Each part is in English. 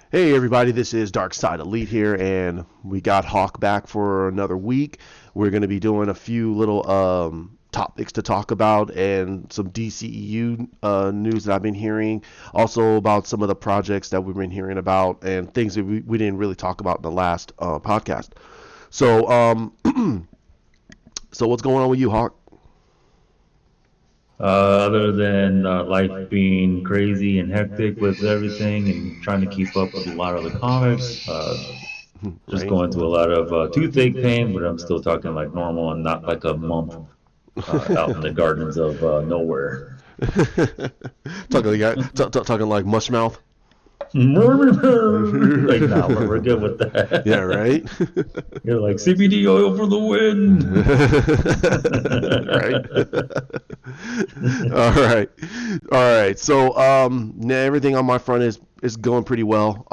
Hey everybody, this is Darkseid Elite here, and we got Hawk back for another week. We're going to be doing a few little topics to talk about and some DCEU news that I've been hearing, also about some of the projects that we've been hearing about and things that we didn't really talk about in the last podcast. So, so what's going on with you, Hawk? Other than life being crazy and hectic with everything and trying to keep up with a lot of the comics, just Right? going through a lot of toothache pain, but I'm still talking like normal and not like a month out in the gardens of nowhere. Talking like mush mouth. Like, nah, we're good with Yeah, that. right. You're like CBD oil for the win. Right. All right. All right. So everything on my front is going pretty well.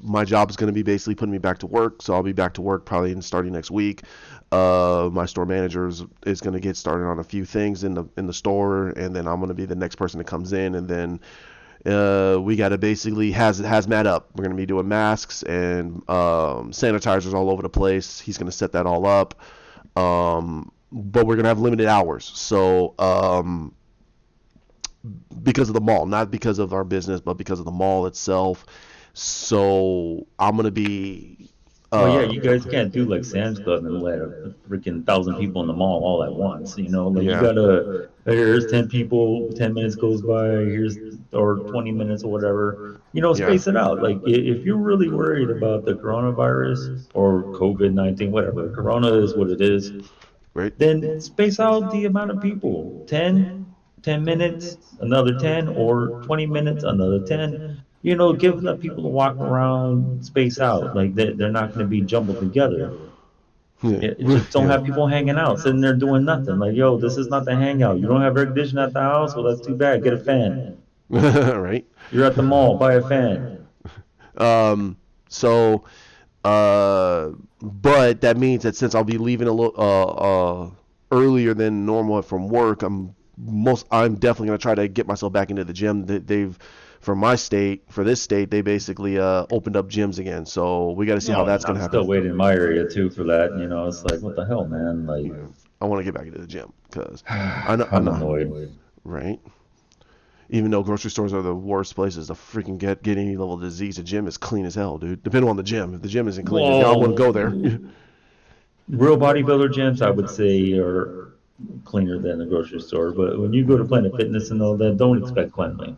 My job is going to be basically putting me back to work, so I'll be back to work probably starting next week. My store manager is going to get started on a few things in the store, and then I'm going to be the next person that comes in, and then we got to basically hazmat up. We're going to be doing masks and sanitizers all over the place. He's going to set that all up. But we're going to have limited hours. So because of the mall, not because of our business, but because of the mall itself. So I'm going to be. Well, yeah, Uh, you guys can't do like Sam's Club and let a freaking thousand people in the mall all at once. Like you yeah. gotta, here's 10 people, 10 minutes goes by, here's, or 20 minutes or whatever. Yeah. Space it out. Like if you're really worried about the coronavirus or COVID-19, whatever, Corona is what it is, Right. then space out the amount of people. 10 minutes, another 10, or 20 minutes, another 10. Give the people to walk around, space out. Like they're not going to be jumbled together. Yeah. Just don't Yeah. have people hanging out, sitting there doing nothing. Like, yo, this is not the hangout. You don't have air conditioning at the house? Well, that's too bad. Get a fan. Right. You're at the mall, buy a fan. Um. So but that means that since I'll be leaving a little earlier than normal from work, I'm definitely gonna try to get myself back into the gym. They've for this state, they basically opened up gyms again. So we got to see how No, that's and gonna I'm happen. still waiting in my area too for that. It's like, what the hell, man? Like, Yeah. I want to get back into the gym because I I'm know, annoyed. right? Even though grocery stores are the worst places to freaking get any level of disease, the gym is clean as hell, dude. Depending on the gym. If the gym isn't clean, I wouldn't Well, go there. real bodybuilder gyms, I would say, are cleaner than the grocery store. But when you go to Planet Fitness and all that, don't expect cleanly.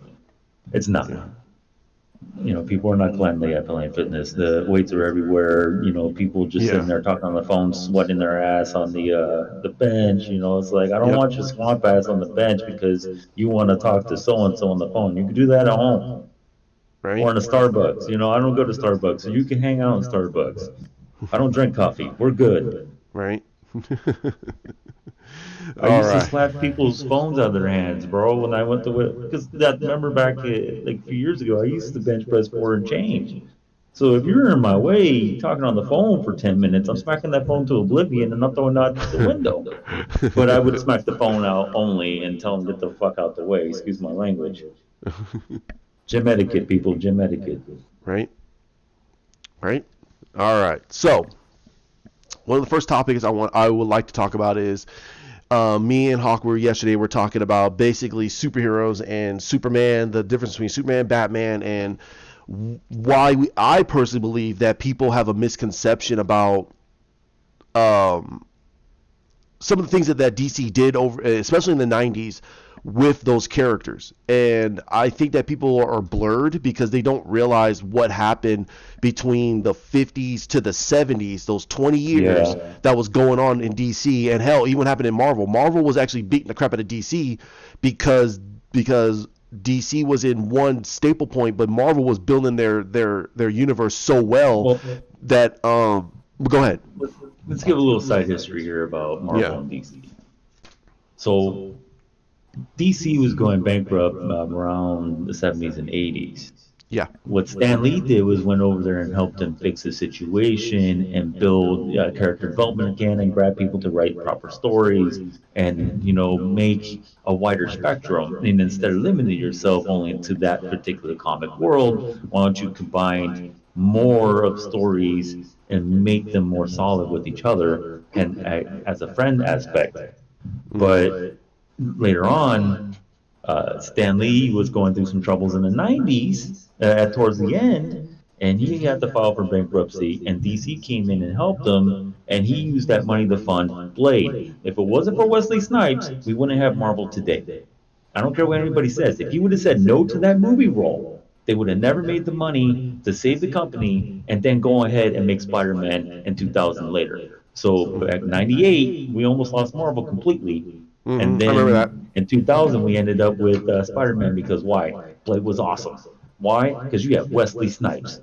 It's not. Yeah. People are not cleanly at Planet Fitness. The weights are everywhere. People just Yeah. sitting there talking on the phone, sweating their ass on the bench. It's like I don't Yep. want your swamp ass on the bench because you want to talk to so and so on the phone. You can do that at home Right. or in a Starbucks. I don't go to Starbucks, so you can hang out in Starbucks. I don't drink coffee. We're good. Right. I All used to right. slap people's phones out of their hands, bro, when I went to because that remember back like a few years ago, I used to bench press 4 and change. So if you're in my way talking on the phone for 10 minutes, I'm smacking that phone to oblivion and I'm throwing it out the window. But I would smack the phone out only and tell them get the fuck out the way. Excuse my language. Gym etiquette, people. Gym etiquette. Right. Right. All right. So one of the first topics I would like to talk about is me and Hawk were yesterday. We're talking about basically superheroes and Superman, the difference between Superman, Batman, and I personally believe that people have a misconception about um, some of the things that DC did over, especially in the '90s, with those characters. And I think that people are blurred because they don't realize what happened between the '50s to the '70s, those 20 years Yeah. that was going on in DC, and hell, even what happened in Marvel. Marvel was actually beating the crap out of DC because because DC was in one staple point, but Marvel was building their universe so well Well, that go ahead. let's give a little side history here about Yeah. Marvel and DC. So DC was going bankrupt around the 70s and 80s. Yeah. What Stan Lee did was went over there and helped him fix the situation and build character development again and grab people to write proper stories and make a wider spectrum. And instead of limiting yourself only to that particular comic world, why don't you combine more of stories and make them more solid with each other and as a friend aspect. Mm-hmm. But later on, Stan Lee was going through some troubles in the 90s towards the end, and he had to file for bankruptcy, and DC came in and helped him, and he used that money to fund Blade. If it wasn't for Wesley Snipes, we wouldn't have Marvel today. I don't care what anybody says. If he would have said no to that movie role, they would have never made the money to save the company and then go ahead and make Spider-Man in 2000 later. So back in 98, we almost lost Marvel completely. And I remember that. then in 2000, we ended up with Spider-Man because why? Blade was awesome. Why? Because you have Wesley Snipes.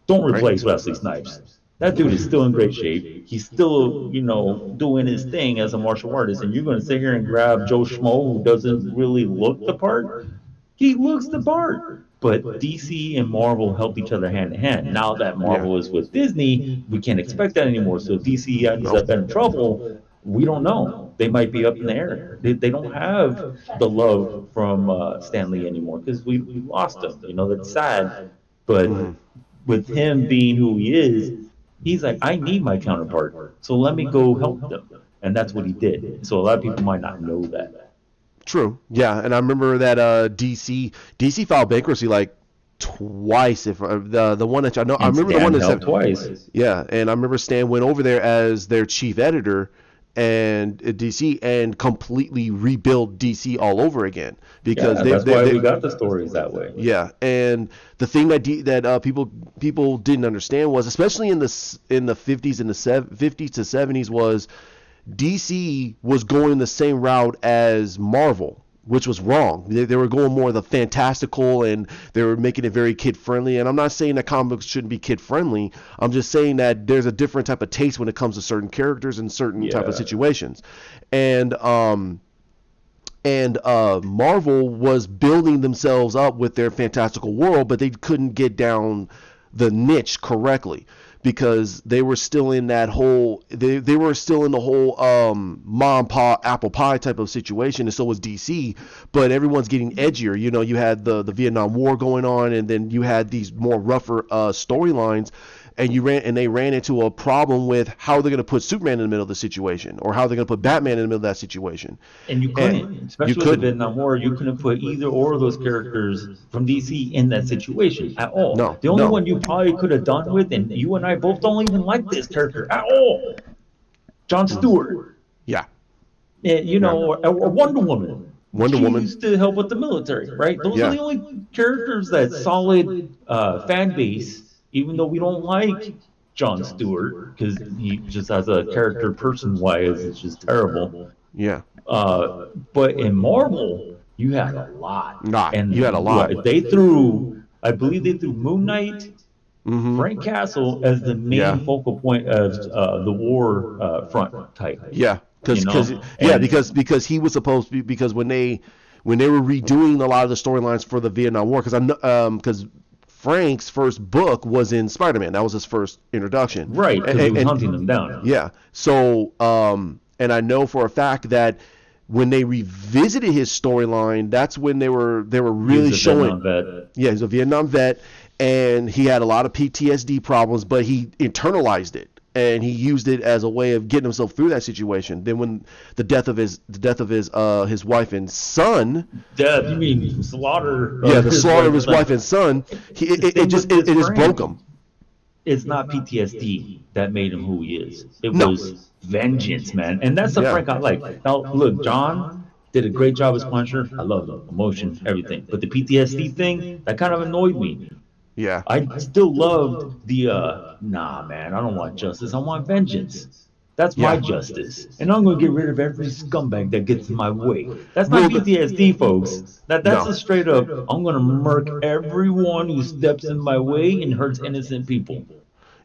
Don't replace Wesley Snipes. That dude is still in great shape. He's still, doing his thing as a martial artist. And you're going to sit here and grab Joe Schmo, who doesn't really look the part. He looks the part. But DC and Marvel helped each other hand in hand. Now that Marvel is with Disney, we can't expect that anymore. So if DC ends up in trouble, we don't know. They might be up in the air. They don't have the love from Stan Lee anymore because we lost him. That's sad. But with him being who he is, he's like, I need my counterpart. So let me go help them. And that's what he did. So a lot of people might not know that. True. Yeah, and I remember that DC filed bankruptcy like twice. If the one that I know, I remember Stan the one that helped twice. Yeah, and I remember Stan went over there as their chief editor and DC and completely rebuild DC all over again because that's why we got the stories that way. Yeah, and the thing that people didn't understand was, especially in the 50s and the 50s to 70s, was DC was going the same route as Marvel, which was wrong. They were going more of the fantastical, and they were making it very kid friendly. And I'm not saying that comic books shouldn't be kid friendly. I'm just saying that there's a different type of taste when it comes to certain characters and certain type of situations. And Marvel was building themselves up with their fantastical world, but they couldn't get down the niche correctly, because they were still in that whole they were still in the whole mom pa apple pie type of situation, and so was DC. But everyone's getting edgier. You had the Vietnam War going on, and then you had these more rougher storylines, and they ran into a problem with how they're going to put Superman in the middle of the situation, or how they're going to put Batman in the middle of that situation. And you couldn't, especially with the Vietnam War, you couldn't put either or of those characters from DC in that situation at all. No, the only one you probably could have done with, and you and I both don't even like this character at all, Jon Stewart. Yeah. And, or Wonder Woman. Wonder she Woman used to help with the military, right? Those are the only characters that solid fan base. Even though we don't like Jon Stewart because he just as a character person-wise, it's just terrible. Yeah. But in Marvel, you had a lot. And you had a lot. I believe they threw Moon Knight, Frank Castle as the main focal point of the war front type. Yeah, because he was supposed to be, because when they were redoing a lot of the storylines for the Vietnam War, because Frank's first book was in Spider-Man. That was his first introduction. Right, because he was hunting them down. Yeah. So, and I know for a fact that when they revisited his storyline, that's when they were really showing. Yeah, he's a Vietnam vet, and he had a lot of PTSD problems, but he internalized it, and he used it as a way of getting himself through that situation. Then when the death of his wife and son. Death? You mean slaughter? Yeah, the slaughter of his wife and son. It just broke him. It's not PTSD that made him who he is. It was vengeance, man. And that's the Frank I like. Now, look, John did a great job as Punisher. I love him. Emotion, everything. But the PTSD thing, that kind of annoyed me. Yeah. I still loved the, nah, man, I don't want justice. I want vengeance. That's my justice. And I'm going to get rid of every scumbag that gets in my way. That's not PTSD, folks. That's a straight up, I'm going to murk everyone who steps in my way and hurts innocent people.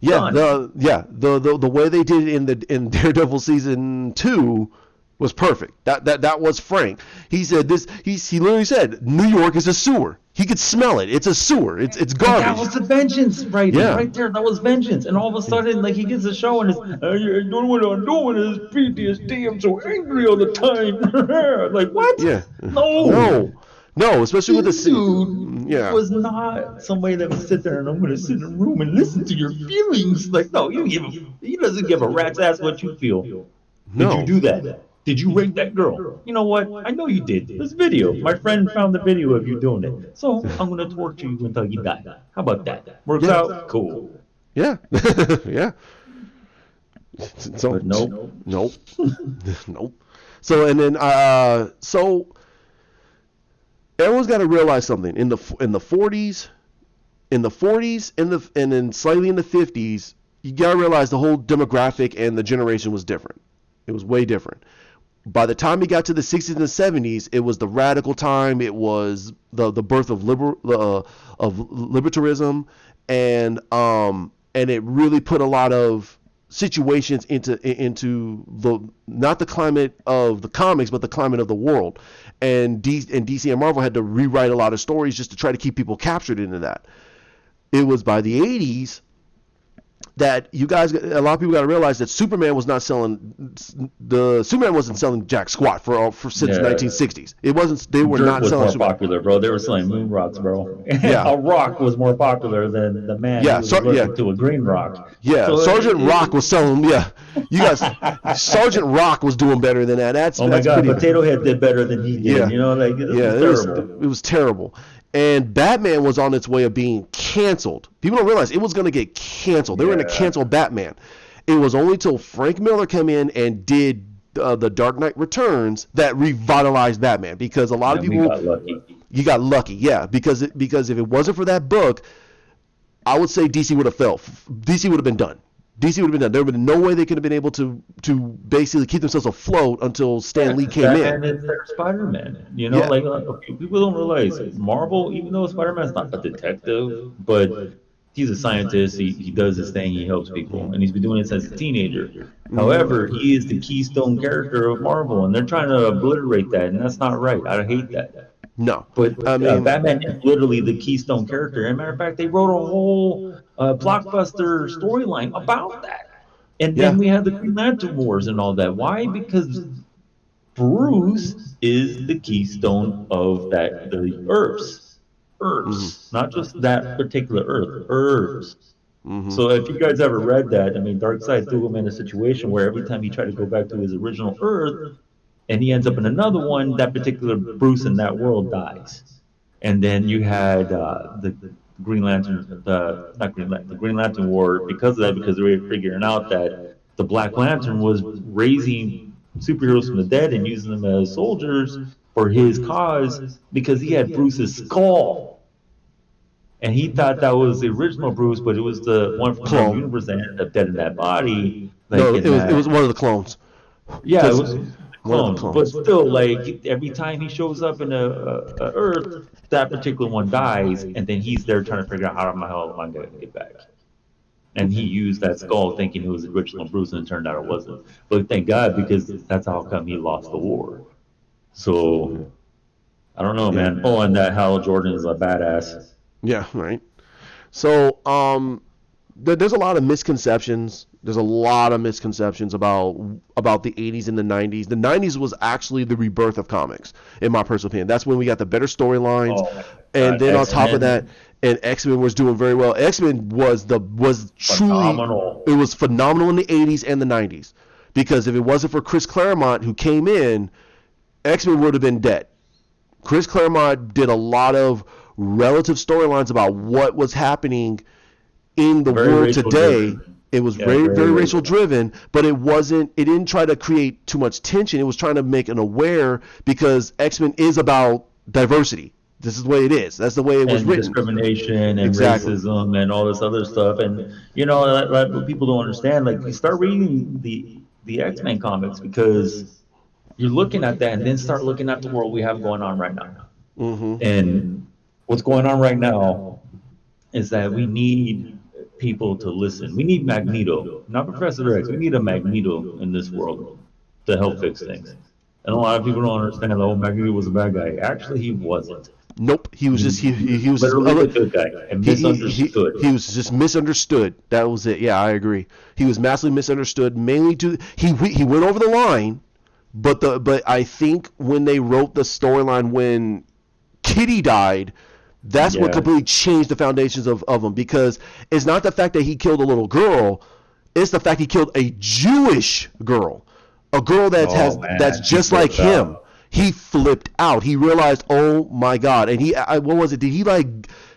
Yeah, the way they did it in Daredevil season 2 was perfect. That was Frank. He said this. He literally said New York is a sewer. He could smell it. It's a sewer. It's And garbage. that was the vengeance writing Yeah. right there. That was vengeance. And all of a sudden, like he gets a show and it's, you know what I'm doing is PTSD. I'm so angry all the time. Like what? Yeah. No. No. No, especially with This dude yeah. was not somebody that would sit there and I'm going to sit in a room and listen to your feelings. Like, no, he doesn't give a rat's ass what you feel. Did you No. do that? Did you rape that girl? You know what? I know you did. There's video. My friend found the video of you doing it. So I'm going to torture you until you die. How about that? Works Yeah. out? Cool. Yeah. Yeah. So But nope. Nope. Nope. So and then so everyone's got to realize something in the 40s, and then slightly in the 50s, you got to realize the whole demographic and the generation was different. It was way different. By the time it got to the 60s and the 70s, it was the radical time. It was the birth of libertarism, and it really put a lot of situations into the not the climate of the comics, but the climate of the world. And DC and Marvel had to rewrite a lot of stories just to try to keep people captured into that. It was by the 80s that a lot of people got to realize that Superman wasn't selling jack squat for since the 1960s. It wasn't. They were Dirt not was selling more Superman. popular, bro. They were selling moon rocks, bro. Yeah. A rock was more popular than the man who was allergic to a green rock. Yeah, So Sergeant Rock was selling. Yeah, you guys, Sergeant Rock was doing better than that. That's oh my God, pretty, Potato Head did better than he did. Yeah. You know, like this was terrible. It was terrible. And Batman was on its way of being canceled. People don't realize it was going to get canceled. They were going to cancel Batman. It was only till Frank Miller came in and did the Dark Knight Returns that revitalized Batman, because a lot of people got lucky. You got lucky, yeah, because if it wasn't for that book, I would say DC would have fell. DC would have been done. DC would have been done. There would have been no way they could have been able to basically keep themselves afloat until Stan Lee came in. Batman is their Spider-Man. You know, like people don't realize Marvel, even though Spider-Man's not a detective, but he's a scientist. He does his thing. He helps people, and he's been doing it since a teenager. However, he is the keystone character of Marvel, and they're trying to obliterate that, and that's not right. I hate that. No, but I mean, Batman is literally the keystone character. As a matter of fact, they wrote a whole blockbuster storyline about that. And then we had the Green Lantern Wars and all that. Why? Because Bruce is the keystone of the Earths, not just that particular Earth, Earths. So if you guys ever read that, I mean, Darkseid threw him in a situation where every time he tried to go back to his original Earth, and he ends up in another one, that particular Bruce in that world dies. And then you had the Green Lantern, the Green Lantern War, because of that, because they were figuring out that the Black Lantern was raising superheroes from the dead and using them as soldiers for his cause, because he had Bruce's skull. And he thought that was the original Bruce, but it was the one from the universe that ended up dead in that body. Like no, it was one of the clones. Yeah, it was clone, but still, like every time he shows up in a Earth, that particular one dies, and then he's there trying to figure out how the hell am I going to get back. And he used that skull thinking it was the original Bruce, and it turned out it wasn't. But thank God, because that's how come he lost the war. So I don't know, man. Oh, and that Hal Jordan is a badass. Yeah, right. So there's a lot of misconceptions. There's a lot of misconceptions about the 80s and the 90s. The 90s was actually the rebirth of comics, in my personal opinion. That's when we got the better storylines, and then on top of that, and X-Men was doing very well. X-Men was truly phenomenal. It was phenomenal in the 80s and the 90s, because if it wasn't for Chris Claremont, who came in, X-Men would have been dead. Chris Claremont did a lot of relative storylines about what was happening in the world today. It was very racial driven, but it didn't try to create too much tension. It was trying to make an aware, because X-Men is about diversity. This is the way it is. That's the way it was written. Discrimination and racism and all this other stuff. And, you know, what people don't understand, like, you start reading the X-Men comics, because you're looking at that, and then start looking at the world we have going on right now. And what's going on right now is that we need people to listen. We need Magneto, not Professor X. We need a Magneto in this world to help fix things. And a lot of people don't understand that Magneto was a bad guy. Actually, he wasn't. Nope. He was just he was just Literally the good guy and misunderstood. he was just misunderstood. That was it. Yeah, I agree. He was massively misunderstood. Mainly he went over the line, but I think when they wrote the storyline when Kitty died, that's what Yeah. completely changed the foundations of him, because it's not the fact that he killed a little girl, it's the fact he killed a Jewish girl, a girl Oh man, that's he just like flipped him. out. He flipped out. He realized, oh my God. And what was it? Did he like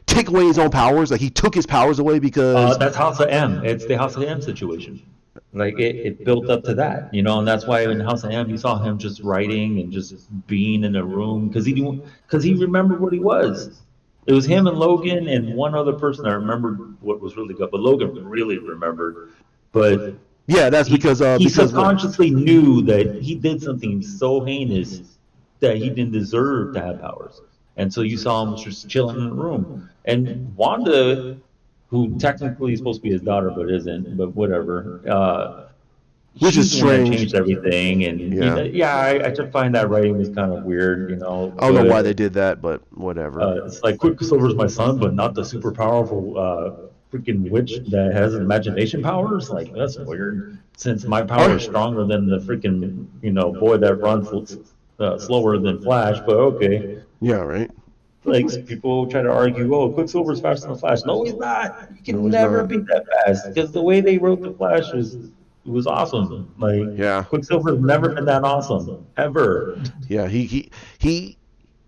take away his own powers? Like he took his powers away because, That's House of M. It's the House of M situation. Like it built up to that, and that's why in House of M you saw him just writing and just being in a room because he remembered what he was. It was him and Logan and one other person that remembered what was really good, but Logan really remembered. But yeah, that's he because what? subconsciously knew that he did something so heinous that he didn't deserve to have powers. And so you saw him just chilling in the room. And Wanda, who technically is supposed to be his daughter but isn't, but whatever, Which is she's the one that strange. changed everything. And Yeah. yeah, I just find that writing was kind of weird. I don't know why they did that, but whatever. It's like Quicksilver's my son, but not the super powerful freaking witch that has imagination powers. Like that's weird. Since my power is stronger than the freaking boy that runs slower than Flash, but okay. Yeah, right. Like people try to argue, oh, Quicksilver's faster than Flash. No, he's not. You No, can he's never not. be that fast because the way they wrote the Flash was awesome. Like Yeah. Quicksilver's never been that awesome ever. Yeah, he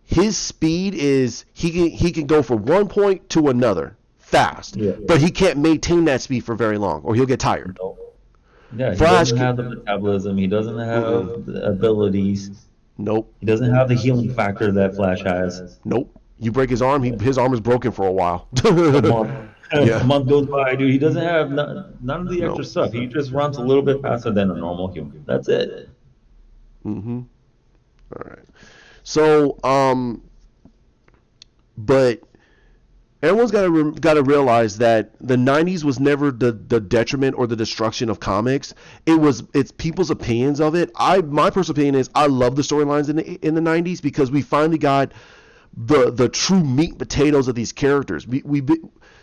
his speed is he can go from one point to another fast, Yeah. but he can't maintain that speed for very long, or he'll get tired. No. Yeah, he Flash, doesn't have the metabolism. He doesn't have the abilities. nope, He doesn't have the healing factor that Flash has. nope. You break his arm, his arm is broken for a while. A month, Yeah. a month goes by, dude. He doesn't have none of the No. extra stuff. He just runs a little bit faster than a normal human. That's it. Mm-hmm. All right. So, but everyone's got to realize that the 90s was never the detriment or the destruction of comics. It's people's opinions of it. My personal opinion is I love the storylines in the 90s because we finally got the true meat and potatoes of these characters.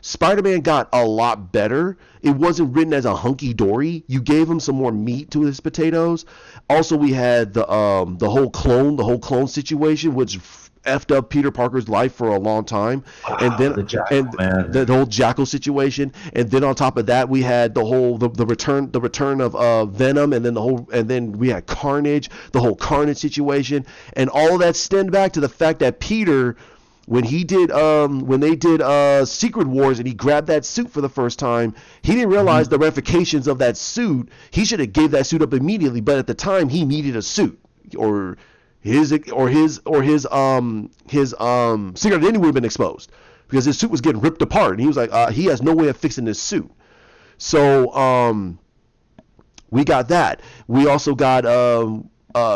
Spider-Man got a lot better. It wasn't written as a hunky dory. You gave him some more meat to his potatoes. Also, we had the whole clone situation, which effed up Peter Parker's life for a long time, and then the Jackal, man. the whole Jackal situation, and then on top of that, we had the return of Venom, and then we had Carnage, the whole Carnage situation, and all of that stemmed back to the fact that Peter, when they did Secret Wars and he grabbed that suit for the first time, he didn't realize the ramifications of that suit. He should have gave that suit up immediately, but at the time he needed a suit, or his secret identity would have been exposed because his suit was getting ripped apart, and he was like, he has no way of fixing this suit. So we got that. We also got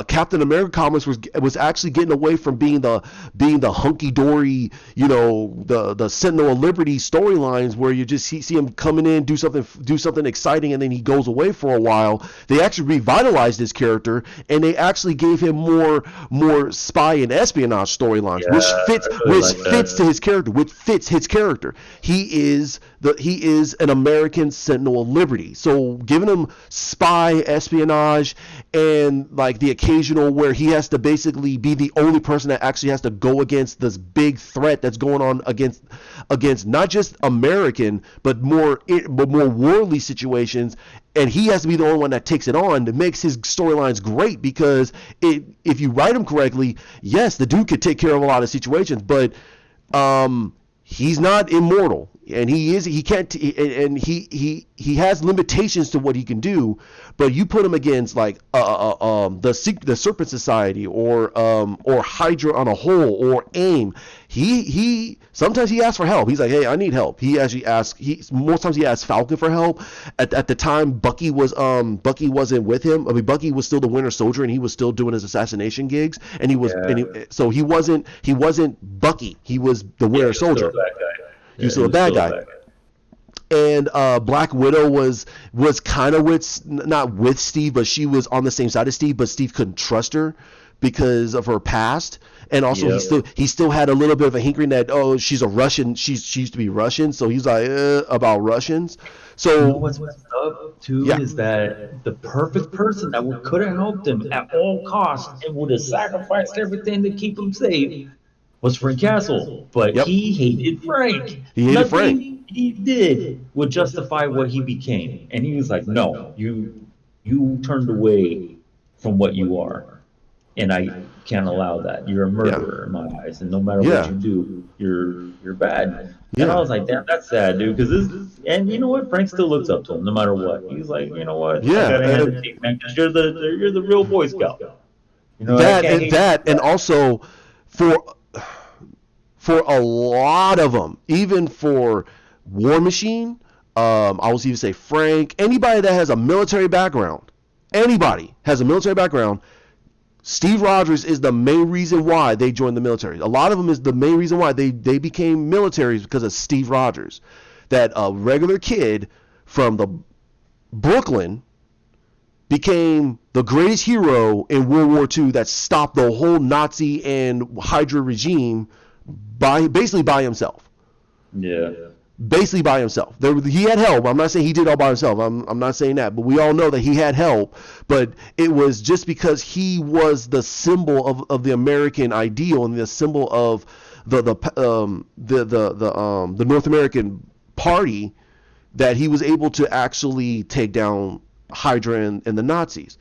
Captain America comics was actually getting away from being the hunky dory, the Sentinel of Liberty storylines where you just see him coming in, do something exciting, and then he goes away for a while. They actually revitalized his character, and they actually gave him more spy and espionage storylines, Yeah, fits to his character, which fits his character. He is an American Sentinel of Liberty, so giving him spy, espionage, and like the occasional where he has to basically be the only person that actually has to go against this big threat that's going on against not just American but more worldly situations, and he has to be the only one that takes it on. That makes his storylines great because if you write them correctly, yes, the dude could take care of a lot of situations, but he's not immortal, and he has limitations to what he can do. But you put him against like the Serpent Society or Hydra on a whole, or AIM. He sometimes he asks for help. He's like, hey, I need help. He actually asks. Most times he asks Falcon for help. At the time, Bucky wasn't with him. I mean, Bucky was still the Winter Soldier, and he was still doing his assassination gigs. And he was, so he wasn't Bucky. He was the Winter Soldier. He was still a bad guy. And Black Widow was kind of not with Steve, but she was on the same side as Steve, but Steve couldn't trust her because of her past. And also Yeah. he still had a little bit of a hankering that, oh, she's a Russian, she used to be Russian, so he's like about Russians. You know So what's messed up too yeah, is that the perfect person that could have helped him at all costs and would have sacrificed everything to keep him safe was Frank Castle. But yep, he hated Frank. he hated Frank. Nothing he did would justify what he became. And he was like, "No, you turned away from what you are. And I can't allow that. You're a Yeah, murderer in my eyes, and no matter what yeah, you do, you're bad." And I yeah, was like, "Damn, that's sad, dude." Because this, and you know what? Frank still looks up to him, no matter what. He's like, "You know what? I yeah. gotta hand it to you, man, because you're the real Boy Scout. You know, and I That can't and hate you that for and that." also for a lot of them, even for War Machine, I will even say Frank, anybody that has a military background, anybody has a military background, Steve Rogers is the main reason why they joined the military. A lot of them is the main reason why they became militaries because of Steve Rogers. That a regular kid from the Brooklyn became the greatest hero in World War II that stopped the whole Nazi and Hydra regime basically by himself. Yeah. Basically by himself. He had help. I'm not saying he did all by himself. I'm not saying that, but we all know that he had help. But it was just because he was the symbol of the American ideal and the symbol of the North American party that he was able to actually take down Hydra and the Nazis.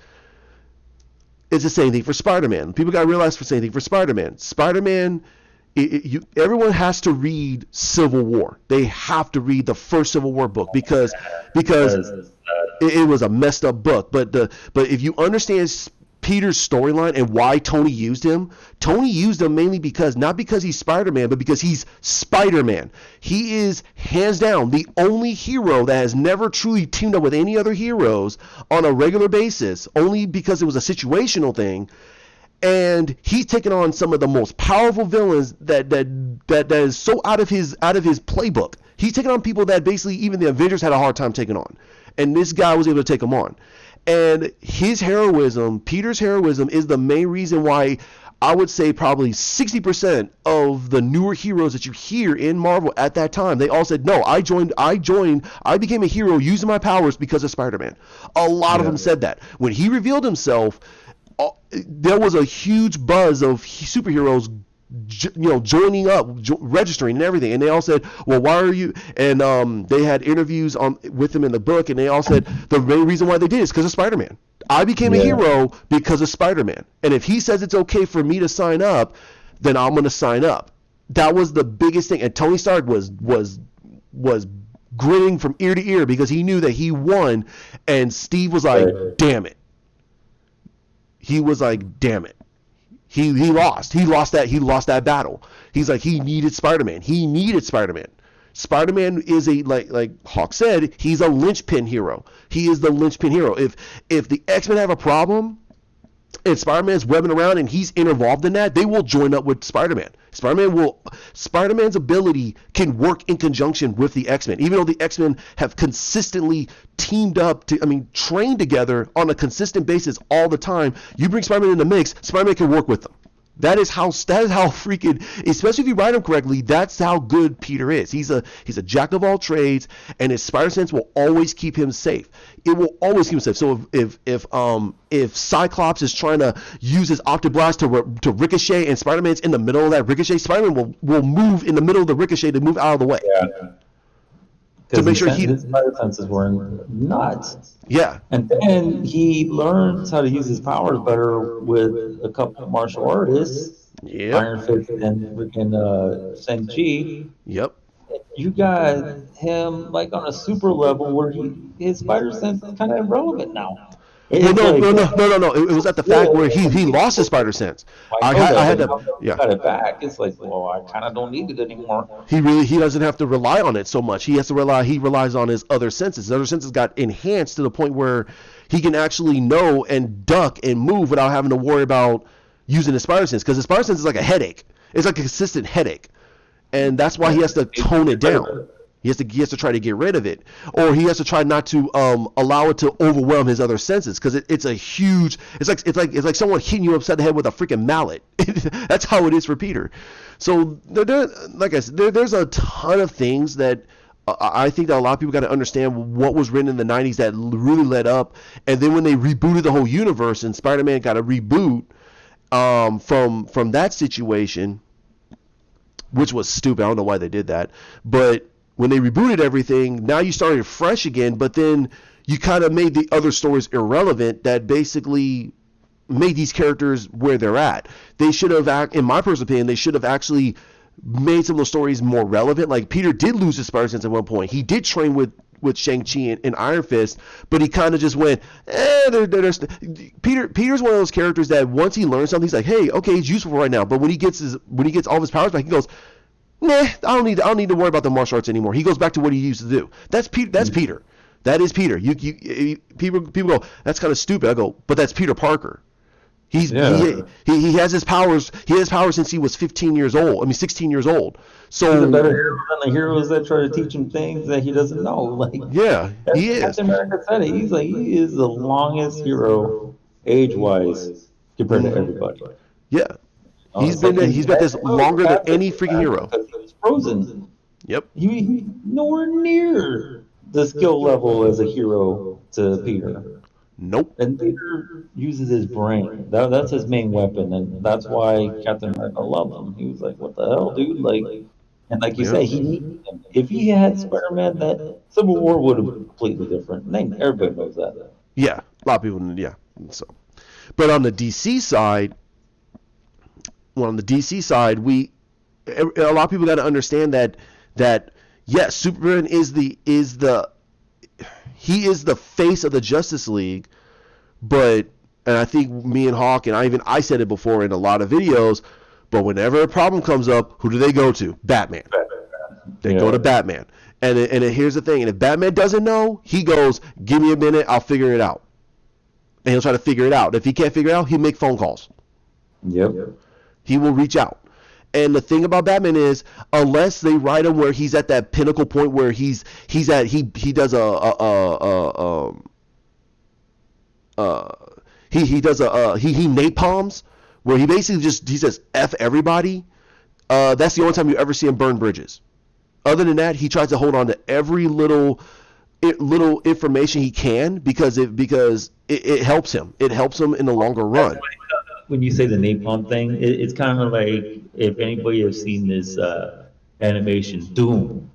It's the same thing for Spider-Man. People got to realize the same thing for Spider-Man. Spider-Man, everyone has to read Civil War. They have to read the first Civil War book because it was a messed up book. But if you understand Peter's storyline and why Tony used him mainly because not because he's Spider-Man, but because he's Spider-Man. He is hands down the only hero that has never truly teamed up with any other heroes on a regular basis, only because it was a situational thing. And he's taken on some of the most powerful villains that is so out of his playbook. He's taken on people that basically even the Avengers had a hard time taking on, and this guy was able to take them on. And his heroism, Peter's heroism, is the main reason why I would say probably 60% of the newer heroes that you hear in Marvel at that time, they all said, no, I became a hero using my powers because of Spider-Man. A lot of them said that. When he revealed himself, there was a huge buzz of superheroes joining up, registering and everything, and they all said, well, why are you, and they had interviews with him in the book, and they all said the main reason why they did is because of Spider-Man. I became a hero because of Spider-Man, and if he says it's okay for me to sign up, then I'm going to sign up. That was the biggest thing, and Tony Stark was grinning from ear to ear because he knew that he won, and Steve was like, damn it. He was like, damn it. He lost. He lost that battle. He's like, he needed Spider-Man. Spider-Man is like Hawk said, he's a linchpin hero. He is the linchpin hero. If the X-Men have a problem and Spider-Man's webbing around and he's involved in that, they will join up with Spider-Man. Spider-Man's ability can work in conjunction with the X-Men, even though the X-Men have consistently teamed up trained together on a consistent basis all the time. You bring Spider-Man in the mix, Spider-Man can work with them. That is how freaking, especially if you write him correctly, that's how good Peter is. He's a jack of all trades, and his spider sense will always keep him safe. It will always keep him safe. So if Cyclops is trying to use his Octoblast to ricochet, and Spider-Man's in the middle of that ricochet, Spider-Man will move in the middle of the ricochet to move out of the way. Yeah. To make sure his spider senses were nuts. Yeah. And then he learns how to use his powers better with a couple of martial artists. Yep. Iron Fist and freaking Shang-Chi. Yep. You got him like on a super level where his spider sense is kind of irrelevant now. No. It was at the fact where he lost his spider sense. I had to got it back. It's like, well, I kind of don't need it anymore. He doesn't have to rely on it so much. He relies on his other senses. His other senses got enhanced to the point where he can actually know and duck and move without having to worry about using his spider sense, because his spider sense is like a headache. It's like a consistent headache, and that's why he has to tone it down. He has to try to get rid of it, or he has to try not to allow it to overwhelm his other senses, because it's a huge. It's like someone hitting you upside the head with a freaking mallet. That's how it is for Peter. So like I said, there's a ton of things that I think that a lot of people got to understand what was written in the 90s that really led up, and then when they rebooted the whole universe and Spider-Man got a reboot from that situation, which was stupid. I don't know why they did that, but when they rebooted everything, now you started fresh again, but then you kind of made the other stories irrelevant that basically made these characters where they're at. They should have, in my personal opinion, they should have actually made some of those stories more relevant. Like, Peter did lose his spider sense at one point. He did train with Shang-Chi and Iron Fist, but he kind of just went, Peter's one of those characters that once he learns something, he's like, hey, okay, it's useful right now. But when he gets all of his powers back, he goes, nah, I don't need to worry about the martial arts anymore. He goes back to what he used to do. That's Peter. That is Peter. People go, that's kind of stupid. I go, but that's Peter Parker. He has his powers. He has powers since he was 15 years old. I mean, 16 years old. So he's a better hero than the heroes that try to teach him things that he doesn't know. Like, yeah, he is. Captain America said it. He is the longest hero age-wise compared to everybody. Yeah. He's been this longer than any freaking hero. Because he was frozen. Yep. He nowhere near the skill level as a hero to Peter. Nope. And Peter uses his brain. That's his main weapon, and that's why Captain America loved him. He was like, "What the hell, dude?" Like, and like you say, he needed him. If he had Spider-Man, that Civil War would have been completely different. Everybody knows that. Yeah, a lot of people. Yeah. So, but on the DC side. Well, on the DC side, a lot of people got to understand that yes, Superman is the face of the Justice League, and I think me and Hawk and I said it before in a lot of videos, but whenever a problem comes up, who do they go to? Batman. They go to Batman. And here's the thing, and if Batman doesn't know, he goes, "Give me a minute, I'll figure it out." And he'll try to figure it out. If he can't figure it out, he'll make phone calls. Yep. He will reach out. And the thing about Batman is, unless they write him where he's at that pinnacle point where he napalms, where he basically he says F everybody. That's the only time you ever see him burn bridges. Other than that, he tries to hold on to every little information he can because it helps him. It helps him in the longer run. When you say the napalm thing, it's kind of like if anybody has seen this animation, Doom.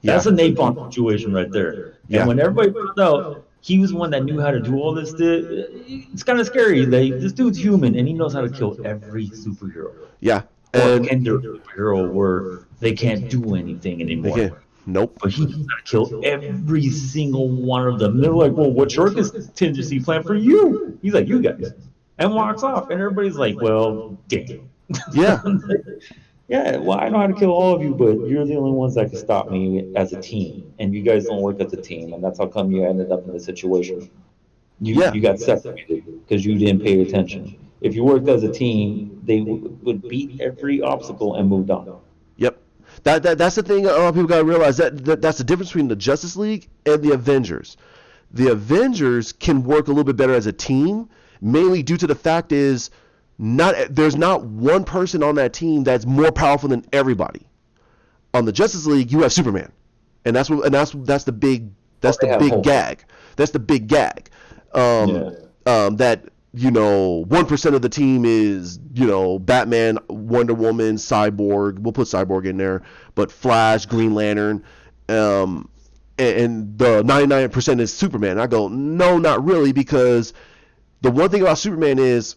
That's a napalm situation right there. And when everybody found out he was one that knew how to do all this, it's kind of scary. Like, this dude's human and he knows how to kill every superhero. Yeah. Or superhero where they can't do anything anymore. Nope. But he knows how to kill every single one of them. And they're like, well, what's your contingency plan for you? He's like, you guys. And walks off, and everybody's like, well, damn. Yeah. Yeah, well, I know how to kill all of you, but you're the only ones that can stop me as a team, and you guys don't work as a team, and that's how come you ended up in this situation. You got separated because you didn't pay attention. If you worked as a team, they would beat every obstacle and moved on. Yep. That's the thing a lot of people got to realize, that's the difference between the Justice League and the Avengers. The Avengers can work a little bit better as a team, mainly due to the fact is there's not one person on that team that's more powerful than everybody. On the Justice League, you have Superman, and that's the big gag. That's the big gag. That 1% of the team is Batman, Wonder Woman, Cyborg. We'll put Cyborg in there, but Flash, Green Lantern, and the 99% is Superman. And I go, no, not really, because the one thing about Superman is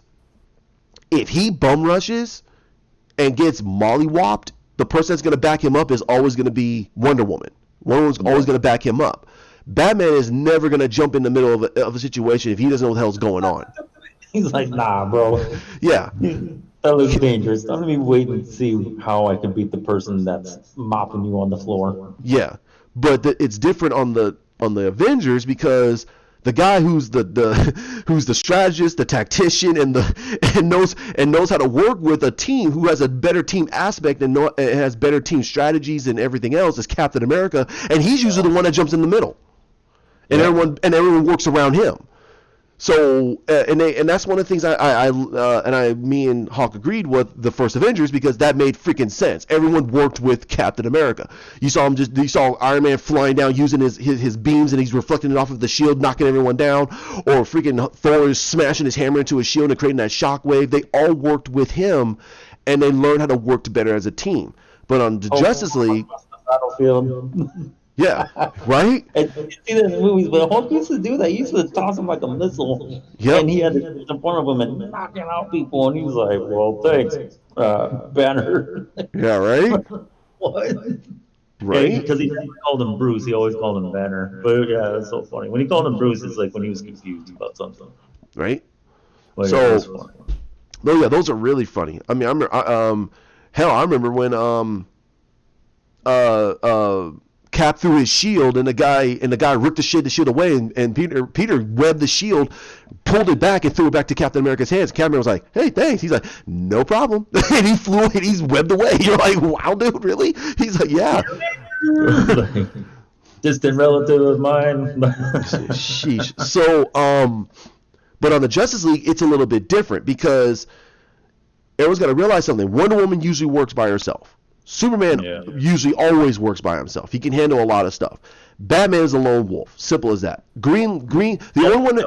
if he bum rushes and gets mollywopped, the person that's going to back him up is always going to be Wonder Woman. Wonder Woman's always going to back him up. Batman is never going to jump in the middle of a situation if he doesn't know what the hell's going on. He's like, nah, bro. Yeah. That looks dangerous. Let me wait and see how I can beat the person that's mopping you on the floor. Yeah. But it's different on the Avengers because The guy who's who's the strategist, the tactician, and knows how to work with a team who has a better team aspect and has better team strategies and everything else is Captain America, and he's usually the one that jumps in the middle, and everyone works around him. So and that's one of the things me and Hawk agreed with the first Avengers, because that made freaking sense. Everyone worked with Captain America. You saw Iron Man flying down using his beams, and he's reflecting it off of the shield, knocking everyone down, or freaking Thor is smashing his hammer into a shield and creating that shockwave. They all worked with him, and they learned how to work together as a team. But on the Justice League, battlefield. yeah, right? And you see that in the movies, but Hulk used to do that. He used to toss him like a missile, and he had to get in front of him and knocking out people, and he was like, "Well, thanks, Banner." Yeah, right? What? Right? Because he called him Bruce, he always called him Banner. But yeah, that's so funny. When he called him Bruce, it's like when he was confused about something. Right? But So, yeah, yeah, those are really funny. I mean, I remember when Cap threw his shield, and the guy ripped the shield away, and Peter webbed the shield, pulled it back, and threw it back to Captain America's hands. Captain America was like, "Hey, thanks." He's like, "No problem," and he flew and he's webbed away. You're like, "Wow, dude, really?" He's like, "Yeah." Distant relative of mine. Sheesh. So, but on the Justice League, it's a little bit different, because everyone's got to realize something. Wonder Woman usually works by herself. Superman usually always works by himself. He can handle a lot of stuff. Batman is a lone wolf. Simple as that. Green. The only one that,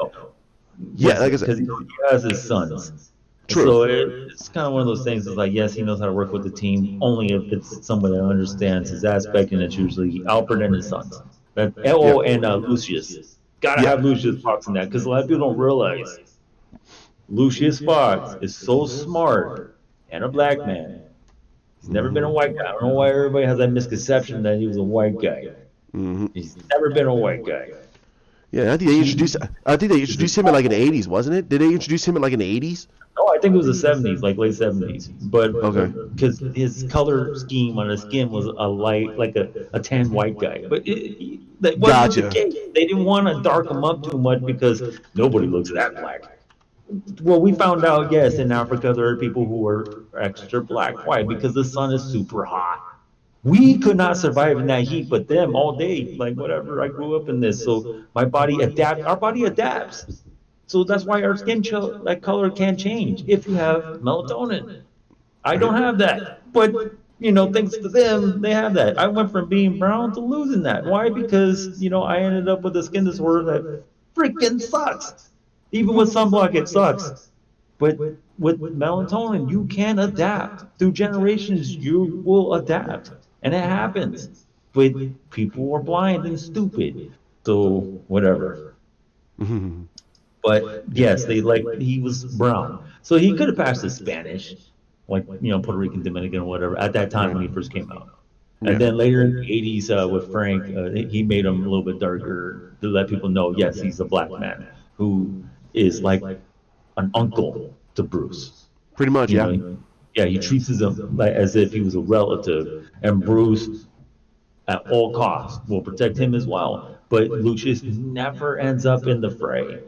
yeah, like I said, because he has his sons. True. So it's kind of one of those things. It's like, yes, he knows how to work with the team, only if it's someone that understands his aspect, and it's usually Alfred and his sons. And Lucius. Gotta have Lucius Fox in that, because a lot of people don't realize Lucius Fox is so smart and a black man. He's never been a white guy. I don't know why everybody has that misconception that he was a white guy. Mm-hmm. He's never been a white guy. Yeah, I think they introduced him in like in the 80s, wasn't it? Did they introduce him in like in the 80s? No, I think it was the 70s, like late 70s. But because Okay. his color scheme on his skin was a light, like a tan white guy. But that wasn't the case. They didn't want to dark him up too much because nobody looks that black. Well, we found out, yes, in Africa there are people who are extra black. Why? Because the sun is super hot. We could not survive in that heat, but them all day, like whatever. I grew up in this, so my body our body adapts. So that's why our skin that color can change if you have melatonin. I don't have that, but thanks to them, they have that. I went from being brown to losing that. Why? Because I ended up with a skin disorder that freaking sucks. Even with sunblock, it sucks. But with melatonin, you can adapt. Through generations, you will adapt. And it happens. But people are blind and stupid. So, whatever. Mm-hmm. But yes, he was brown. So he could have passed as Spanish, like, Puerto Rican, Dominican, or whatever, at that time when he first came out. And then later in the 80s with Frank, he made him a little bit darker to let people know, yes, he's a black man who is like an uncle to Bruce. Pretty much, yeah. Yeah, he treats him as if he was a relative, and Bruce, at all costs, will protect him as well. But Lucius never ends up in the fray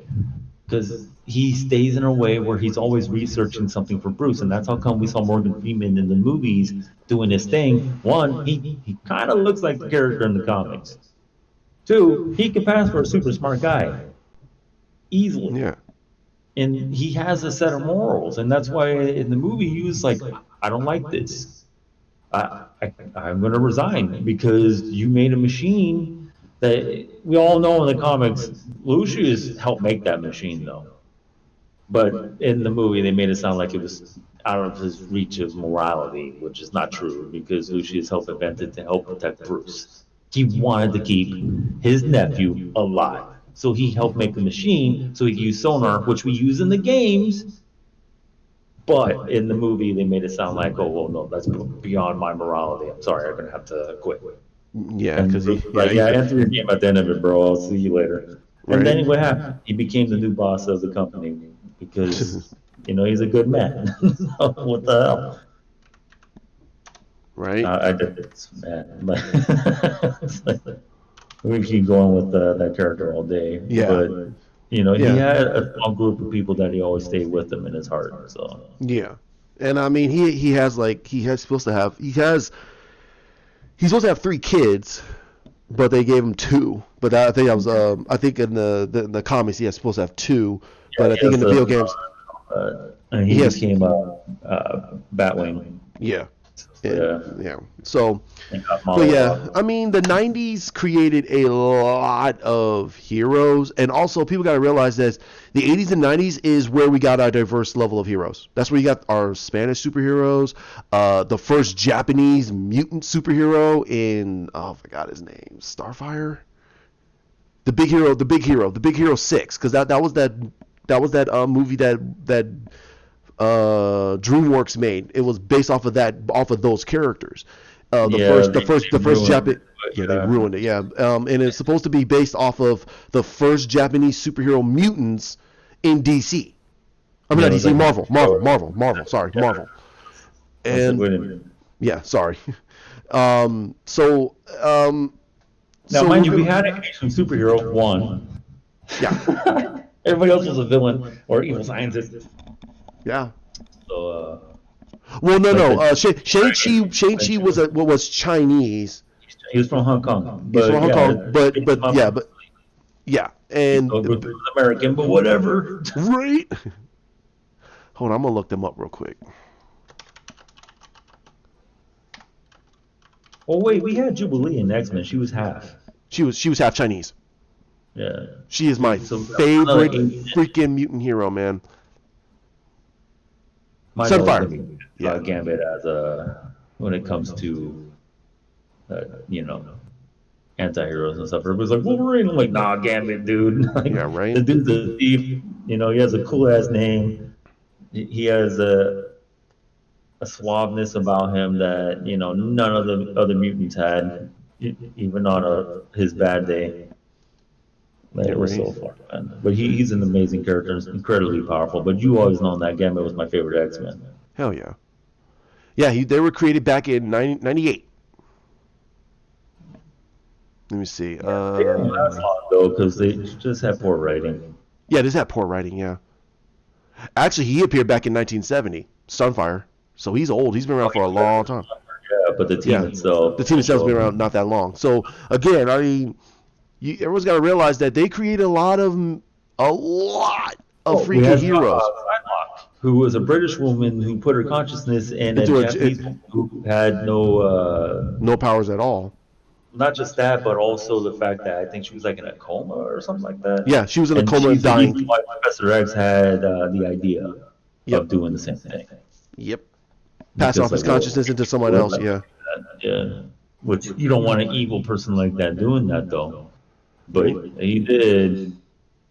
because he stays in a way where he's always researching something for Bruce, and that's how come we saw Morgan Freeman in the movies doing his thing. One, he kind of looks like the character in the comics. Two, he can pass for a super smart guy easily. Yeah. And he has a set of morals, and that's why in the movie he was like, I don't like this. I'm going to resign because you made a machine that we all know in the comics. Lucius helped make that machine, though. But in the movie, they made it sound like it was out of his reach of morality, which is not true because Lucius helped invent it to help protect Bruce. He wanted to keep his nephew alive. So he helped make the machine so he could use sonar, which we use in the games. But in the movie, they made it sound like, oh, well, no, that's beyond my morality. I'm sorry, I'm going to have to quit. Yeah, because enter your game at the end of it, bro. I'll see you later. Right. And then what happened? He became the new boss of the company because, he's a good man. What the hell? Right. I did this, man. We keep going with that character all day. Yeah. But He Yeah, had a small group of people that he always stayed with him in his heart. So yeah. And I mean, he has like he's supposed to have 3 kids, but they gave him 2. But I think that was I think in the comics he was supposed to have 2, but yeah, I he think in has the video games and he he has became a Batwing. yeah. And Yeah, yeah. So, and got but modeled yeah, off. I mean, the 90s created a lot of heroes, and also people got to realize that the 80s and 90s is where we got our diverse level of heroes. That's where you got our Spanish superheroes, the first Japanese mutant superhero in, oh, I forgot his name, Starfire? The Big Hero 6, because that was that movie that DreamWorks made. It was based off of those characters. The Yeah, first, the they first, the first ruined Japan. it, but Yeah, they yeah, ruined it. Yeah, and it's supposed to be based off of the first Japanese superhero mutants in DC. I mean, yeah, not it was DC, like a Marvel. Sorry, yeah. Marvel. I was like, And wait a minute. yeah, sorry. Um, so, um, Now, so mind we're you, we gonna, had an Asian superhero one. yeah, Everybody else was a villain or evil scientist. yeah. So, Well, no, like no. the Shang-Chi was Chinese. he was from Hong Kong, He's from but Hong yeah, Kong, but up yeah, but yeah, so it was American, but whatever. right. Hold on, I'm gonna look them up real quick. Oh wait, we had Jubilee in X Men. She was half. She was half Chinese. Yeah. She is my So that was another favorite Asian. freaking mutant hero, man. Mine's always Sunfire. gonna be Yeah, Gambit as a when it comes to uh, you know anti-heroes and stuff. Everybody's like Wolverine. I'm like, nah, Gambit, dude. Like yeah, right. the dude's a thief. He has a cool ass name. He has a suaveness about him that none of the other mutants had, even on his bad day. Yeah, It was right. so fun, man. But he's an amazing character, and incredibly powerful. But you always known that Gambit was my favorite X Men. Hell yeah. Yeah, they were created back in 98. Let me see. They didn't last long though, because they just had poor writing. Yeah, this had poor writing. Yeah, actually, he appeared back in 1970. Sunfire. So he's old. He's been around for a long time. Yeah, but the team Yeah, itself the team didn't itself's show been up. around not that long. So again, I mean, everyone's got to realize that they created a lot of We freaking had heroes Psylocke, who was a British woman who put her consciousness in a into Japanese woman who had no, no powers at all. not just that, but also the fact that I think she was like in a coma or something like that. Yeah, she was in a And coma and she's the dying. reason why Professor X had the idea Yep, of doing the same thing. yep. Passing Because off his like, well, consciousness into someone we're else. not Yeah, gonna do that. Yeah, which you don't want an evil person like that doing that though. But right. he did,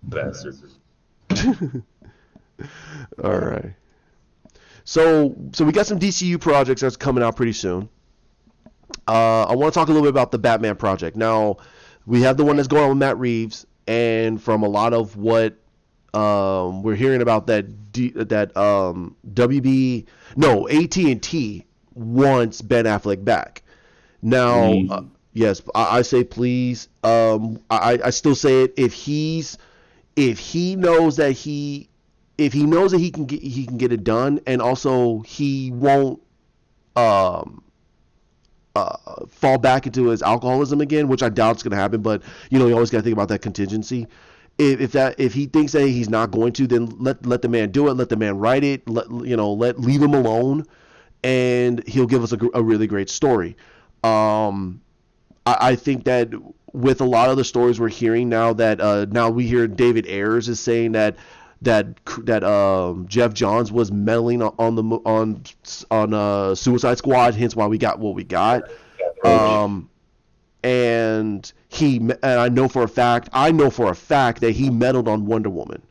bastard. All right. So we got some DCU projects that's coming out pretty soon. I want to talk a little bit about the Batman project. Now, we have the one that's going on with Matt Reeves, and from a lot of what we're hearing about WB, no, AT&T wants Ben Affleck back. Now, Please. yes, I say please. I still say it if he knows that he can get it done, and also he won't um fall back into his alcoholism again, which I doubt is going to happen. But you always got to think about that contingency. If he thinks that he's not going to, then let the man do it. Let the man write it. Leave him alone, and he'll give us a really great story. I think that with a lot of the stories we're hearing now, that now we hear David Ayers is saying that Jeff Johns was meddling on Suicide Squad, hence why we got what we got. Um, and I know for a fact that he meddled on Wonder Woman,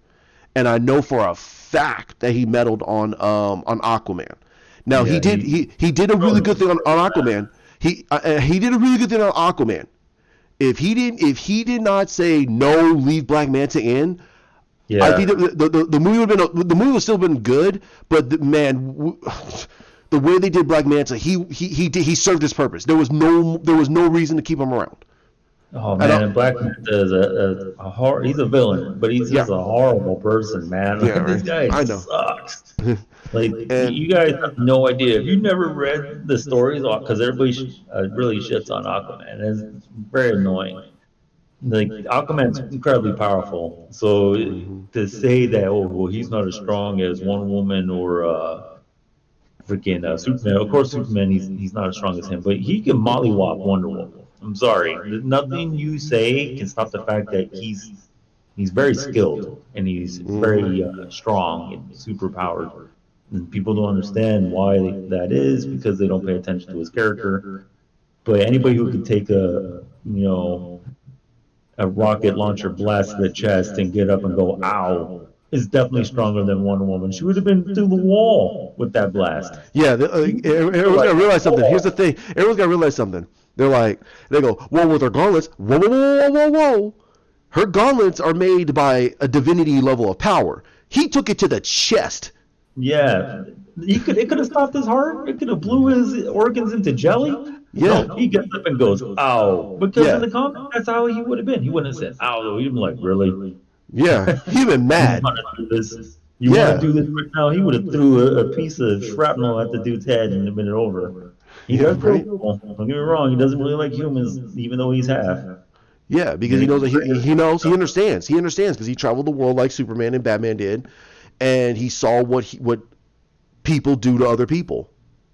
and I know for a fact that he meddled on Aquaman. Now Yeah, he did a really good thing on Aquaman. He did a really good thing on Aquaman. If he did not say no, leave Black Manta in, I think yeah. the movie would still been good, but the way they did Black Manta, he served his purpose. There was no reason to keep him around. Oh I man, don't. and Black Manta is he's a villain, but he's Yeah. just a horrible person, man. Yeah. Like this Right. guy I know. sucks. Like And you guys have no idea. If you never read the stories, because everybody really shits on Aquaman, it's very annoying. Like Aquaman's incredibly powerful, so mhm. to say that, oh well, he's not as strong as Wonder Woman or freaking Superman. Of course, Superman, he's not as strong as him, but he can mollywop Wonder Woman. I'm sorry, nothing you say can stop the fact that he's very skilled and he's Mhm. very strong and super powered. And people don't understand why that is because they don't pay attention to his character. But anybody who could take a rocket launcher blast to the chest and get up and go ow is definitely stronger than Wonder Woman. She would have been through the wall with that blast. Yeah, everyone's Like got to realize something. Here's the wall. thing. Everyone's got to realize something. They're like, they go, well, with her gauntlets, whoa, whoa, whoa, whoa, whoa, whoa. Her gauntlets are made by a divinity level of power. He took it to the chest. Yeah, it could have stopped his heart. It could have blew his organs into jelly. Yeah, No, he gets up and goes, "Ow!" Because in yeah, the comic, that's how he would have been. He wouldn't have said, "Ow!" Though he'd been like, "Really? yeah. He been You mad. want to do this? You want to Yeah, do this right now?" He would have threw a piece of shrapnel at the dude's head and it'd been over. He yeah, does kill right. people. Don't get me wrong. He doesn't really like humans, even though he's half. Yeah, because he Like, knows that he knows he understands. He understands because he traveled the world like Superman and Batman did, and he saw what people do to other people,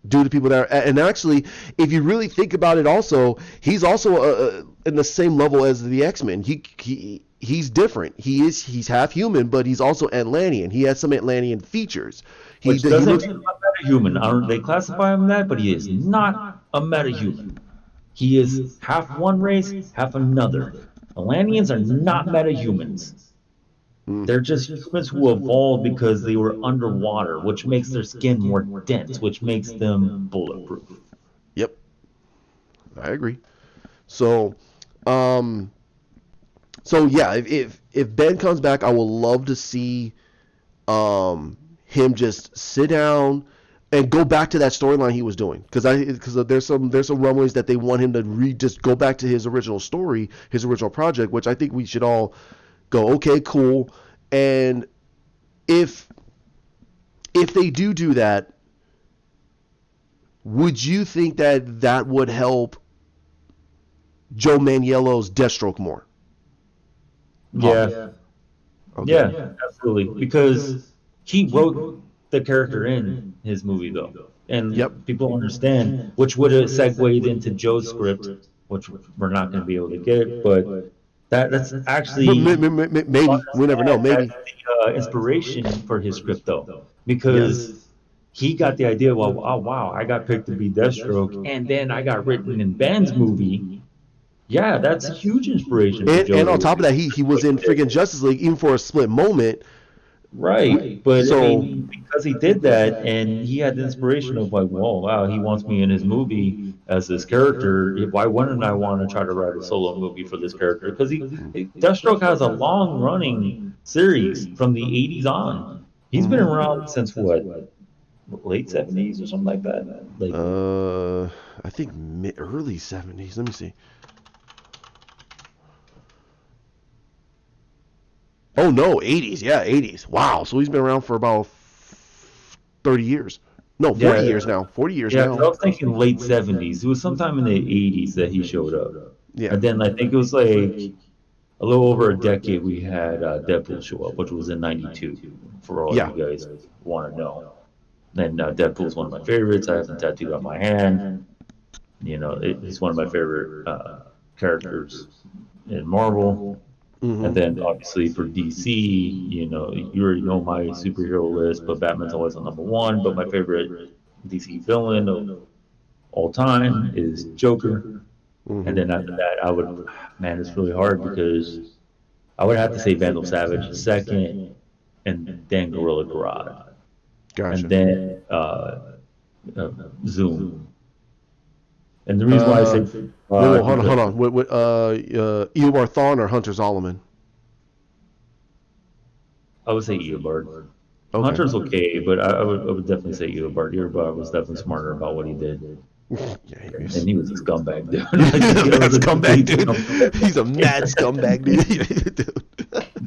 do to people that are, and actually, if you really think about it, also he's also in the same level as the X-Men. He's different. He's half human, but he's also Atlantean. He has some Atlantean features. which He doesn't looks. make him a metahuman. I don't, they classify him that, but he is not a metahuman. He is half one race, half another. Atlanteans are not metahumans. Mm, They're just humans who evolved because they were underwater, which makes their skin more dense, which makes them bulletproof. yep, I agree. So, um, so yeah, if Ben comes back, I would love to see him just sit down and go back to that storyline he was doing because there's some rumblings that they want him to just go back to his original story, his original project, which I think we should all go, okay, cool. And if they do that, would you think that that would help Joe Maniello's Deathstroke more? Hawk. Yeah, Okay. yeah, absolutely. Because he wrote the character in his movie, though. Yep. And people understand, which would have segued into Joe's script, which we're not going to be able to get, but that's But actually maybe we never know. understand Maybe. that's the inspiration for his script, though, Yes. because he got the idea. Well, oh wow, I got picked to be Deathstroke, and then I got written in Ben's movie. Yeah, that's a huge inspiration for And Joe's on top of movie. that, he was in freaking Justice League even for a split moment. Right, but I So mean, because he did that, and he had the inspiration of like, whoa, wow, he wants me in his movie as this character. Why wouldn't I want to try to write a solo movie for this character? Because Deathstroke has a long-running series from the '80s on. He's been around since what, late '70s or something like that. Like, uh, I think early 70s. Let me see. Oh no, 80s. Yeah, 80s. Wow. So he's been around for about 30 years. No, 40 yeah, years now. 40 years yeah, 'cause I now. was thinking late '70s. It was sometime in the '80s that he showed up, Yeah. and then I think it was like a little over a decade, we had Deadpool show up, which was in '92. For all Yeah. you guys want to know, and Deadpool's one of my favorites. I have him tattooed on my hand. He's one of my favorite characters in Marvel. And Mhm. then obviously for DC, you already know my superhero list, but Batman's always on number one. But my favorite DC villain of all time is Joker. And Mhm. then after that, man, it's really hard because I would have to say Vandal Savage second, and then Gorilla Grodd, and Gotcha. then uh, Zoom. And the reason why I say Uh, whoa, hold on, because hold on. Eobard Thawne or Hunter Zolomon? I would say Eobard. Okay. Hunter's okay, but I would definitely say Eobard. Eobard was definitely smarter about what he did. And he was a scumbag, dude. He's a Like, mad was a scumbag, complete dude. He's a mad scumbag, dude.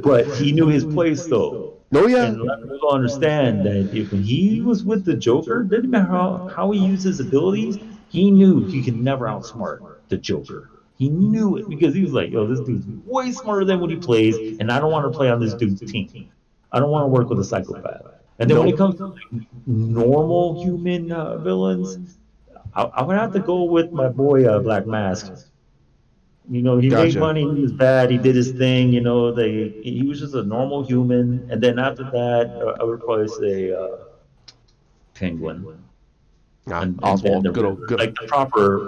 But he knew his place, though. Oh yeah, And let people understand that when he was with the Joker, didn't matter how he used his abilities, he knew he could never outsmart the Joker. He knew it because he was like, yo, this dude's way smarter than what he plays, and I don't want to play on this dude's team. I don't want to work with a psychopath. And then when it nope. comes to like, normal human villains, I would have to go with my boy Black Mask. You know, he made Gotcha. money. He was bad. He did his thing. You know, he was just a normal human. And then after that, I would probably say Penguin, Ah, and then Oswald, the good old, Riddler, good. like the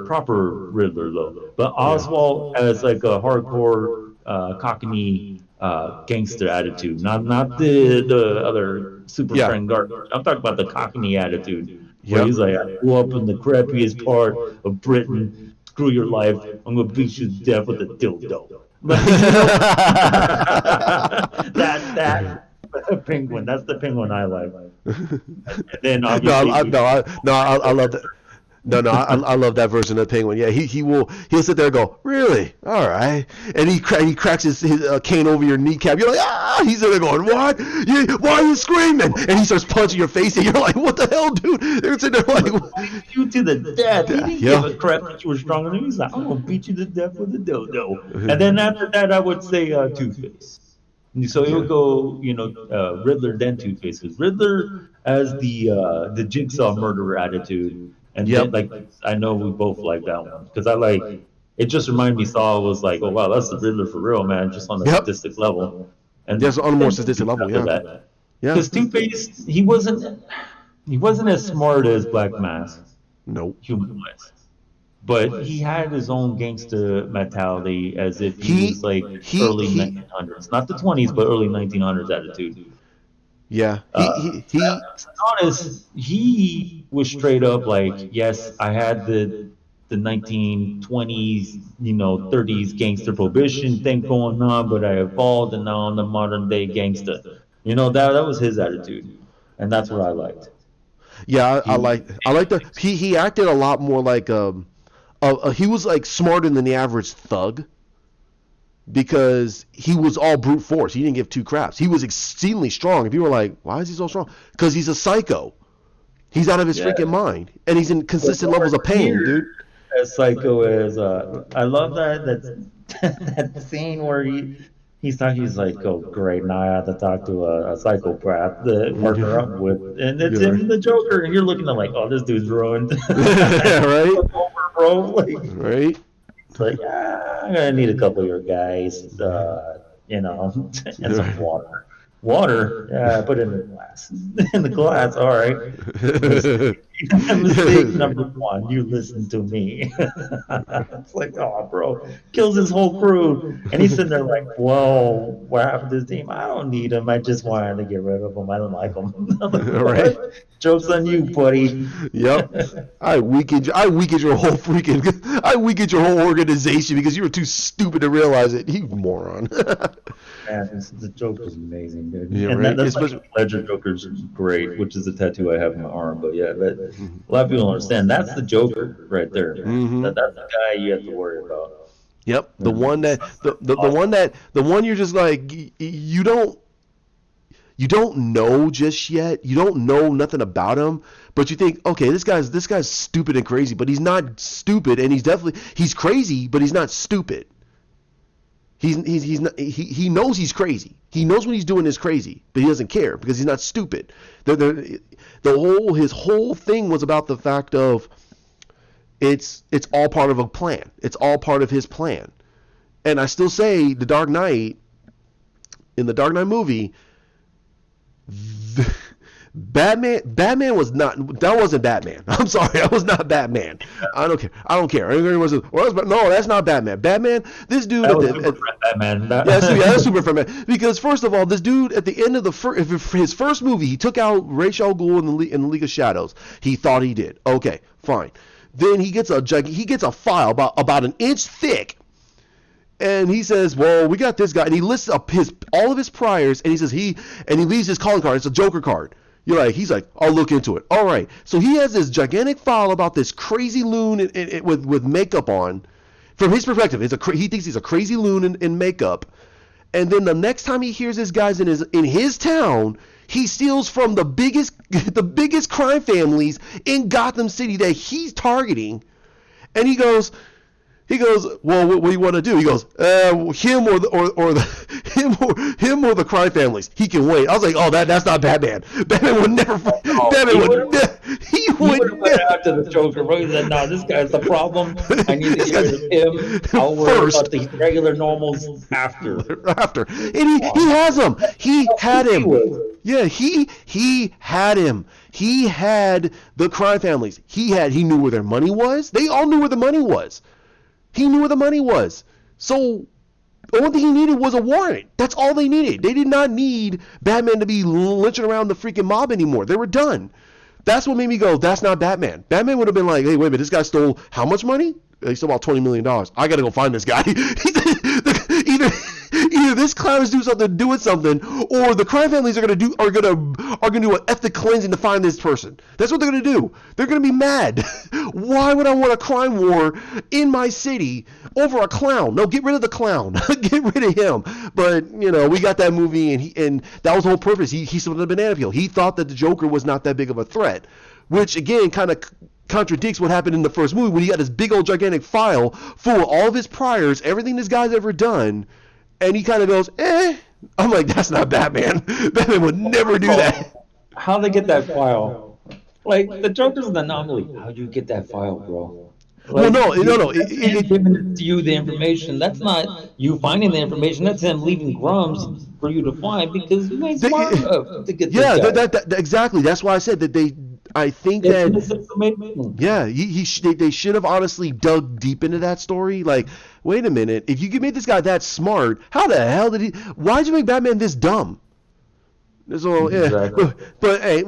proper Riddler though. But Yeah. Oswald has like a hardcore Cockney gangster attitude, not the other super Yeah. friend guard. I'm talking about the Cockney attitude, where Yep. he's like, I grew up in the crappiest part of Britain. Screw your life. I'm gonna beat you to death with a dildo. Like, you know, that penguin. That's the penguin I like. And then No, obviously, I love that. No, I love that version of the Penguin. Yeah, he'll sit there and go, really? All right, and he cracks his cane over your kneecap. You're like, ah! He's in there going, what? Why are you screaming? And he starts punching your face, and you're like, what the hell, dude? They're sitting there like, beat you to the death. He didn't yeah, give a crap that you were stronger than him. He's like, I'm gonna beat you to death with a dildo. And then after that, I would say Two Face. So it would yeah, go, you know, Riddler then Two Face. Because Riddler has the Jigsaw murderer attitude, and yep, then like I know we both like that one because I like it. Just reminded me, Saw was like, oh wow, that's the Riddler for real, man, just on a yep. sadistic level. There's And on a more then sadistic level. after Yeah, that, yeah. because Two Face he wasn't as smart as Black Mask Nope. human wise. But he had his own gangster mentality as if he He was like early he 1900s, not the 20s, but early 1900s attitude. yeah. To be honest, he was straight up like, yes, I had the 1920s, you know, 30s gangster prohibition thing going on, but I evolved and now I'm the modern day gangster. You know, that was his attitude, and that's what I liked. Yeah, He was I like the he acted a lot more like he was like smarter than the average thug because he was all brute force. He didn't give two craps. He was exceedingly strong. If you were like, why is he so strong? Because he's a psycho. He's out of his yeah. freaking mind, and he's in But consistent levels of pain, dude. as psycho as I love that scene where he's talking. He's like, "Oh, great! Now I have to talk to a psychopath to partner up with," and it's Yeah. him, the Joker, and you're looking at like, "Oh, this dude's ruined." Right, Over, bro. Like, right. it's like, ah, I'm gonna need a couple of your guys, you know, and some water. Water, yeah, put it in the glass. In the glass, all right. Mistake, mistake number one, you listen to me. It's like, oh, bro, kills his whole crew. And he's sitting there like, whoa, what happened to his team? I don't need him. I just wanted to get rid of him. I don't like him. I'm like, Right. what? Joke's on you, buddy. Yep. I weakened your whole I weakened your whole organization because you were too stupid to realize it. You moron. Man, the Joker's amazing, dude. Yeah, And right. that's Especially, like Ledger Joker's great, which is the tattoo I have on my arm. But yeah, that, a lot of people don't understand. That's the Joker right there, man. hmm That's the guy you have to worry about. Yep. The And one that awesome. the one you're just like you don't know just yet. You don't know nothing about him, but you think, okay, this guy's stupid and crazy, but he's not stupid, and he's crazy, but he's not stupid. He's not, he knows he's crazy. He knows when he's doing is crazy, but he doesn't care because he's not stupid. His whole thing was about the fact of it's all part of a plan. It's all part of his plan. And I still say the Dark Knight in the Dark Knight movie, Batman was not. That wasn't Batman. I'm sorry, that was not Batman. I don't care. I don't care. Everybody says, well, no, that's not Batman. Batman, this dude That at was the super friend Batman. yeah, that's super fun, man. Because first of all, this dude at the end of his first movie, he took out Ra's al Ghul in the League of Shadows. He thought he did. Okay, fine. Then he gets a file about an inch thick, and he says, "Well, we got this guy," and he lists up all of his priors, and he says he leaves his calling card. It's a Joker card. He's like, I'll look into it. All right. So he has this gigantic file about this crazy loon with makeup on. From his perspective, he thinks he's a crazy loon in makeup. And then the next time he hears this guy's in his town, he steals from the biggest crime families in Gotham City that he's targeting. And he goes, well, what do you want to do? He goes, him or the crime families. He can wait. I was like, oh, that's not Batman. Batman would never. He would went after the Joker. But he said, no, this guy's the problem. I need to get rid of him. I'll worry about the regular normals after. And he has him. He had him. Yeah, he had him. He had the crime families. He knew where their money was. They all knew where the money was. He knew where the money was. So the only thing he needed was a warrant. That's all they needed. They did not need Batman to be lynching around the freaking mob anymore. They were done. That's what made me go, that's not Batman. Batman would have been like, hey, wait a minute, this guy stole how much money? He stole about $20 million. I got to go find this guy. Either this clown is doing something, or the crime families are gonna do an ethnic cleansing to find this person. That's what they're gonna do. They're gonna be mad. Why would I want a crime war in my city over a clown? No, get rid of the clown. Get rid of him. But we got that movie, and that was the whole purpose. He slipped the banana peel. He thought that the Joker was not that big of a threat, which again kind of contradicts what happened in the first movie when he got this big old gigantic file full of all of his priors, everything this guy's ever done. And he kind of goes, I'm like, that's not Batman. Batman would never do that. How'd they get that file? Like, the Joker's an anomaly. How'd you get that file, bro? Like, no. It giving to you the information. That's not you finding the information. That's him leaving crumbs for you to find because you ain't smart enough to get this guy. That exactly. That's why I said that I think that they should have honestly dug deep into that story. Like, wait a minute, if you made this guy that smart, how the hell why'd you make Batman this dumb? Exactly. But hey,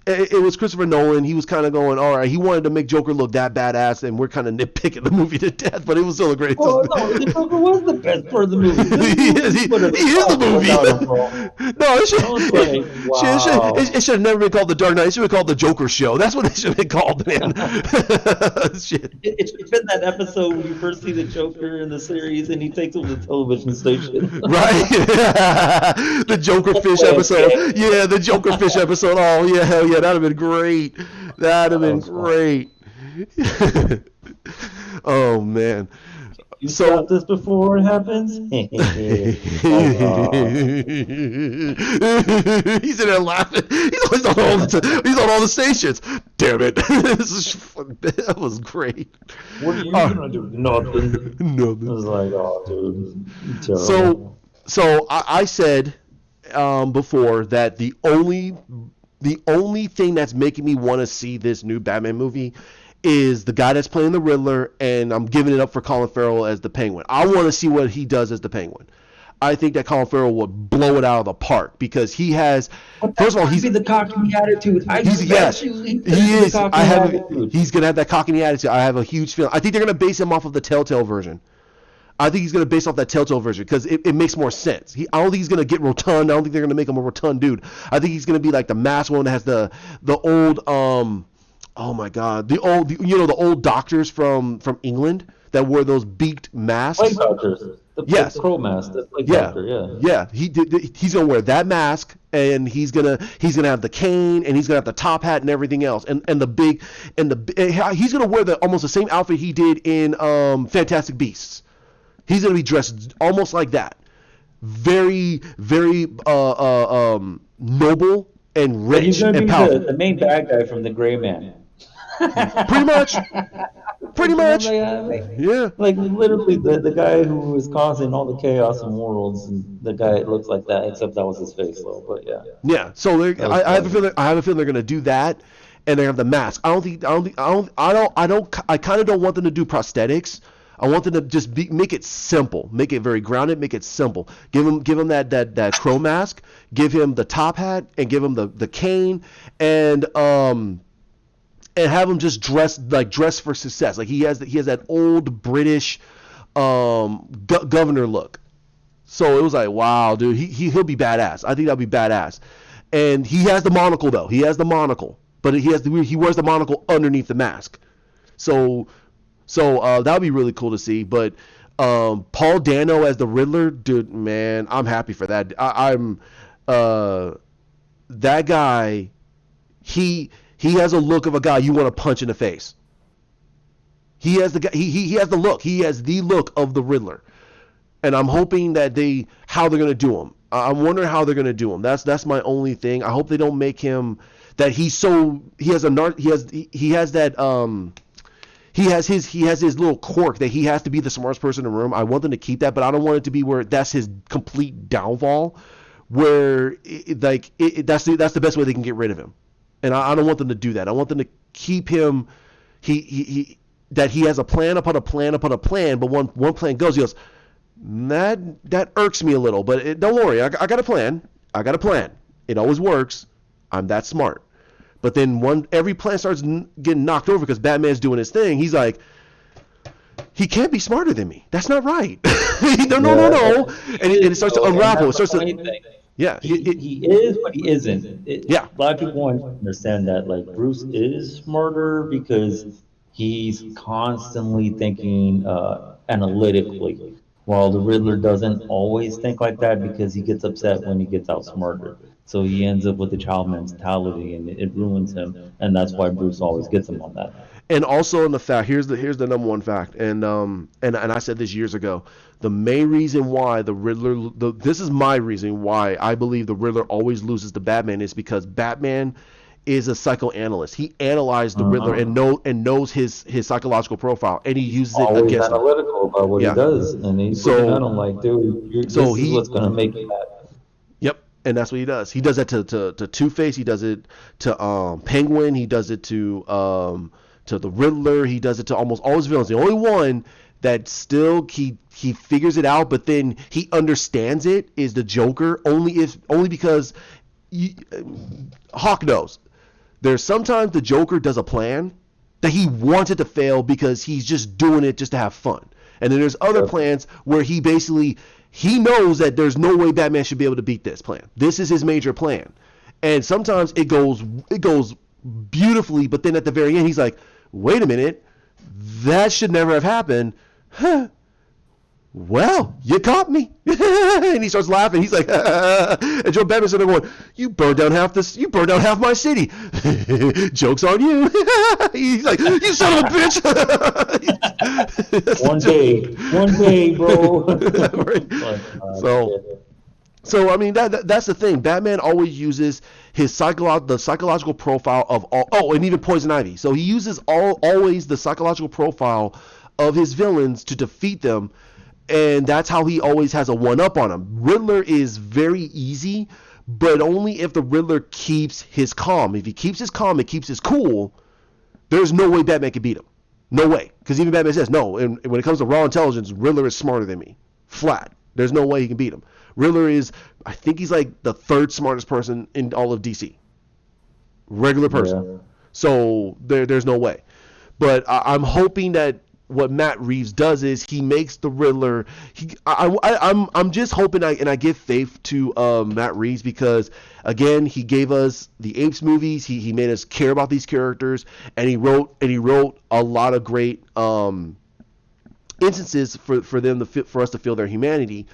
it was Christopher Nolan. He was kind of going, all right, he wanted to make Joker look that badass, and we're kind of nitpicking the movie to death, but it was still a great. Oh no, the Joker was the best part of the movie. He is the movie. No, it should have never been called The Dark Knight. It should have been called The Joker Show. That's what it should have been called, man. Shit. It should have been that episode when you first see the Joker in the series, and he takes over the television station. Right. The Joker Fish episode. Yeah, the Joker Fish episode. Oh yeah, hell yeah. That'd have been great. That'd have been great. Oh man. You saw this before it happens? He's in there laughing. He's on all the stations. Damn it. That was great. What are you gonna do? Nothing. Nothing. I was like, oh dude. Terrible. So I said before that the only thing that's making me want to see this new Batman movie is the guy that's playing the Riddler, and I'm giving it up for Colin Farrell as the Penguin. I want to see what he does as the Penguin. I think that Colin Farrell would blow it out of the park because he has. First of all, he's the cocky attitude. He is. He's gonna have that cocky attitude. I have a huge feeling. I think they're gonna base him off of the Telltale version. I think he's going to base off that Telltale version because it makes more sense. I don't think he's going to get rotund. I don't think they're going to make him a rotund dude. I think he's going to be like the masked one that has the old oh my god, the old doctors from England that wore those beaked masks. Plague doctors. The crow mask. The plague doctor. Yeah. He's going to wear that mask, and he's gonna have the cane, and he's gonna have the top hat and everything else, and he's gonna wear almost the same outfit he did in Fantastic Beasts. He's going to be dressed almost like that. Very, very noble and rich and powerful. The main bad guy from The Gray Man. Pretty much. Yeah. Like literally the guy who was causing all the chaos in worlds, and the guy looks like that, except that was his face though. But yeah. Yeah. So I have a feeling they're going to do that, and they have the mask. I kind of don't want them to do prosthetics. I want them to just make it simple, make it very grounded, make it simple. Give him that crow mask, give him the top hat, and give him the cane, and have him just dress for success. Like he has that old British governor look. So it was like, wow, dude, he'll be badass. I think that'll be badass. And he has the monocle though. He has the monocle, but he wears the monocle underneath the mask. So that would be really cool to see. But Paul Dano as the Riddler, dude, man, I'm happy for that. I'm that guy. He has a look of a guy you want to punch in the face. He has the he has the look. He has the look of the Riddler, and I'm hoping that how they're gonna do him. I'm wondering how they're gonna do him. That's my only thing. I hope they don't make him that he has that he has his little quirk that he has to be the smartest person in the room. I want them to keep that, but I don't want it to be where that's his complete downfall. Where that's the best way they can get rid of him, and I don't want them to do that. I want them to keep him. That he has a plan upon a plan upon a plan, but one plan goes, he goes, that irks me a little, but don't worry, I got a plan. I got a plan. It always works. I'm that smart. But then every plan starts getting knocked over because Batman's doing his thing. He's like, he can't be smarter than me. That's not right. No. And it starts to unravel. It starts to. Yeah, he is, but he isn't. Yeah. A lot of people want to understand that, like, Bruce is smarter because he's constantly thinking analytically, while the Riddler doesn't always think like that because he gets upset when he gets outsmarted. So he ends up with the child mentality, and it ruins him, and that's why Bruce always gets him on that. And also in the fact, here's the number one fact, and I said this years ago. The main reason why the Riddler, this is my reason why I believe the Riddler always loses to Batman is because Batman is a psychoanalyst. He analyzed the Riddler and knows his psychological profile, and he uses it always against analytical him. about what he does, and he's looking at him like, dude, this is what's gonna make you happen. Yep, and that's what he does. He does that to Two-Face. He does it to Penguin. He does it to the Riddler. He does it to almost all his villains. The only one that still he figures it out, but then he understands it is the Joker. Only because Hawk knows. There's sometimes the Joker does a plan that he wants it to fail because he's just doing it just to have fun. And then there's other plans where he knows that there's no way Batman should be able to beat this plan. This is his major plan. And sometimes it goes beautifully, but then at the very end he's like, wait a minute, that should never have happened. Huh. Well, you caught me. And he starts laughing. He's like, and Joe Batman's sitting there going, you burned down half my city. Joke's on you. He's like, you son of a bitch. One day, bro. Right. So I mean that's the thing. Batman always uses his the psychological profile of all. Oh, and even Poison Ivy. So he uses always the psychological profile of his villains to defeat them. And that's how he always has a one-up on him. Riddler is very easy, but only if the Riddler keeps his calm. If he keeps his calm and keeps his cool, there's no way Batman can beat him. No way. Because even Batman says, no, and when it comes to raw intelligence, Riddler is smarter than me. Flat. There's no way he can beat him. Riddler is, I think he's like the third smartest person in all of DC. Regular person. Yeah. So there's no way. But I'm hoping that what Matt Reeves does is he makes the Riddler. I'm just hoping I give faith to Matt Reeves because again he gave us the Apes movies. He made us care about these characters, and he wrote a lot of great instances for them for us to feel their humanity.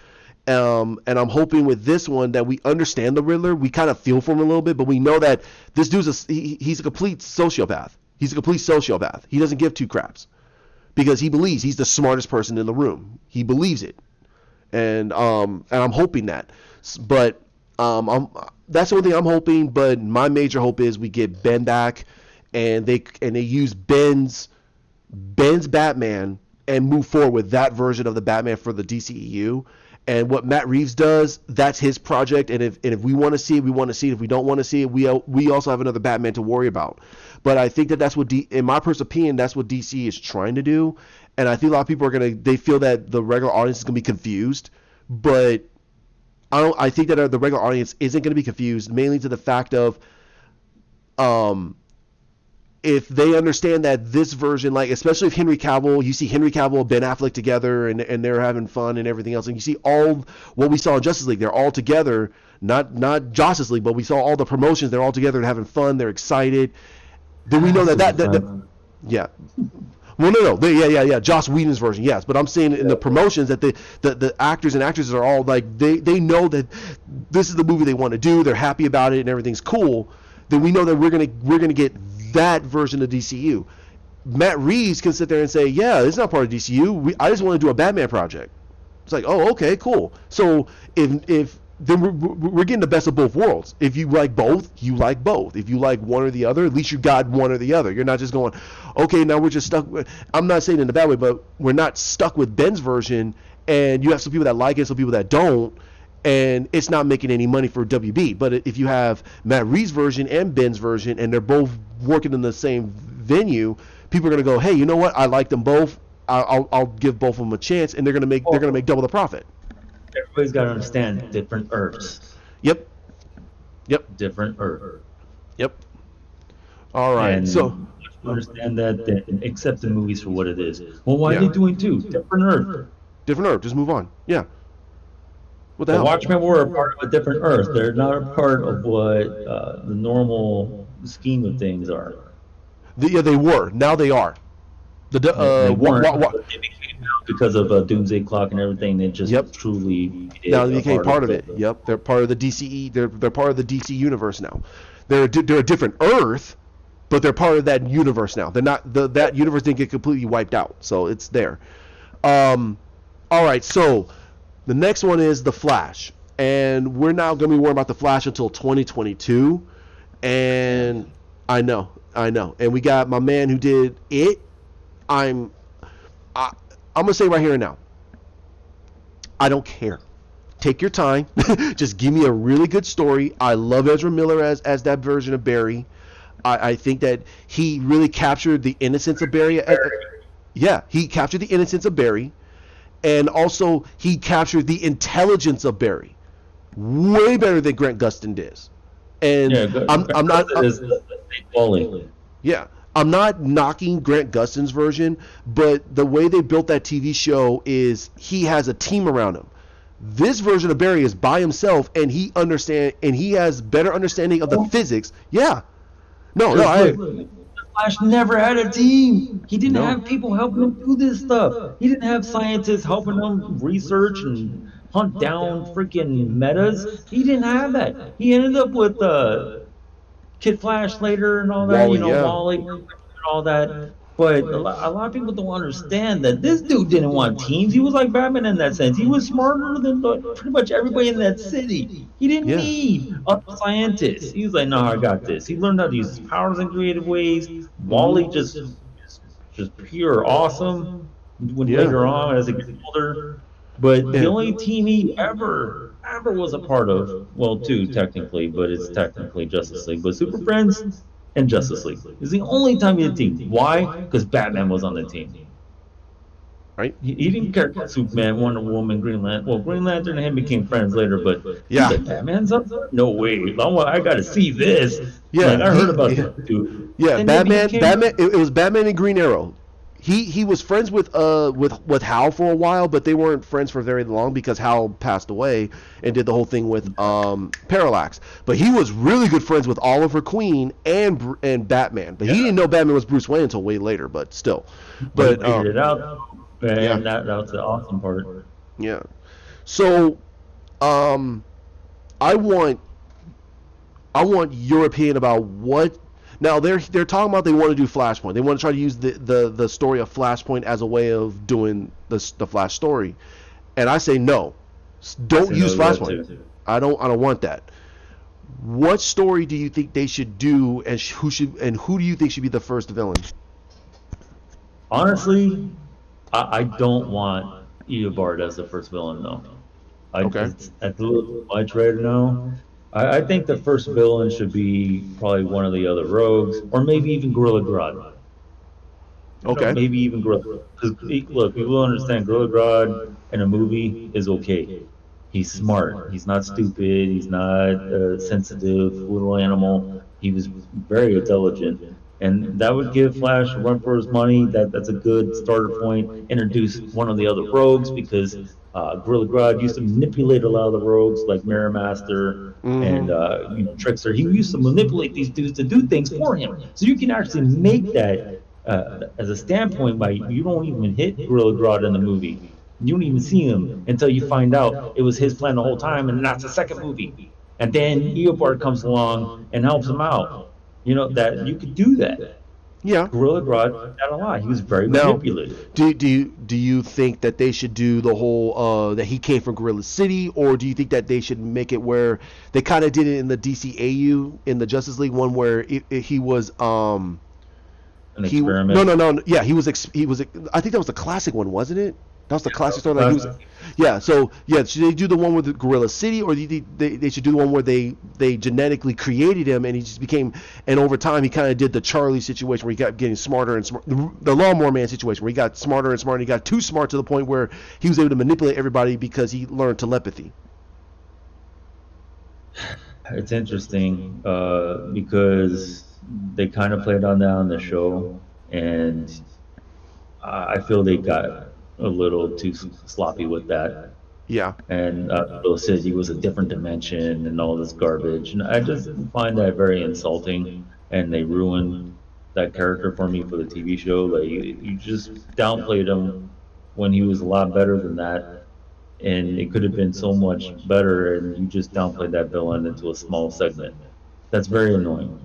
And I'm hoping with this one that we understand the Riddler. We kind of feel for him a little bit, but we know that this dude's he's a complete sociopath. He's a complete sociopath. He doesn't give two craps. Because he believes he's the smartest person in the room. He believes it, and I'm hoping that. But that's the only thing I'm hoping. But my major hope is we get Ben back, and they use Ben's Batman and move forward with that version of the Batman for the DCEU. And what Matt Reeves does, that's his project. And if we want to see it, we want to see it. If we don't want to see it, we also have another Batman to worry about. But I think that's what, in my personal opinion, that's what DC is trying to do. And I think a lot of people they feel that the regular audience is going to be confused. But I think that the regular audience isn't going to be confused, mainly to the fact of, if they understand that this version, like especially if Henry Cavill, you see Henry Cavill and Ben Affleck together, and they're having fun and everything else, and you see all what we saw in Justice League, they're all together, not Justice League, but we saw all the promotions, they're all together and having fun, they're excited. Then we know that yeah. Well, no, yeah. Joss Whedon's version, yes. But I'm saying in the promotions that the actors and actresses are all like they know that this is the movie they want to do. They're happy about it and everything's cool. Then we know that we're gonna get that version of DCU. Matt Reeves can sit there and say, yeah, it's not part of DCU. I just want to do a Batman project. It's like, oh, okay, cool. So if then we're getting the best of both worlds. If you like both, you like both. If you like one or the other, at least you got one or the other. You're not just going, okay, now we're just stuck with, I'm not saying it in a bad way, but we're not stuck with Ben's version, and you have some people that like it, some people that don't, and it's not making any money for WB. But if you have Matt Reeves' version and Ben's version, and they're both working in the same venue, people are going to go, hey, you know what? I like them both. I'll give both of them a chance, and they're going to make double the profit. Everybody's got to understand different Earths. Yep. Different Earth. Yep. All right. And so understand that, then accept the movies for what it is. Well, why are they doing two? Different Earth. Different Earth. Just move on. Yeah. What the The hell? Watchmen were a part of a different Earth. They're not a part of what the normal scheme of things are. Yeah, they were. Now they are. They weren't. But they became out because of Doomsday Clock and everything. They just truly now they became part of it. Yep, they're part of the DCE. They're part of the DC universe now. They're a different Earth, but they're part of that universe now. They're not that universe didn't get completely wiped out, so it's there. All right, so the next one is the Flash, and we're not going to be worrying about the Flash until 2022. And I know, and we got my man who did it. I'm gonna say right here and now, I don't care. Take your time. Just give me a really good story. I love Ezra Miller as that version of Barry. I think that he really captured the innocence of Barry. Yeah, he captured the innocence of Barry, and also he captured the intelligence of Barry, way better than Grant Gustin did. And I'm not. Yeah. I'm not knocking Grant Gustin's version, but the way they built that TV show is he has a team around him. This version of Barry is by himself, and he has better understanding of the physics. Yeah. The Flash never had a team. He didn't have people helping him do this stuff. He didn't have scientists helping him research and hunt down freaking metas. He didn't have that. He ended up with Kid Flash later and all that, Wally and all that. But a lot of people don't understand that this dude didn't want teams. He was like Batman in that sense. He was smarter than pretty much everybody in that city. He didn't need a scientist. He was like, no, I got this. He learned how to use his powers in creative ways. Wally just pure awesome when later on as he gets older. But the only team he ever was a part of, well, two technically, but it's technically Justice League, but Super Friends and Justice League is the only time he had a team. Why? Because Batman was on the team. Right? He didn't care about Superman, Wonder Woman, Green Lantern. Well, Green Lantern and him became friends later, but like, Batman's up there? No way. I got to see this. Yeah, like, I heard about that dude. Yeah, Batman. It was Batman and Green Arrow. He was friends with Hal for a while, but they weren't friends for very long because Hal passed away and did the whole thing with Parallax. But he was really good friends with Oliver Queen and Batman. But he didn't know Batman was Bruce Wayne until way later. But still, but figured it out. And that was the awesome part. Yeah. So, I want your opinion about what. Now they're talking about they want to do Flashpoint. They want to try to use the story of Flashpoint as a way of doing the Flash story, and I say no. Don't use Flashpoint. I don't want that. What story do you think they should do, and who do you think should be the first villain? Honestly, I don't want Eobard as the first villain though. It's a little much right now. I think the first villain should be probably one of the other rogues, or maybe even Gorilla Grodd. Maybe even Gorilla. Because look, people understand Gorilla Grodd in a movie is okay. He's smart. He's not stupid. He's not a sensitive little animal. He was very intelligent. And that would give Flash a run for his money. That's a good starter point. Introduce one of the other rogues because Gorilla Grodd used to manipulate a lot of the rogues like Mirror Master and Mm-hmm. Trickster. He used to manipulate these dudes to do things for him. So you can actually make that as a standpoint by you don't even hit Gorilla Grodd in the movie. You don't even see him until you find out it was his plan the whole time, and that's the second movie. And then Eobard comes along and helps him out. That you could do that. Yeah. Gorilla Grodd did that a lot. He was very Now, manipulative. do you think that they should do the whole that he came from Gorilla City, or do you think that they should make it where they kind of did it in the DCAU in the Justice League one where he was An he no experiment. no no yeah he was I think that was the classic one, wasn't it? That was the classic story. Like he was, yeah. So yeah, should they do the one with the Gorilla City, or do you think they should do the one where they genetically created him and he just became, and over time he kind of did the Charlie situation where he got getting smarter and smarter, the Lawnmower Man situation where he got smarter and smarter, and he got too smart to the point where he was able to manipulate everybody because he learned telepathy. It's interesting because they kind of played on that on the show, and I feel they got a little too sloppy with that. Yeah, And Bill said he was a different dimension and all this garbage. And I just find that very insulting. And they ruined that character for me for the TV show. Like you just downplayed him when he was a lot better than that. And it could have been so much better. And you just downplayed that villain into a small segment. That's very annoying.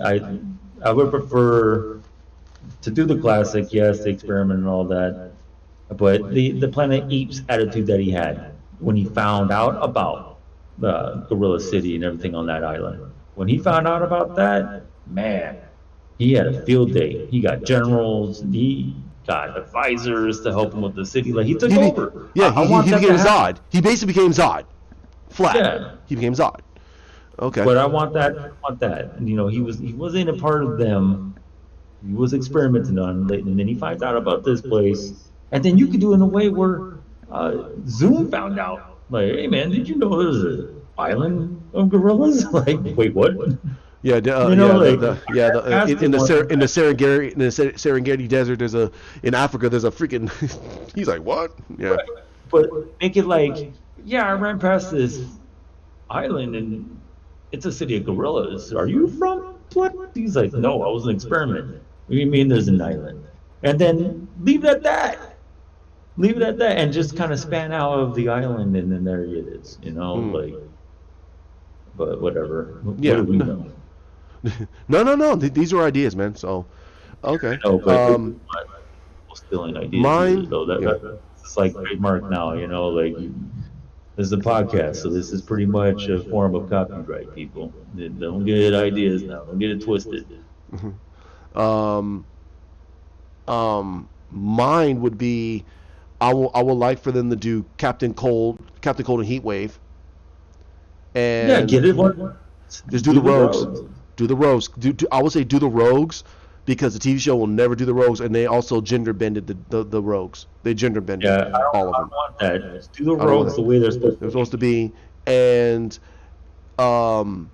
I I would prefer to do the classic, yes, the experiment and all that, but the Planet Apes attitude that he had when he found out about Gorilla City and everything on that island. When he found out about that, man, he had a field day. He got generals, he got advisors to help him with the city. Like he took he be, over. yeah I want he that to became happen. Zod. He basically became Zod. Flat. Yeah. He became Zod. Okay. But I want that. I want that. And, he wasn't a part of them. He was experimenting on it, and then he finds out about this place, and then you could do it in a way where Zoom found out. Like, hey man, did you know there's an island of gorillas? Like, wait, what? Yeah, Like yeah, ask him what, in the Serengeti Desert, in Africa, there's a freaking. He's like, what? Yeah, but make it like, yeah, I ran past this island and it's a city of gorillas. Are you from what? He's like, no, I was an experiment. What do you mean there's an island? And then leave it at that. Leave it at that and just kind of span out of the island and then there it is, like, but whatever. What yeah. do we know? No. These are ideas, man. So, okay. No, but stealing ideas either, Mine. though. Yeah. That's like trademark now, like this is a podcast, so this is pretty much a form of copyright, people. Don't get ideas now. Don't get it twisted. Um, Mine would be, I would like for them to do Captain Cold and Heatwave, Yeah, and get it. just do the Rogues. Do the Rogues. I would say do the Rogues because the TV show will never do the Rogues, and they also gender bended the Rogues. They gender bended Yeah, all of I them. don't want that. Just do the I don't want rogues that. the way they're supposed They're to supposed be. to be, and um,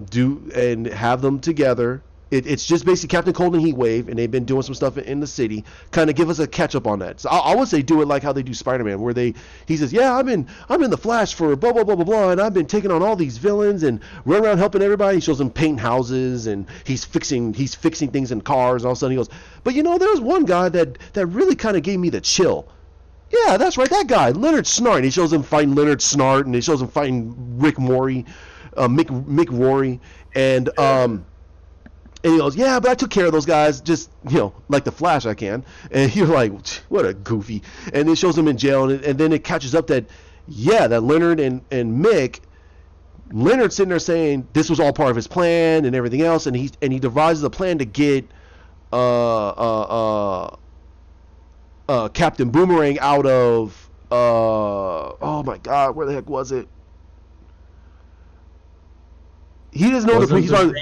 do and have them together. It's just basically Captain Cold and Heatwave, and they've been doing some stuff in the city. Kind of give us a catch up on that. So I would say do it like how they do Spider-Man, where he says, yeah, I'm in the Flash for blah blah blah blah blah, and I've been taking on all these villains and run around helping everybody. He shows them painting houses and he's fixing things in cars, and all of a sudden he goes, but there was one guy that really kind of gave me the chill. Yeah, that's right, that guy, Leonard Snart. And he shows him fighting Leonard Snart, and he shows him fighting Rick Morty, Mick Rory, and he goes, yeah, but I took care of those guys, just, like the Flash I can. And you're like, what a goofy. And it shows him in jail, and then it catches up that, yeah, that Leonard and Mick, Leonard's sitting there saying this was all part of his plan and everything else, and he devises a plan to get Captain Boomerang out of, oh my God, where the heck was it? He doesn't know Wasn't he's on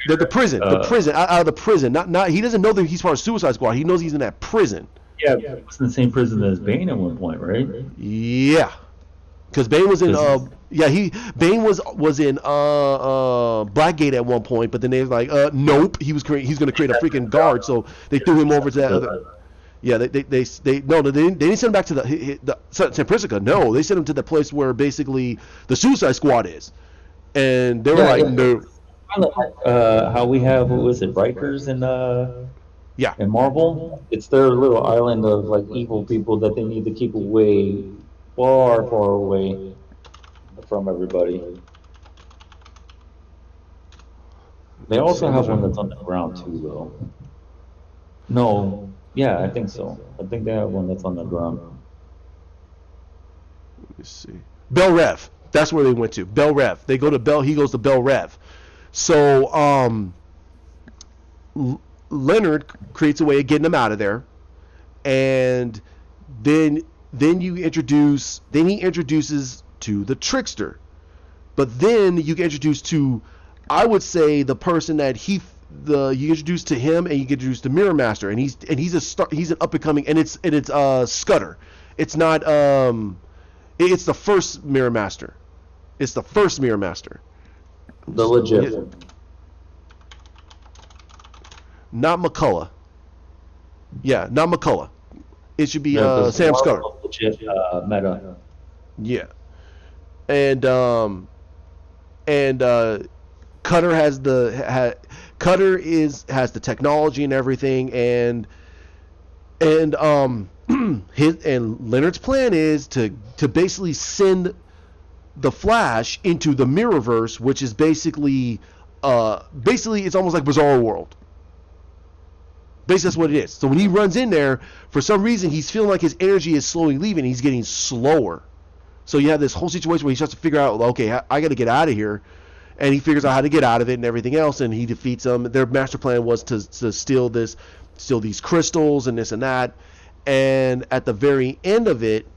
the prison, uh, out of the prison. Not he doesn't know that he's part of Suicide Squad. He knows he's in that prison. Yeah, he was in the same prison as Bane at one point, right? Yeah. Because Bane was in Because yeah, Bane was in Blackgate at one point, but then they was like nope, he's going to create a freaking guard, so they threw him over to that other. Yeah, they didn't send him back to the San Francisco. No, they sent him to the place where basically the Suicide Squad is, and they were yeah, like, yeah. no, How we have, what was it, Rikers yeah, in Marvel? It's their little island of like evil people that they need to keep away, far, far away from everybody. They let me see. also I'm have sorry. one that's on the ground too, though. No, yeah, I think so. I think they have one that's on the ground. Let me see. Bel Rev. That's where they went to. Bel Rev. They go to Bell. He goes to Bel Rev. So Leonard creates a way of getting him out of there, and then he introduces to the Trickster, but then you get introduced to, I would say, the person that you introduce to him, and you get introduced to Mirror Master, and he's an up and coming, and it's Scudder. It's not it's the first Mirror Master. It's the first Mirror Master. The legit one. Not McCullough. Yeah, not McCullough. It should be The Sam Scudder. legit meta. Yeah, and Cutter has has the technology and everything, and Leonard's plan is to basically send the Flash into the Mirrorverse, which is basically it's almost like Bizarro World. Basically, that's what it is. So when he runs in there, for some reason, he's feeling like his energy is slowly leaving. He's getting slower. So you have this whole situation where he starts to figure out, okay, I got to get out of here. And he figures out how to get out of it and everything else, and he defeats them. Their master plan was to steal these crystals and this and that. And at the very end of it,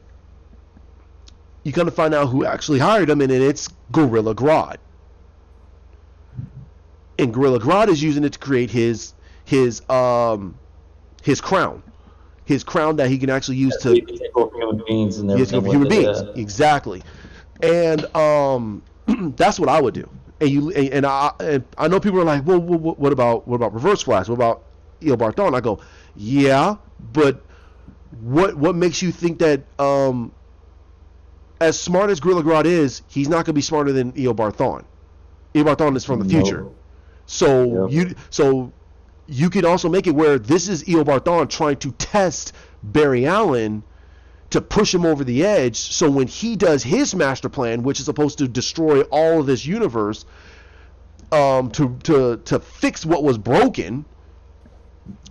you kind of find out who actually hired him, and it's Gorilla Grodd. And Gorilla Grodd is using it to create his crown, that he can actually use to take over human beings and yes, everything. human beings, exactly. And that's what I would do. And I know people are like, well, what about Reverse Flash? What about Eobard Thawne? I go, yeah, but what makes you think that as smart as Gorilla Grodd is, he's not going to be smarter than Eobard Thawne? Eobard Thawne is from the future, so you can also make it where this is Eobard Thawne trying to test Barry Allen to push him over the edge, so when he does his master plan, which is supposed to destroy all of this universe, to fix what was broken,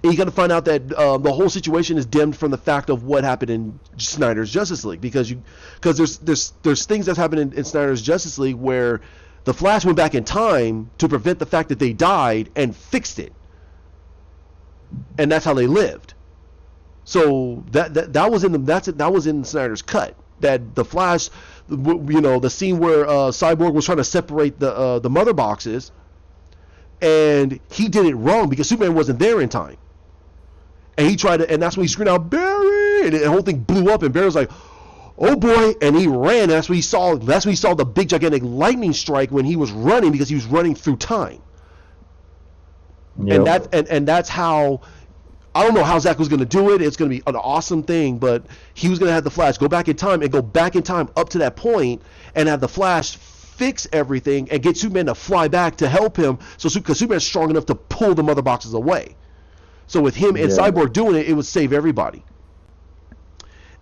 you got to find out that the whole situation is dimmed from the fact of what happened in Snyder's Justice League, because there's things that happened in Snyder's Justice League where the Flash went back in time to prevent the fact that they died and fixed it, and that's how they lived. So that was in Snyder's cut. That the Flash, the scene where Cyborg was trying to separate the mother boxes, and he did it wrong because Superman wasn't there in time, and he tried to, and that's when he screamed out Barry, and the whole thing blew up, and Barry was like, oh boy, and he ran. That's when he saw the big gigantic lightning strike when he was running, because he was running through time. Yep. And that's how. I don't know how Zach was going to do it. It's going to be an awesome thing, but he was going to have the Flash go back in time and go back in time up to that point and have the Flash fix everything and get Superman to fly back to help him, because Superman's strong enough to pull the mother boxes away. So with him and Cyborg doing it, it would save everybody.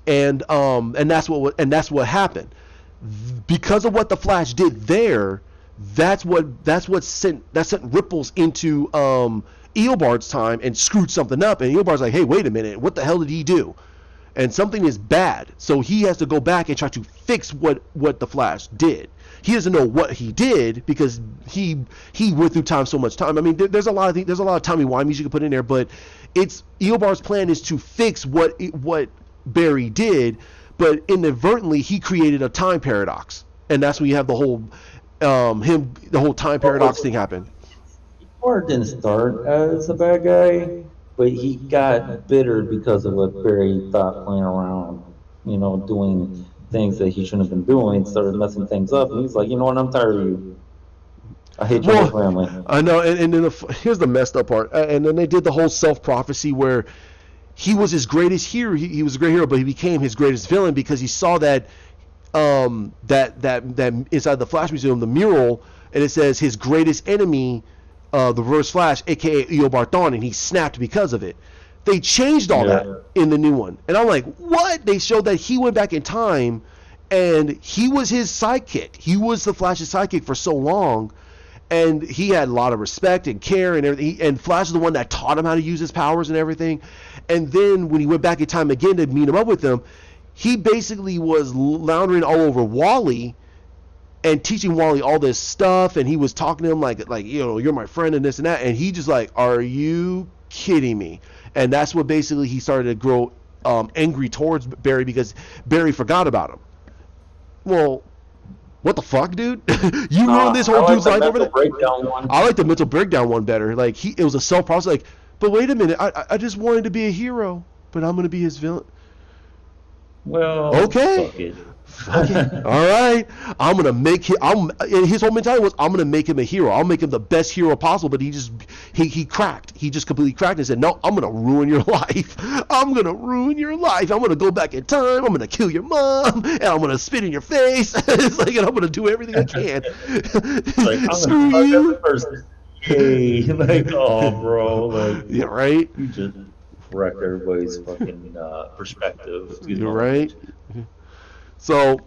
And that's what happened. Because of what the Flash did there, that's what sent ripples into Eobard's time and screwed something up, and Eobard's like, hey, wait a minute, what the hell did he do? And something is bad, so he has to go back and try to fix what the Flash did. He doesn't know what he did because he went through time so much time. I mean, there's a lot of timey-wimey you can put in there, but it's Eobard's plan is to fix what Barry did, but inadvertently he created a time paradox, and that's when you have the whole time paradox thing happen. Eobard didn't start as a bad guy, but he got bitter because of what Barry thought playing around, doing things that he shouldn't have been doing, started messing things up, and he's like, you know what, I'm tired of you. I hate your whole Well, family. I know, and then here's the messed up part. And then they did the whole self prophecy where he was his greatest hero. He was a great hero, but he became his greatest villain because he saw that that inside the Flash Museum, the mural, and it says his greatest enemy, the Reverse Flash, aka Eobard Thawne, and he snapped because of it. They changed all that in the new one, and I'm like, what? They showed that he went back in time, and he was his sidekick. He was the Flash's sidekick for so long, and he had a lot of respect and care and everything. And Flash is the one that taught him how to use his powers and everything. And then when he went back in time again to meet him up with them, he basically was loundering all over Wally and teaching Wally all this stuff, and he was talking to him like you're my friend and this and that, and he just like, are you kidding me? And that's what basically he started to grow angry towards Barry because Barry forgot about him. Well, what the fuck, dude? You ruined this whole dude's life over there. I like the mental breakdown one better. Like it was a self process. Like, but wait a minute, I just wanted to be a hero, but I'm gonna be his villain. Well, okay. Fuck it. Okay. All right. I'm gonna make him. His whole mentality was, I'm gonna make him a hero. I'll make him the best hero possible. But he cracked. He just completely cracked and said, no, I'm gonna ruin your life. I'm gonna ruin your life. I'm gonna go back in time. I'm gonna kill your mom, and I'm gonna spit in your face. It's like, and I'm gonna do everything I can. Like, I'm screw you. Hey, like, oh, bro, like, yeah, right. You just wrecked everybody's fucking perspective. You're right. So,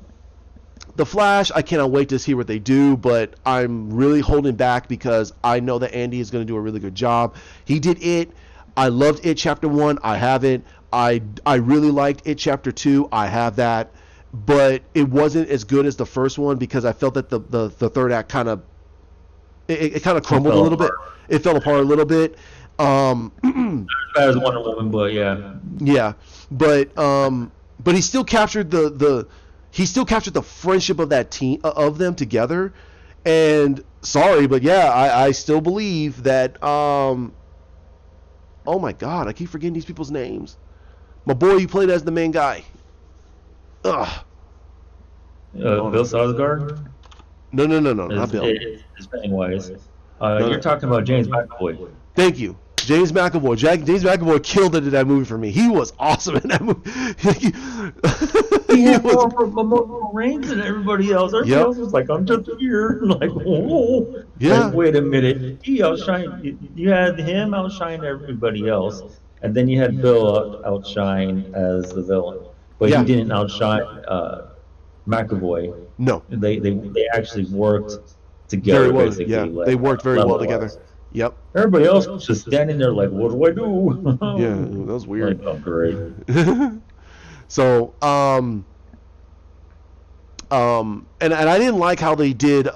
The Flash, I cannot wait to see what they do, but I'm really holding back because I know that Andy is going to do a really good job. He did It. I loved It Chapter 1. I haven't. I really liked It Chapter 2. I have that. But it wasn't as good as the first one because I felt that the third act kind of it kind of crumbled a little bit. It fell apart a little bit. Not as bad as Wonder Woman, but yeah. Yeah, but he still captured the friendship of that team of them together. And sorry, but yeah, I still believe that. Oh my God, I keep forgetting these people's names. My boy, you played as the main guy. Ugh. Bill Skarsgård? No, not Bill. It's Pennywise. You're talking about James McAvoy. Thank you. James McAvoy. James McAvoy killed it in that movie for me. He was awesome in that movie. He had more range than everybody else. Everybody else was like, I'm just here. Like, whoa. Yeah. Like, wait a minute. He outshined. You had him outshine everybody else, and then you had Bill outshine as the villain. But he didn't outshine McAvoy. No. They actually worked together. Very well. Basically. Yeah. Like, they worked very well together. Yep. Everybody else was just standing there like, what do I do? Yeah, that was weird. Like, oh, great. So, and I didn't like how they did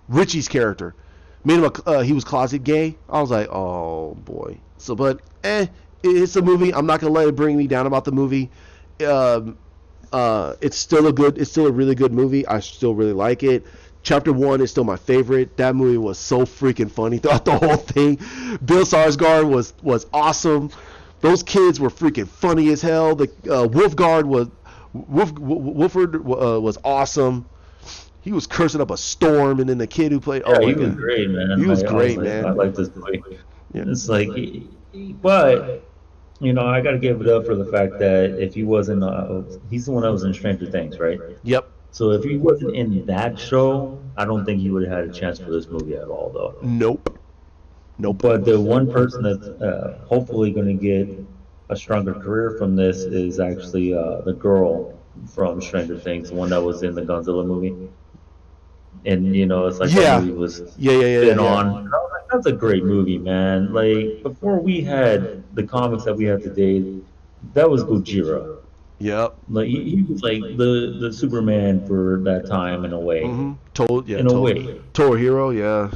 Richie's character. Made him he was closet gay. I was like, oh boy. So, but it's a movie. I'm not gonna let it bring me down about the movie. It's still a really good movie. I still really like it. Chapter 1 is still my favorite. That movie was so freaking funny throughout the whole thing. Bill Skarsgård was awesome. Those kids were freaking funny as hell. The Wolford was awesome. He was cursing up a storm, and then the kid who played, he was great, man. He was great, man. I like this movie. Yeah. It's like, but you know, I got to give it up for the fact that if he wasn't, he's the one that was in Stranger Things, right? Yep. So if he wasn't in that show, I don't think he would have had a chance for this movie at all, though. Nope. But the one person that's hopefully going to get a stronger career from this is actually the girl from Stranger Things, the one that was in the Godzilla movie. And, you know, it's like that movie was on. That's a great movie, man. Like, before we had the comics that we have today, that was Gojira. Yep. Like he was like the Superman for that time in a way. Mm-hmm. In a way. Total hero, yeah.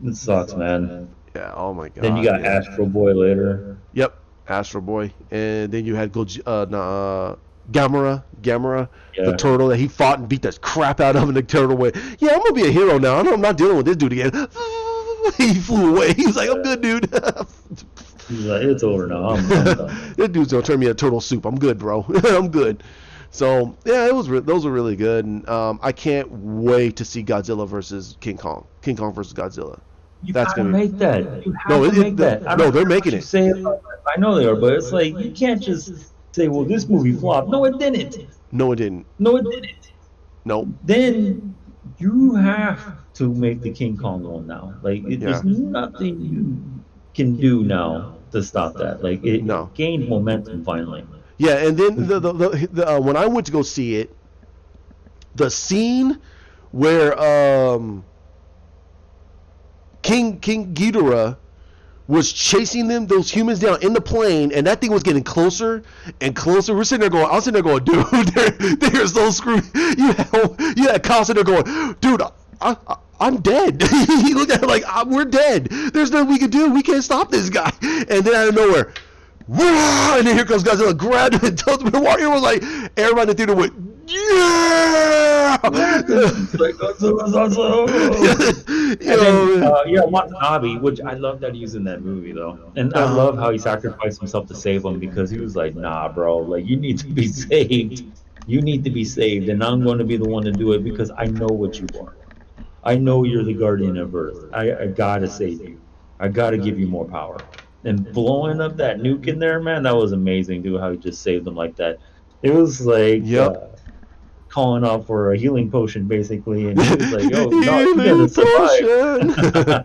It sucks, man. Yeah. Oh my God. Then you got Astro Boy later. Yep. Astro Boy, and then you had Gamera, the turtle that he fought and beat the crap out of in the turtle way. Yeah, I'm gonna be a hero now. I'm not dealing with this dude again. He flew away. He was like, I'm good, dude. He's like, it's over now. I'm done. This dude's gonna turn me into turtle soup. I'm good, bro. I'm good. So yeah, those were really good, and I can't wait to see Godzilla versus King Kong. King Kong versus Godzilla. You That's gotta gonna be make that. You no, have to make that. I no, don't they're care making what you it. say about it. I know they are, but it's like you can't just say, "Well, this movie flopped." No, it didn't. No, it didn't. No, it didn't. Nope. Then you have to make the King Kong one now. Like, Yeah. there's nothing you can do now to stop that. Like, No. it gained momentum finally. Yeah, and then when I went to go see it, the scene where King Ghidorah was chasing those humans down in the plane, and that thing was getting closer and closer. We're sitting there going, I was sitting there going, dude, they're so screwed. You had Kyle sitting there going, dude, I'm dead. He looked at it like, we're dead. There's nothing we can do. We can't stop this guy. And then out of nowhere, and then here comes Godzilla, grabbed him and tossed him in the water. It was like everybody in the theater went, yeah! Like, Godzilla's awesome. You And know, then, yeah, Watanabe, which I love that he's in that movie though, and I uh-huh. love how he sacrificed himself to save him because he was like, "Nah, bro, like you need to be saved. You need to be saved, and I'm going to be the one to do it because I know what you are. I know you're the guardian of Earth. I gotta save you. I gotta give you more power." And blowing up that nuke in there, man, that was amazing, dude. How he just saved them like that. It was like Yep. calling out for a healing potion, basically, and he was like, "Yo, no, you're gonna Healing survive." potion. The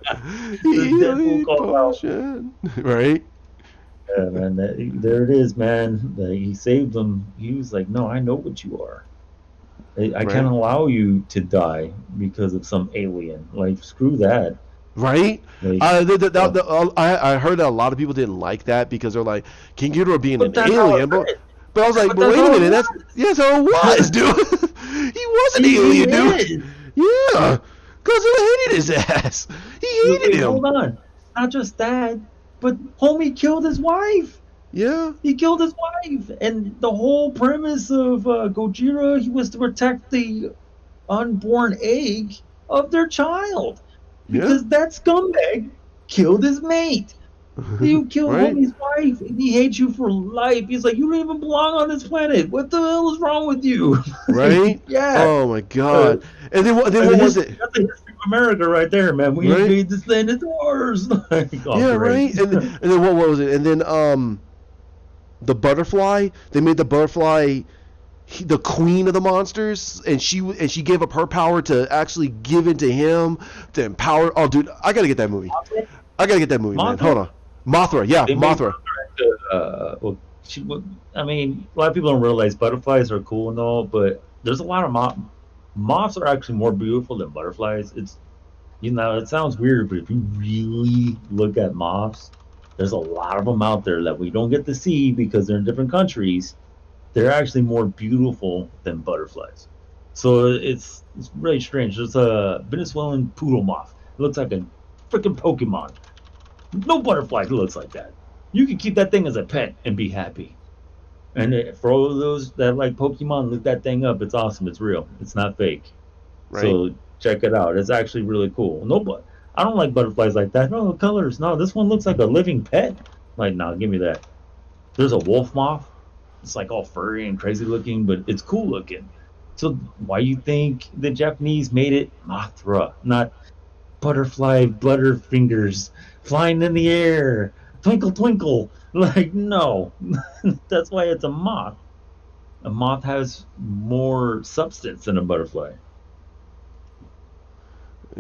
Deadpool Healing called out. potion. Right? Yeah, man, there it is, man. He saved them. He was like, "No, I know what you are. I can't Right? allow you to die because of some alien. Like, screw that." Right? Like, uh, I heard that a lot of people didn't like that because they're like, King Ghidorah being but an that's how it alien, but is. I was like, But but that's wait a how it minute, was. that's how it was, dude. He was an He alien, dude. is. Yeah, Godzilla hated his ass. He hated Wait, him. hold on. Not just that, but homie killed his wife. Yeah, He killed his wife, and the whole premise of Gojira, he was to protect the unborn egg of their child yeah. because that scumbag killed his mate. You killed Right, homie's wife, and he hates you for life. He's like, you don't even belong on this planet. What the hell is wrong with you? Like, right. yeah. Oh my Uh, God. And then what? Then I what mean, was it? that's the history of America right there, man. We Right. made this land into ours. Like, oh, Yeah, great. right. And then what was it? And then the butterfly. They made the butterfly the queen of the monsters, and she gave up her power to actually give into him to empower. Oh, dude, I gotta get that movie. I gotta get that movie, man. Mothra? Hold on, Mothra. Yeah, They made Mothra. well, I mean, a lot of people don't realize butterflies are cool and all, but there's a lot of moths are actually more beautiful than butterflies. It's, it sounds weird, but if you really look at moths, there's a lot of them out there that we don't get to see because they're in different countries. They're actually more beautiful than butterflies. So it's really strange. There's a Venezuelan poodle moth. It looks like a freaking Pokemon. No butterfly looks like that. You can keep that thing as a pet and be happy. And for all of those that like Pokemon, look that thing up. It's awesome. It's real. It's not fake. Right. So check it out. It's actually really cool. No, but I don't like butterflies like that. No colors. No, this one looks like a living pet. Like, no, give me that. There's a wolf moth. It's like all furry and crazy looking, but it's cool looking. So why you think the Japanese made it Mothra, not butterfly butterfingers flying in the air, twinkle twinkle? Like, no. That's why it's a moth. A moth has more substance than a butterfly.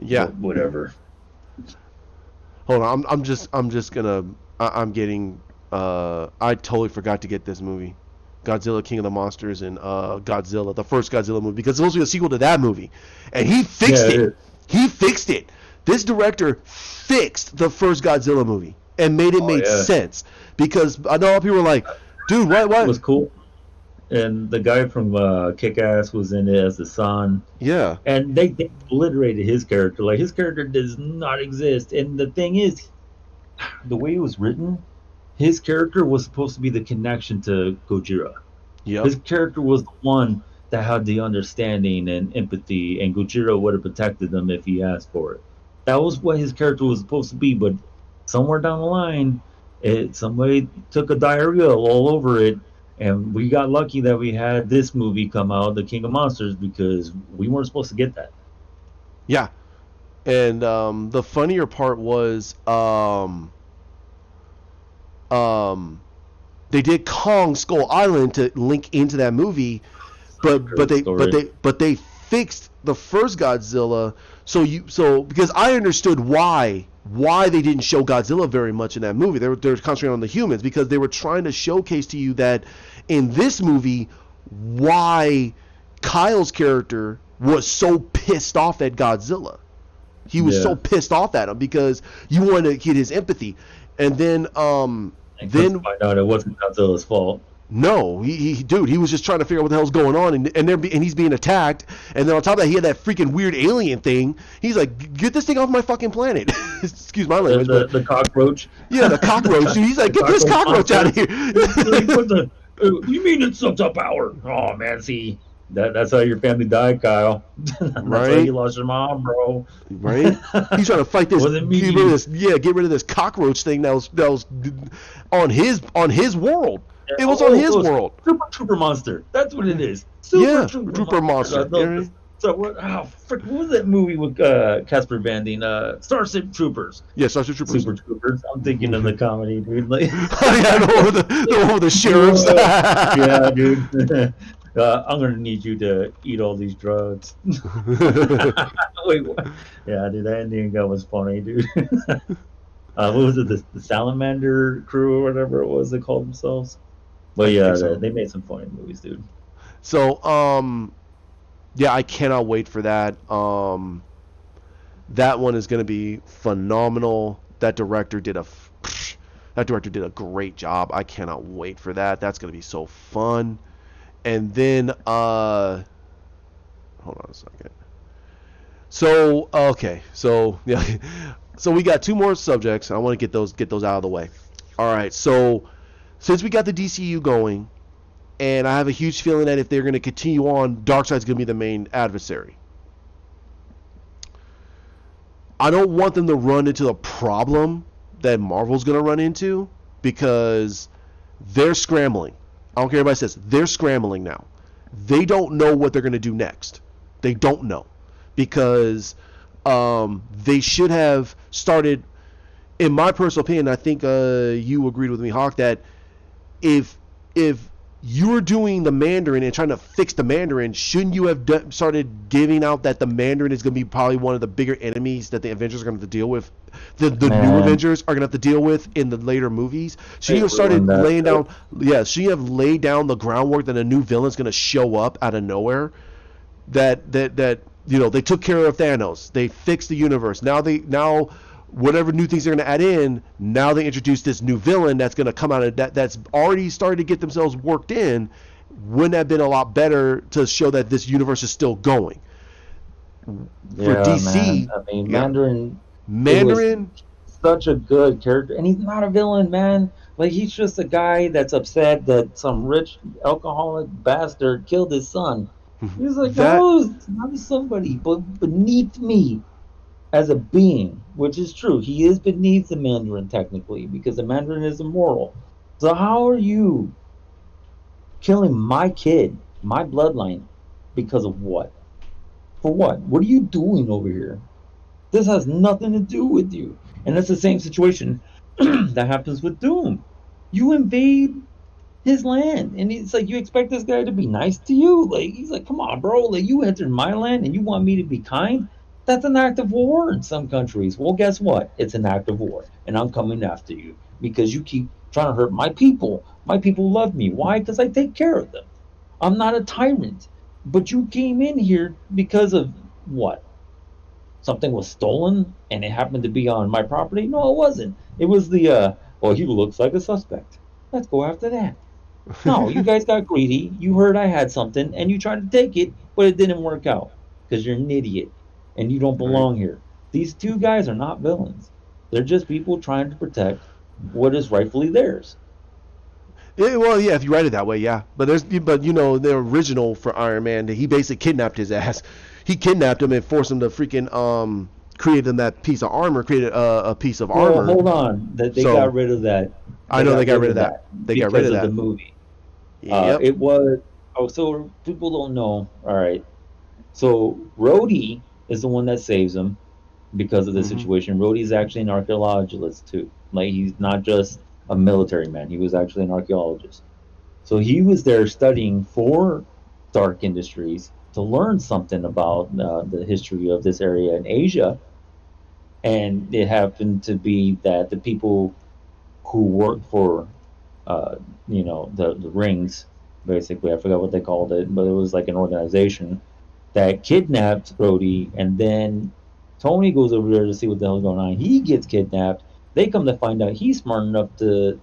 Yeah. Whatever. Hold on. I'm just gonna. I'm getting. I totally forgot to get this movie. Godzilla King of the Monsters and Godzilla, the first Godzilla movie, because it's supposed to be a sequel to that movie, and he Yeah, fixed it it. is. He fixed it. This director fixed the first Godzilla movie and made it Oh make yeah, sense because I know a lot of people were like, "Dude, what, it what?" was cool. And the guy from Kick Ass was in it as the son. Yeah, And they obliterated his character. Like, his character does not exist. And the thing is, the way it was written, his character was supposed to be the connection to Gojira. yep, His character was the one that had the understanding and empathy, and Gojira would have protected them if he asked for it. That was what his character was supposed to be, but somewhere down the line, somebody took a diarrhea all over it, And we got lucky that we had this movie come out, The King of Monsters, because we weren't supposed to get that. Yeah, and the funnier part was um, they did Kong Skull Island to link into that movie, but Great story. they fixed the first Godzilla. So because I understood why they didn't show Godzilla very much in that movie. They were concentrating on the humans because they were trying to showcase to you that in this movie why Kyle's character was so pissed off at Godzilla. He was Yeah. so pissed off at him because you want to get his empathy, and then And then find out it wasn't Godzilla's fault. no, dude, he was just trying to figure out what the hell's going on, and he's being attacked, and then on top of that, he had that freaking weird alien thing. He's like, get this thing off my fucking planet. Excuse my language, but The cockroach. yeah, the cockroach. Dude, he's like, get this cockroach out of here. You mean it's such a power? Oh man, see that's how your family died, Kyle. That's how Right? you lost your mom, bro. Right? He's trying to fight this. Wasn't me. Get rid of this cockroach thing that was on his world. It was Oh, on his it was world. Super Trooper Monster. That's what it is. Super Yeah, Trooper, Trooper Monster. I love this. So what? Oh, frick! What was that movie with Casper Van Dien? Starship Troopers. Yeah, Starship Troopers. Super Troopers. I'm thinking of the comedy, dude. Like, Yeah, the one with the sheriffs. yeah, dude. I'm gonna need you to eat all these drugs. Wait, what? Yeah, dude, that Indian guy was funny, dude. What was it? The Salamander Crew or whatever it was they called themselves. But yeah, so. they made some funny movies, dude. So, yeah, I cannot wait for that. That one is going to be phenomenal. That director did a great job. I cannot wait for that. That's going to be so fun. And then, hold on a second. So, okay, so yeah, so we got two more subjects. I want to get those out of the way. All right, so since we got the DCU going, and I have a huge feeling that if they're going to continue on, Darkseid's going to be the main adversary. I don't want them to run into the problem that Marvel's going to run into because they're scrambling. I don't care what anybody says. They're scrambling now. They don't know what they're going to do next. They don't know because they should have started. In my personal opinion, I think you agreed with me, Hawk, that if you're doing the Mandarin and trying to fix the Mandarin, shouldn't you have started giving out that the Mandarin is going to be probably one of the bigger enemies that the Avengers are going to have to deal with? The new Avengers are going to have to deal with in the later movies. Shouldn't you have started laying down? Yeah, shouldn't you have laid down the groundwork that a new villain's going to show up out of nowhere? That they took care of Thanos. They fixed the universe. Now whatever new things they're going to add in, now they introduce this new villain that's going to come out of that's already started to get themselves worked in. Wouldn't that have been a lot better to show that this universe is still going? For DC, man. I mean, yeah. Mandarin, such a good character, and he's not a villain, man. Like he's just a guy that's upset that some rich alcoholic bastard killed his son. He's like, oh, not somebody, but beneath me as a being, which is true. He is beneath the Mandarin technically because the Mandarin is immoral. So how are you killing my kid, my bloodline, because of what? For what? What are you doing over here? This has nothing to do with you. And that's the same situation that happens with Doom. You invade his land, and it's like you expect this guy to be nice to you. Like he's like, come on, bro. Like you entered my land, and you want me to be kind? That's an act of war in some countries. Well, guess what? It's an act of war, and I'm coming after you because you keep trying to hurt my people. My people love me. Why? Because I take care of them. I'm not a tyrant. But you came in here because of what? Something was stolen and it happened to be on my property? No, it wasn't. It was well, he looks like a suspect. Let's go after that. No, you guys got greedy. You heard I had something and you tried to take it, but it didn't work out because you're an idiot and you don't belong here. These two guys are not villains. They're just people trying to protect what is rightfully theirs. Yeah, well, yeah, if you write it that way, yeah. But the original for Iron Man, he basically kidnapped his ass. He kidnapped him and forced him to freaking create him that piece of armor, created a piece of armor. Hold on, they got rid of that. I know they got rid of that. They got rid of that. The movie. Yep. It was. Oh, so people don't know. All right. So Rhodey is the one that saves him because of the Mhm. situation. Rhodey's actually an archaeologist too. Like he's not just a military man. He was actually an archaeologist. So he was there studying for Stark Industries to learn something about the history of this area in Asia. And it happened to be that the people who worked for, uh, the rings, basically, I forgot what they called it, but it was like an organization that kidnapped Brody, and then Tony goes over there to see what the hell's going on. He gets kidnapped. They come to find out he's smart enough to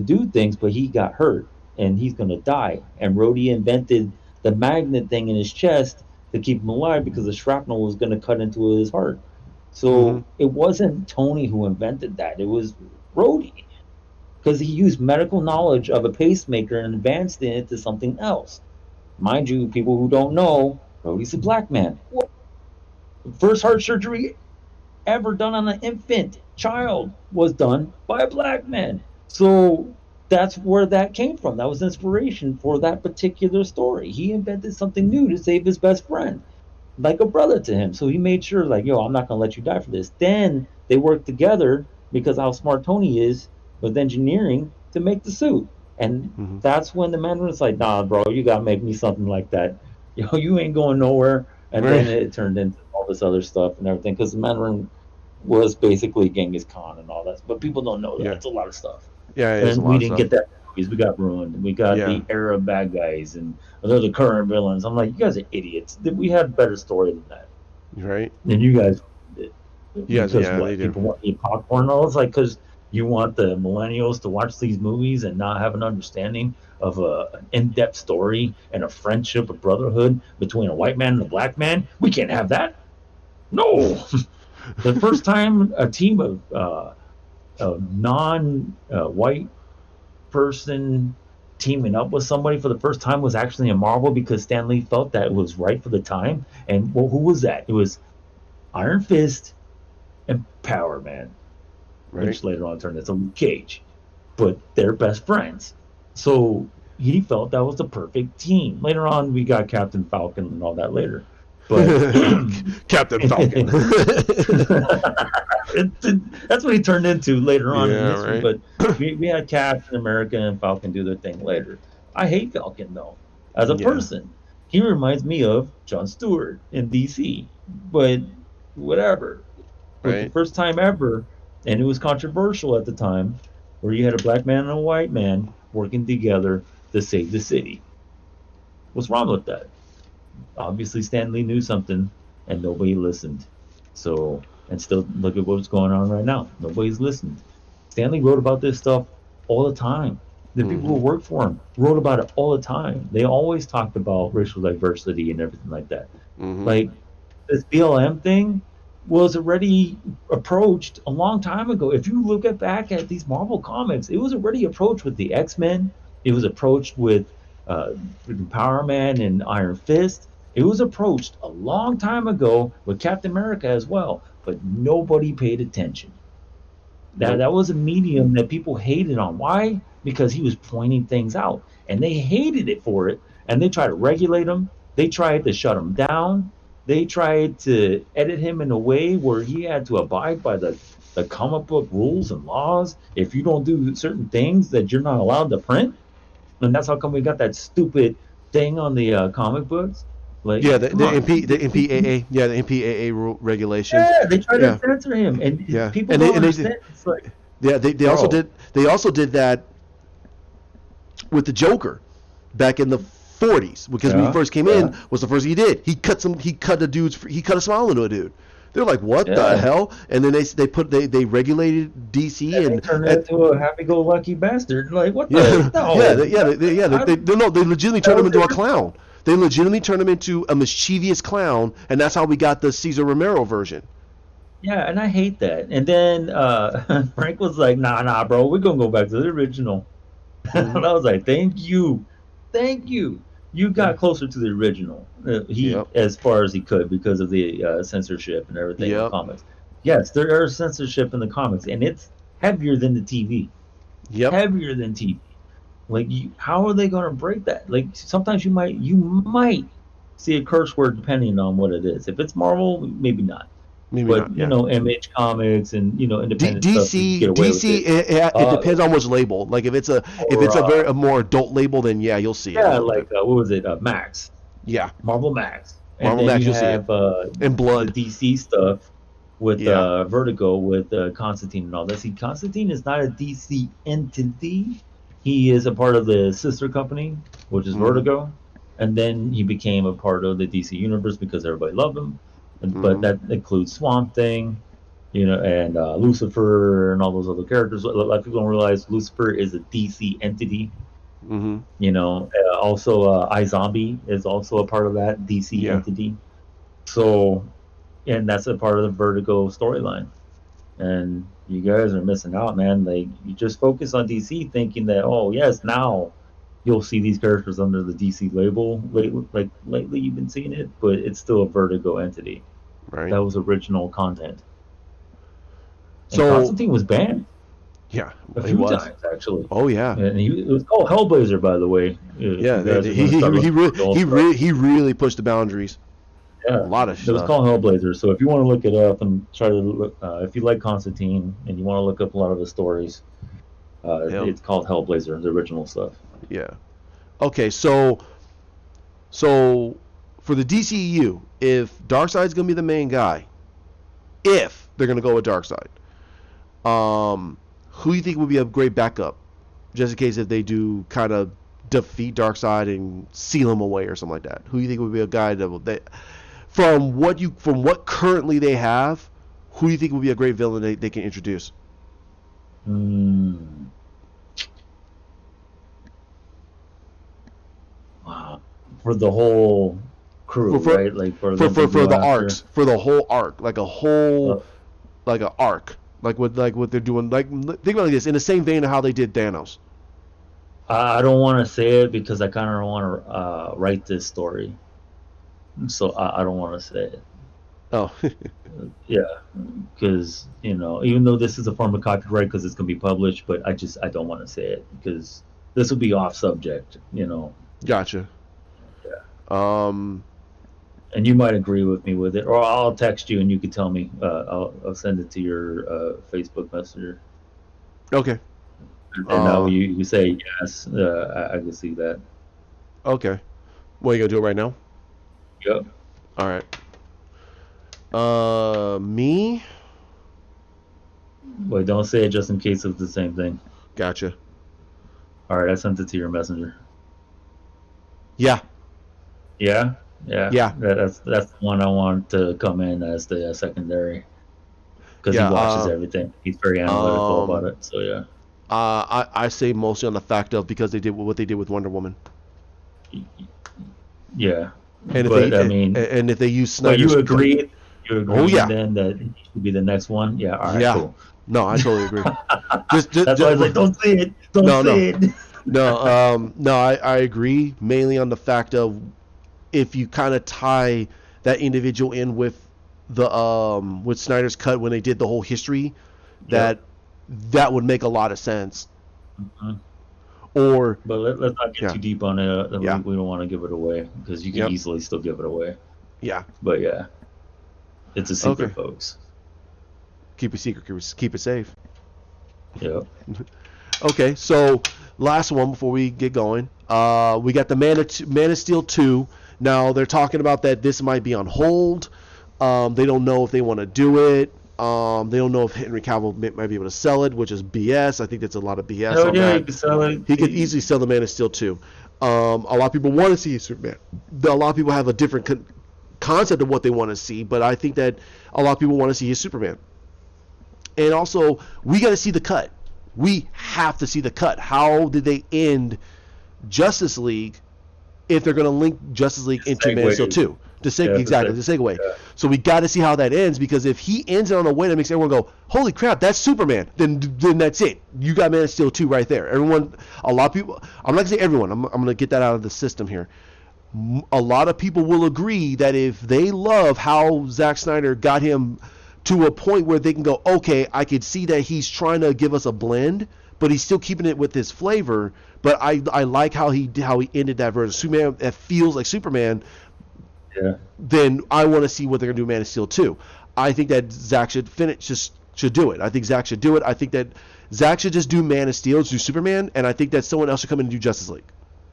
do things, but he got hurt and he's gonna die. And Rhodey invented the magnet thing in his chest to keep him alive because the shrapnel was gonna cut into his heart. Mhm. So it wasn't Tony who invented that; it was Rhodey because he used medical knowledge of a pacemaker and advanced it into something else. Mind you, people who don't know, Rhodey's a black man. First heart surgery ever done on an infant child was done by a black man. So that's where that came from. That was inspiration for that particular story. He invented something new to save his best friend, like a brother to him. So he made sure, like, yo, I'm not gonna let you die for this. Then they worked together because how smart Tony is with engineering to make the suit. And Mhm. that's when the Mandarin's like, nah, bro, you gotta make me something like that. Yo, you ain't going nowhere. And Right. then it turned into all this other stuff and everything because the Mandarin was basically Genghis Khan and all that. But people don't know that. Yeah. It's a lot of stuff. Yeah. It is a And lot we of didn't stuff. get that in the movies. We got ruined. We got Yeah. the Arab bad guys and they're the current villains. I'm like, you guys are idiots. We had a better story than that. Right. And you guys did. You guys. Because Yeah. They what? do. People want to eat popcorn? All it's like because you want the millennials to watch these movies and not have an understanding of an in-depth story and a friendship, a brotherhood between a white man and a black man. We can't have that. No. The first time a team of a non-white person teaming up with somebody for the first time was actually in Marvel because Stan Lee felt that it was right for the time. And well, who was that? It was Iron Fist and Power Man, Right. which later on turned into Luke Cage, but they're best friends. So he felt that was the perfect team. Later on, we got Captain Falcon and all that later. But Captain Falcon. that's what he turned into later on in Yeah. history. Right. But we had Captain America and Falcon do their thing later. I hate Falcon though, as a Yeah. person. He reminds me of Jon Stewart in DC, but whatever. But the Right. first time ever, and it was controversial at the time, where you had a black man and a white man working together to save the city. What's wrong with that? Obviously Stan Lee knew something and nobody listened. So, and still look at what's going on right now. Nobody's listened. Stanley wrote about this stuff all the time. The people who Mhm. worked for him wrote about it all the time. They always talked about racial diversity and everything like that. Mhm. Like this BLM thing was already approached a long time ago. If you look at back at these Marvel comics, it was already approached with the X-Men. It was approached with uh, Power Man and Iron Fist. It was approached a long time ago with Captain America as well, but nobody paid attention. That Nope. that was a medium that people hated on. Why? Because he was pointing things out, and they hated it for it. And they tried to regulate him. They tried to shut him down. They tried to edit him in a way where he had to abide by the comic book rules and laws. If you don't do certain things, that you're not allowed to print. And that's how come we got that stupid thing on the comic books. Like, Yeah. come The on. MPAA. Yeah. The MPAA regulations. Yeah, they try to Yeah. censor him, and Yeah. people And don't they understand. It's like, yeah they also bro, did that with the Joker back in the 40s because when he yeah, first came in yeah, was the first thing he did. He cut a smile into a dude. They're like, what the yeah. hell? And then they regulated DC And they turned it into a happy-go-lucky bastard. Like, what the? yeah No, they legitimately that turned him was into a different. clown. They legitimately turned him into a mischievous clown, and that's how we got the Cesar Romero version. Yeah, and I hate that. And then Frank was like, "Nah, nah, bro, we're gonna go back to the original." Mm-hmm. And I was like, "Thank you, thank you. You Yeah. got closer to the original. He, Yep. as far as he could, because of the censorship and everything in the Yep. comics. Yes, there is censorship in the comics, and it's heavier than the TV. Yep. Heavier than TV. Like, how are they going to break that? Like, sometimes you might see a curse word depending on what it is. If it's Marvel, maybe not. Maybe But not. Yeah. Image Comics and independent stuff, you can DC get away with DC it. it depends on which label. Like if Or it's a more adult label, then yeah, you'll see it a yeah, little like bit. what was it? Max, Yeah, Marvel Max, and Marvel then Max, you you'll see it. have And the Blood. DC stuff with Yeah. Vertigo with Constantine and all that. See, Constantine is not a DC entity. He is a part of the sister company, which is Mm-hmm. Vertigo, and then he became a part of the DC universe because everybody loved him. But Mm-hmm. that includes Swamp Thing, and Lucifer and all those other characters. A lot of people don't realize Lucifer is a DC entity. Mm-hmm. Also, iZombie is also a part of that DC Yeah. entity. So, and that's a part of the Vertigo storyline. And you guys are missing out, man. Like, you just focus on DC, thinking that, oh yes, now you'll see these characters under the DC label. Like lately, you've been seeing it, but it's still a Vertigo entity. Right. That was original content. And So Constantine was banned yeah, a he few was. times actually. Oh yeah. And it was called Hellblazer, by the way. If Yeah. you guys are going to start looking for the old stuff, He really pushed the boundaries. A yeah, lot of it was stuff. called Hellblazer. So if you want to look it up and try to look, if you like Constantine and you want to look up a lot of his stories, Hell. it's called Hellblazer, the original stuff. Yeah. Okay. So for the DCEU, if Darkseid's gonna be the main guy, if they're gonna go with Darkseid, who do you think would be a great backup, just in case if they do kind of defeat Darkseid and seal him away or something like that? Who do you think would be a guy that from what currently they have, who do you think would be a great villain they can introduce? Mm, wow. For the whole For crew, for right? Like for them to for go the after. arcs, for the whole arc, like a Uh, whole like an arc, like what they're doing. Like think about it like this, in the same vein of how they did Thanos. I don't want to say it because I kind of don't want to write this story, so I don't want to say it. Oh, Yeah, because even though this is a form of copyright because it's gonna be published, but I don't want to say it because this will be off subject. gotcha. Yeah. Um, And you might agree with me with it, or I'll text you and you can tell me. I'll send it to your Facebook Messenger, okay. and now Uh, you say yes. I can see that. okay. What, you gonna do it right now? Yep. All right. Me. Wait, don't say it just in case it's the same thing. Gotcha. All right, I sent it to your messenger. Yeah. Yeah, yeah. Yeah. That's the one I want to come in as the secondary because he Yeah. watches everything. He's very analytical about Um. it. So yeah. I say mostly on the fact of because they did what they did with Wonder Woman, Yeah, and but I mean, if they use but Snyder's cut. you Oh agreed yeah. then that he should be the next one. Yeah, all right, Yeah. cool. No, I totally agree. That's why I was like, don't say it, don't no, no, say it. no. No, I agree mainly on the fact of if you kind of tie that individual in with Snyder's cut when they did the whole history, Yep. that that would make a lot of sense. Mhm. Or But let's not get yeah, too deep on it. yeah, We don't want to give it away because you can yep, easily still give it away. yeah. But yeah, it's a Okay, secret, folks. keep it secret, keep it safe. Yep. Okay, so last one before we get going. We got the Man of Steel 2. Now they're talking about that this might be on hold. They don't know if they want to do it. They don't know if Henry Cavill might be able to sell it, which is BS. I think that's a lot of BS Hell on yeah, that. you can sell it. He could easily sell the Man of Steel 2. A lot of people want to see Superman. A lot of people have a different concept of what they want to see, but I think that a lot of people want to see his Superman. And also, we got to see the cut. We have to see the cut. How did they end Justice League if they're going to link Justice League into Man of Steel 2? Yeah, Exactly, the segue. yeah. So we got to see how that ends, because if he ends it on a way that makes everyone go, holy crap, that's Superman, then that's it. You got Man of Steel 2 right there. A lot of people, I'm not going to say everyone, I'm going to get that out of the system here. A lot of people will agree that if they love how Zack Snyder got him to a point where they can go, okay, I could see that he's trying to give us a blend, but he's still keeping it with his flavor, But I like how he ended that version of Superman. It feels like Superman. Yeah. Then I want to see what they're gonna do in Man of Steel 2. I think that Zack should should do it. I think Zack should do it. I think that Zack should just do Man of Steel, do Superman, and I think that someone else should come in and do Justice League.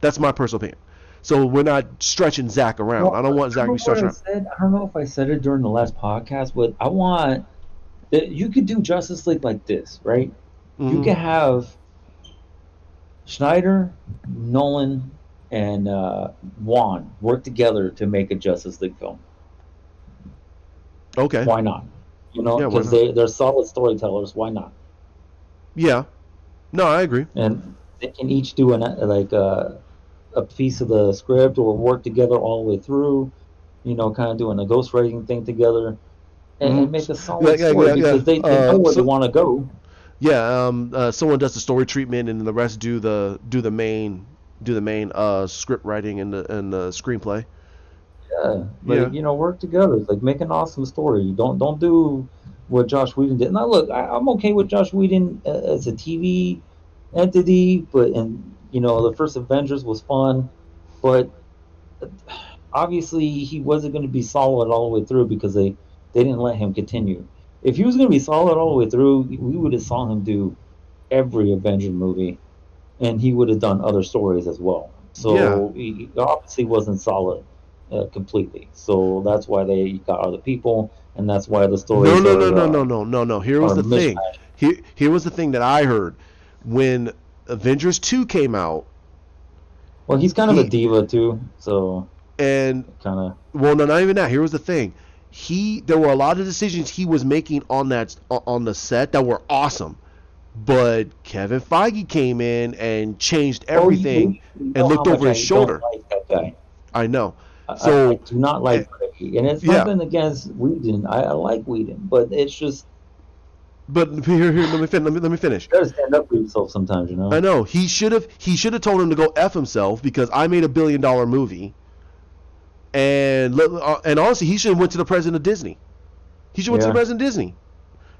That's my personal opinion. So we're not stretching Zack around. Well, I don't want Zack to be stretched around. I don't know if I said it during the last podcast, but I want that you could do Justice League like this, right? You could have Schneider, Nolan, and Wan work together to make a Justice League film. Okay. Why not? Because they're solid storytellers. Why not? Yeah. No, I agree. And they can each do a piece of the script or work together all the way through. Kind of doing a ghostwriting thing together, and make a solid story because they know where they want to go. Yeah. Someone does the story treatment, and the rest do the main script writing and the screenplay. Yeah, work together. Like, make an awesome story. Don't do what Josh Whedon did. Now, look, I'm okay with Josh Whedon as a TV entity, but the first Avengers was fun, but obviously he wasn't going to be solid all the way through because they didn't let him continue. If he was going to be solid all the way through, we would have saw him do every Avenger movie, and he would have done other stories as well. So he obviously wasn't solid completely. So that's why they got other people, and that's why the stories No. Here was the thing. Here was the thing that I heard when Avengers 2 came out. Well, he's kind of a diva too, so and kind of. Well, no, not even that. Here was the thing. There were a lot of decisions he was making on the set that were awesome, but Kevin Feige came in and changed everything and looked over his shoulder. Don't like that guy. I know. So I do not like Feige, and it's nothing against Whedon. I like Whedon, but it's just. But here, let me finish. You gotta stand up for yourself sometimes, I know. He should have told him to go F himself because I made $1 billion movie. And honestly, he should have went to the president of Disney. He should have went to the president of Disney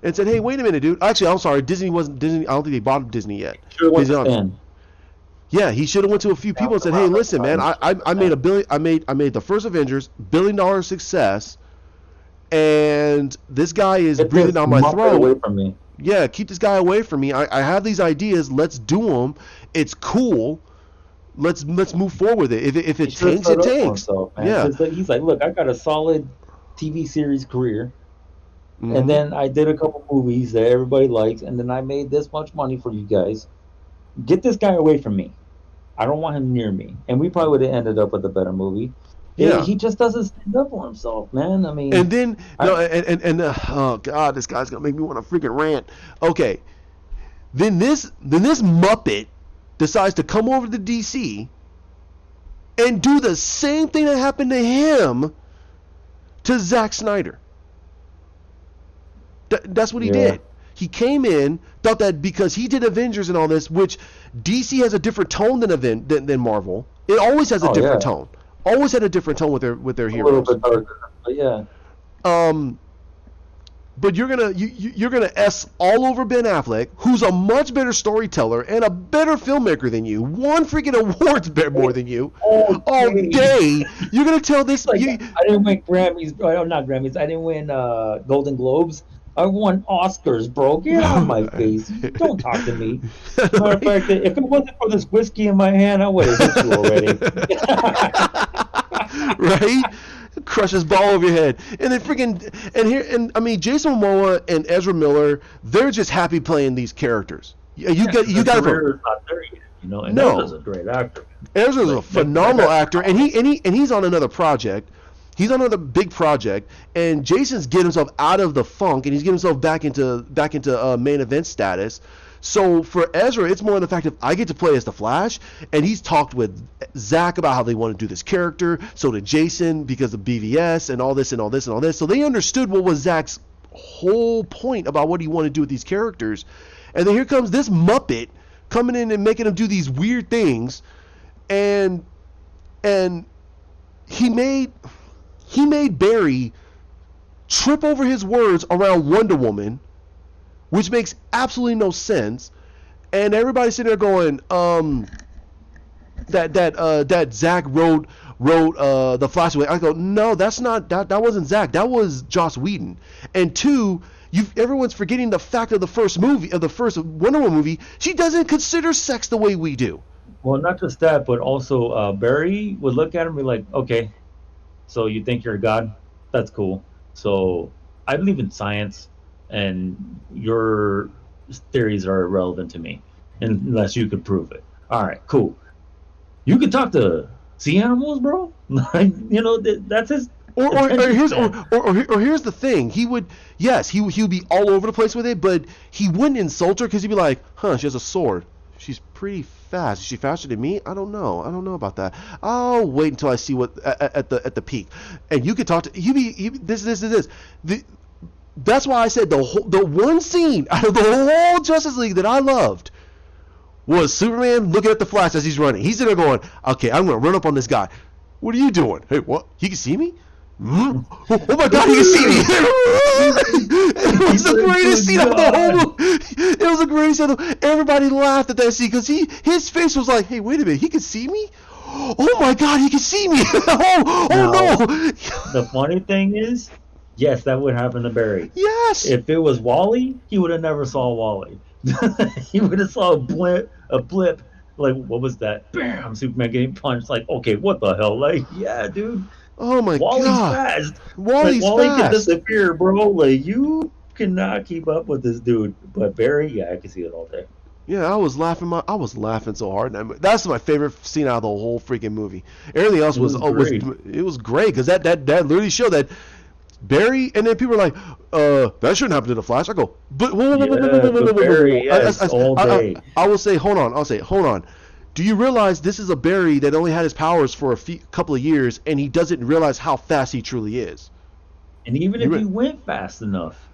and said, "Hey, wait a minute, dude. Actually, I'm sorry. Disney wasn't Disney. I don't think they bought Disney yet." Yeah, he should have went to a few people and said, "Hey, listen, man. I made $1 billion. I made the first Avengers, $1 billion success, and this guy is breathing down my throat. Away from me. Yeah, keep this guy away from me. I have these ideas. Let's do them. It's cool." Let's move forward with it. If it tanks, it tanks. Yeah. He's like, look, I got a solid TV series career, and then I did a couple movies that everybody likes, and then I made this much money for you guys. Get this guy away from me. I don't want him near me. And we probably would have ended up with a better movie. Yeah. He just doesn't stand up for himself, man. I mean. And then oh god, this guy's gonna make me want to freaking rant. Okay. Then this Muppet decides to come over to DC and do the same thing that happened to him to Zack Snyder. That's what he did. He came in, thought that because he did Avengers and all this, which DC has a different tone than Marvel. It always has a different tone. Always had a different tone with their heroes. A little bit darker, but yeah. But you're gonna S all over Ben Affleck, who's a much better storyteller and a better filmmaker than you. Won freaking awards more than you all day. You're gonna tell this. I didn't win Grammys. Not Grammys. I didn't win Golden Globes. I won Oscars, bro. Get out of my face. Don't talk to me. Matter of fact, if it wasn't for this whiskey in my hand, I would have hit you already. Right? Crush his ball over your head, and then I mean, Jason Momoa and Ezra Miller, they're just happy playing these characters. You got to. Not there yet, and Ezra's a great actor. Ezra's a phenomenal actor, and he's on another project. He's on another big project, and Jason's getting himself out of the funk, and he's getting himself back into main event status. So for Ezra, it's more in the fact that I get to play as the Flash, and he's talked with Zach about how they want to do this character. So did Jason because of BVS and all this and all this and all this. So they understood what was Zach's whole point about what he wanted to do with these characters. And then here comes this Muppet coming in and making him do these weird things, and he made Barry trip over his words around Wonder Woman, which makes absolutely no sense. And everybody's sitting there going, that Zach wrote the Flash away. I go, no, that's not that wasn't Zach. That was Joss Whedon. And two, everyone's forgetting the fact of the first Wonder Woman movie. She doesn't consider sex the way we do. Well, not just that, but also Barry would look at him and be like, okay, so you think you're a god? That's cool. So I believe in science, and your theories are irrelevant to me unless you could prove it. All right, cool. You could talk to sea animals, bro. Like, that's his. Or here's the thing. He would be all over the place with it, but he wouldn't insult her because he'd be like, huh, she has a sword. She's pretty fast. Is she faster than me? I don't know about that. I'll wait until I see what at the peak. And you could talk to this. That's why I said the one scene out of the whole Justice League that I loved was Superman looking at the Flash as he's running. He's in there going, okay, I'm going to run up on this guy. What are you doing? Hey, what? He can see me? Oh my God, he can see me! It was the greatest scene of the whole movie. It was the greatest scene. Everybody laughed at that scene because his face was like, hey, wait a minute, he can see me? Oh my God, he can see me! Oh no! The funny thing is, yes, that would happen to Barry. Yes. If it was Wally, he would have never saw Wally. He would have saw a blip. Like, what was that? Bam! Superman getting punched. Like, okay, what the hell? Like, yeah, dude. Oh my Wally's God. Fast. Wally can disappear, bro. Like, you cannot keep up with this dude. But Barry, yeah, I can see it all day. Yeah, I was laughing so hard. That's my favorite scene out of the whole freaking movie. Everything else was great because that literally showed that Barry, and then people are like, that shouldn't happen to the Flash. I go, but Barry, all day. I will say, hold on. Do you realize this is a Barry that only had his powers for a couple of years, and he doesn't realize how fast he truly is? And even if he went fast enough,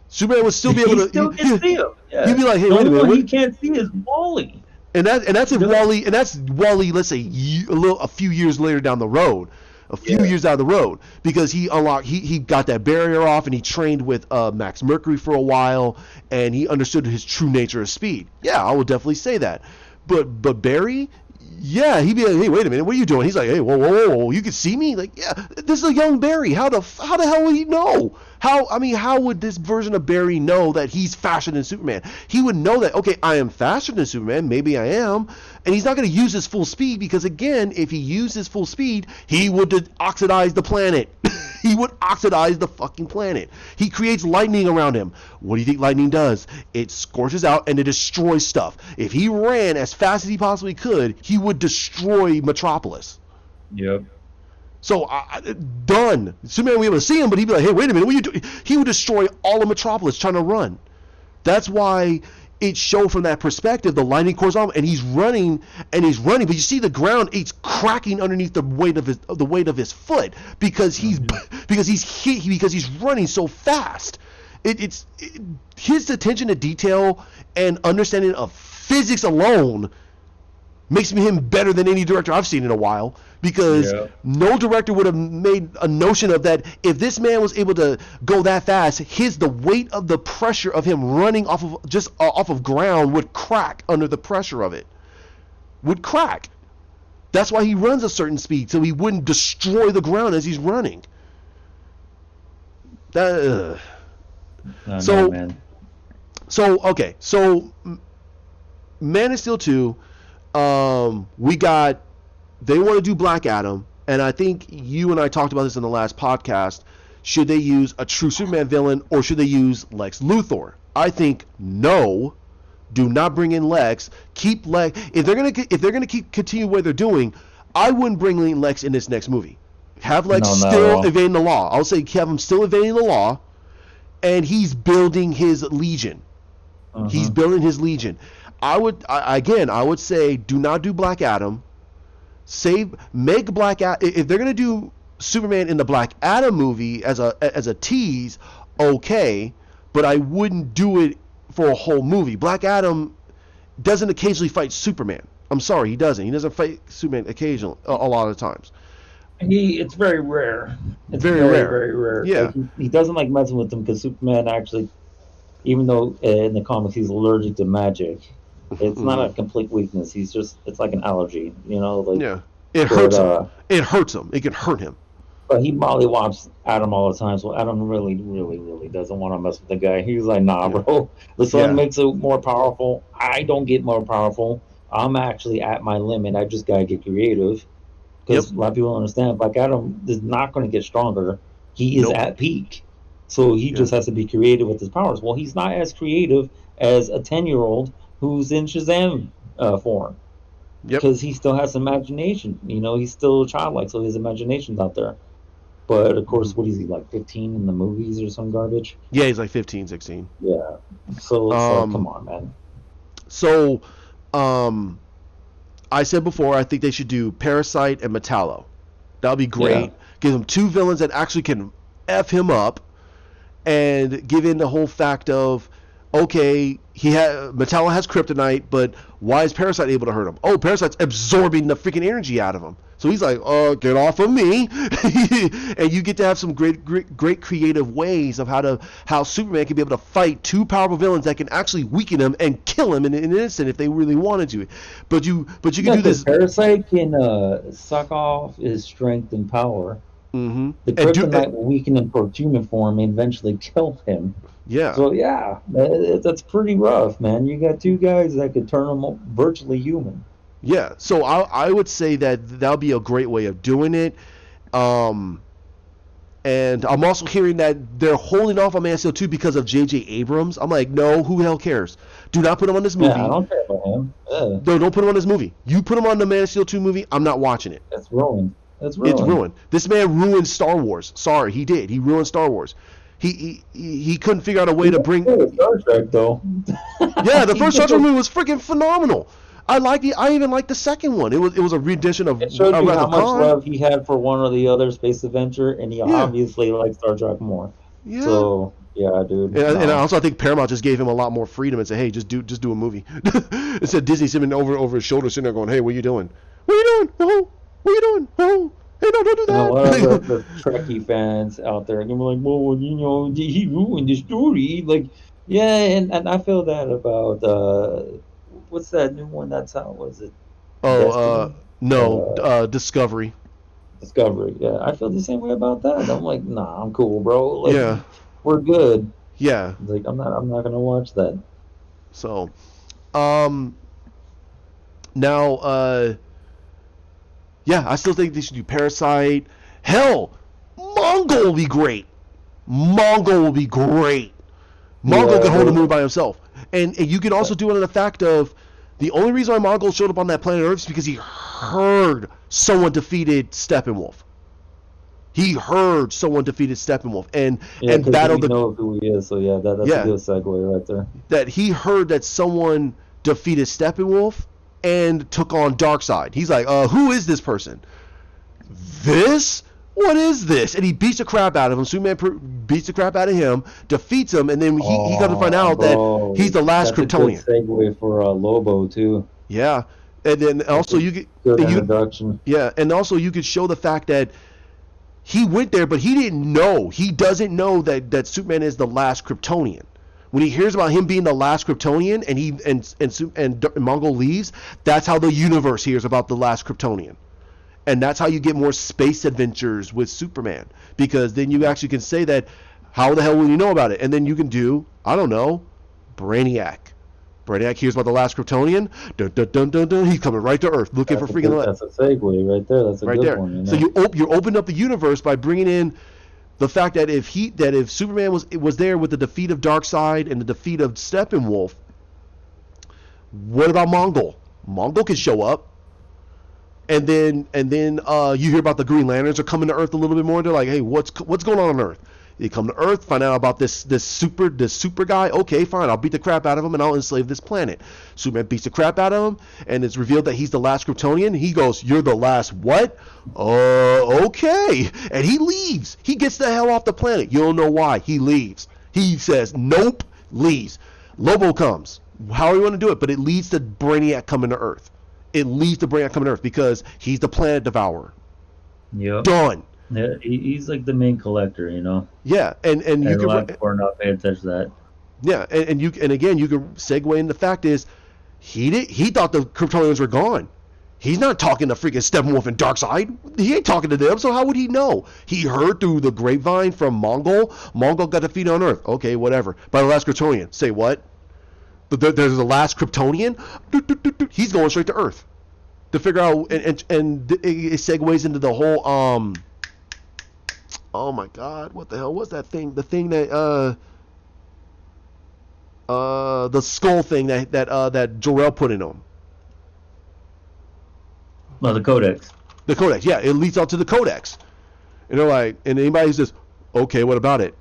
Superman would still be able to. He still can see him. Yeah. He'd be like, hey, wait a minute. He can't see is Wally. And that's Wally. Let's say a few years later down the road. A few years out of the road, because he got that barrier off, and he trained with Max Mercury for a while, and he understood his true nature of speed. Yeah, I would definitely say that. But Barry, yeah, he'd be like, hey, wait a minute, what are you doing? He's like, hey, whoa, you can see me? Like, yeah, this is a young Barry. How the hell would he know? How would this version of Barry know that he's faster than Superman? He would know that, okay, I am faster than Superman, maybe I am, and he's not going to use his full speed because, again, if he used his full speed, he would oxidize the planet. He would oxidize the fucking planet. He creates lightning around him. What do you think lightning does? It scorches out and it destroys stuff. If he ran as fast as he possibly could, he would destroy Metropolis. Yep. So, done. Superman would be able to see him, but he'd be like, hey, wait a minute, what are you doing? He would destroy all of Metropolis trying to run. That's why it showed from that perspective, the lightning course on, and he's running, but you see the ground, it's cracking underneath the weight of his foot because he's running so fast. His attention to detail and understanding of physics alone makes him better than any director I've seen in a while, because no director would have made a notion of that. If this man was able to go that fast, the weight of the pressure of him running off of ground would crack under the pressure of it. Would crack. That's why he runs a certain speed, so he wouldn't destroy the ground as he's running. So Man of Steel 2, they want to do Black Adam, and I think you and I talked about this in the last podcast. Should they use a true Superman villain, or should they use Lex Luthor? I think no. Do not bring in Lex. Keep Lex. If they're gonna continue what they're doing, I wouldn't bring in Lex in this next movie. Have Lex still evading the law. I'll say have him still evading the law, and he's building his Legion. He's building his Legion. I would say do not do Black Adam. Make Black Adam. If they're gonna do Superman in the Black Adam movie as a tease, okay, but I wouldn't do it for a whole movie. Black Adam doesn't occasionally fight Superman. I'm sorry, he doesn't. He doesn't fight Superman occasionally, a lot of times. It's very rare. It's very rare. Yeah. Like, he doesn't like messing with them because Superman actually, even though in the comics he's allergic to magic, It's not Hmm. a complete weakness. It's like an allergy, like. Yeah, it But hurts him. It hurts him. It can hurt him. but he mollywops Adam all the time, so Adam really, really, really doesn't want to mess with the guy. He's like, nah, Yeah, bro. The sun yeah, makes it more powerful. I don't get more powerful. I'm actually at my limit. I just gotta get creative yep, because a lot of people don't understand. Like Adam is not going to get stronger. He is nope, at peak, so he yeah, just has to be creative with his powers. Well, he's not as creative as a 10-year-old who's in Shazam form yep, because he still has imagination. He's still childlike, so his imagination's out there. But of hmm, course, what is he like 15 in the movies or some garbage? yeah. He's like 15, 16. Yeah. So it's like, come Um, on, man. so, um, I said before, I think they should do Parasite and Metallo. That would be Yeah. great. Give him two villains that actually can f him up, and give in the whole fact of, okay, Metallo has kryptonite, but why is Parasite able to hurt him? Oh, Parasite's absorbing the freaking energy out of him. So he's like, get off of me. And you get to have some great creative ways of how Superman can be able to fight two powerful villains that can actually weaken him and kill him in an instant if they really wanted to. But you can Yeah, do because this. Parasite can suck off his strength and power. Hmm. The And do kryptonite will weaken him towards human form and eventually kill him. yeah. So yeah, that's pretty rough, man. You got two guys that could turn them virtually human. Yeah, so I would say that would be a great way of doing it. Um, and I'm also hearing that they're holding off on Man of Steel 2 because of J.J. Abrams. I'm like, no, who the hell cares? Do not put him on this Yeah, I movie. don't care about him. Yeah, No, don't put him on this movie. You put him on the Man of Steel 2 movie, I'm not watching it. that's ruined. That's It's ruined. ruined. This man ruined Star Wars. Sorry, he did. He ruined Star Wars. He couldn't figure out a way He to was bring. good at Star Trek, though. Yeah, the he first Star did Trek those. movie was freaking phenomenal. I like it. I even liked the second one. It was a rendition of It showed you Wrath how of much Khan. love he had for one or the other space adventure, and he Yeah, obviously liked Star Trek more. yeah. So yeah, dude, And I no, also think Paramount just gave him a lot more freedom and said, "Hey, just do a movie." Instead, Disney sitting over his shoulder, sitting there going, "Hey, what are you doing? What are you doing? Oh, what are you doing? Oh, hey, no, don't do and a lot of the that." Trekkie fans out there are gonna be like, well, he ruined the story. Like, yeah, and I feel that about what's that new one that's out? Was it Oh, Destiny? no, Uh, Discovery. Discovery. Yeah, I feel the same way about that. I'm like, nah, I'm cool, bro. Like, Yeah, we're good. yeah. Like, I'm not gonna watch that. So, um, now, yeah, I still think they should do Parasite. Hell, Mongol will be great. Mongol will be great. Mongol Yeah, can hold a but movie by himself. And you can also do it on the fact of the only reason why Mongol showed up on that planet Earth is because he heard someone defeated Steppenwolf. He heard someone defeated Steppenwolf yeah, and because we battled the know who he is. So yeah, that's a yeah, good segue right there. that he heard that someone defeated Steppenwolf and took on Darkseid. He's like, who is this person? This? What is this? And he beats the crap out of him. Superman beats the crap out of him, defeats him, and then he comes to find Oh, out that he's bro, the last that's a good Kryptonian. segue for Lobo too. Yeah, and then That's also a you get good and you introduction. yeah, and also you could show the fact that he went there, but he didn't know. He doesn't know that Superman is the last Kryptonian. When he hears about him being the last Kryptonian, and Mongol leaves, that's how the universe hears about the last Kryptonian. And that's how you get more space adventures with Superman, because then you actually can say that, how the hell will you know about it? And then you can do, I don't know, Brainiac. Brainiac hears about the last Kryptonian. Dun, dun, dun, dun, dun. He's coming right to Earth looking for freaking That's a segue right there. That's a right good there. one. So you opened up the universe by bringing in the fact that if Superman was there with the defeat of Darkseid and the defeat of Steppenwolf, what about Mongol? Mongol can show up. And then you hear about the Green Lanterns are coming to Earth a little bit more. They're like, hey, what's going on Earth? They come to Earth, find out about this super guy. Okay, fine, I'll beat the crap out of him and I'll enslave this planet. Superman beats the crap out of him, and it's revealed that he's the last Kryptonian. He goes, "You're the last what? Okay," and he leaves. He gets the hell off the planet. You don't know why. He leaves. He says, "Nope," leaves. Lobo comes. How do you want to do it? But it leads to Brainiac coming to Earth. It leads to Brainiac coming to Earth because he's the planet devourer. Yep. Done. Yeah, he's like the main collector, Yeah, and and a lot of people are not paying attention to that. yeah, and again you can segue in the fact is He thought the Kryptonians were gone. He's not talking to freaking Steppenwolf and Darkseid. He ain't talking to them, so how would he know? He heard through the grapevine from Mongol. Mongol got defeated on Earth. Okay, whatever. By the last Kryptonian. Say what? There's the last Kryptonian? He's going straight to Earth to figure out, and it segues into the whole, oh my God, what the hell was that thing? The thing that, the skull thing that Jor-El put in him. No, the Codex. The Codex, yeah, it leads out to the Codex. And they're like, and anybody says, okay, what about it?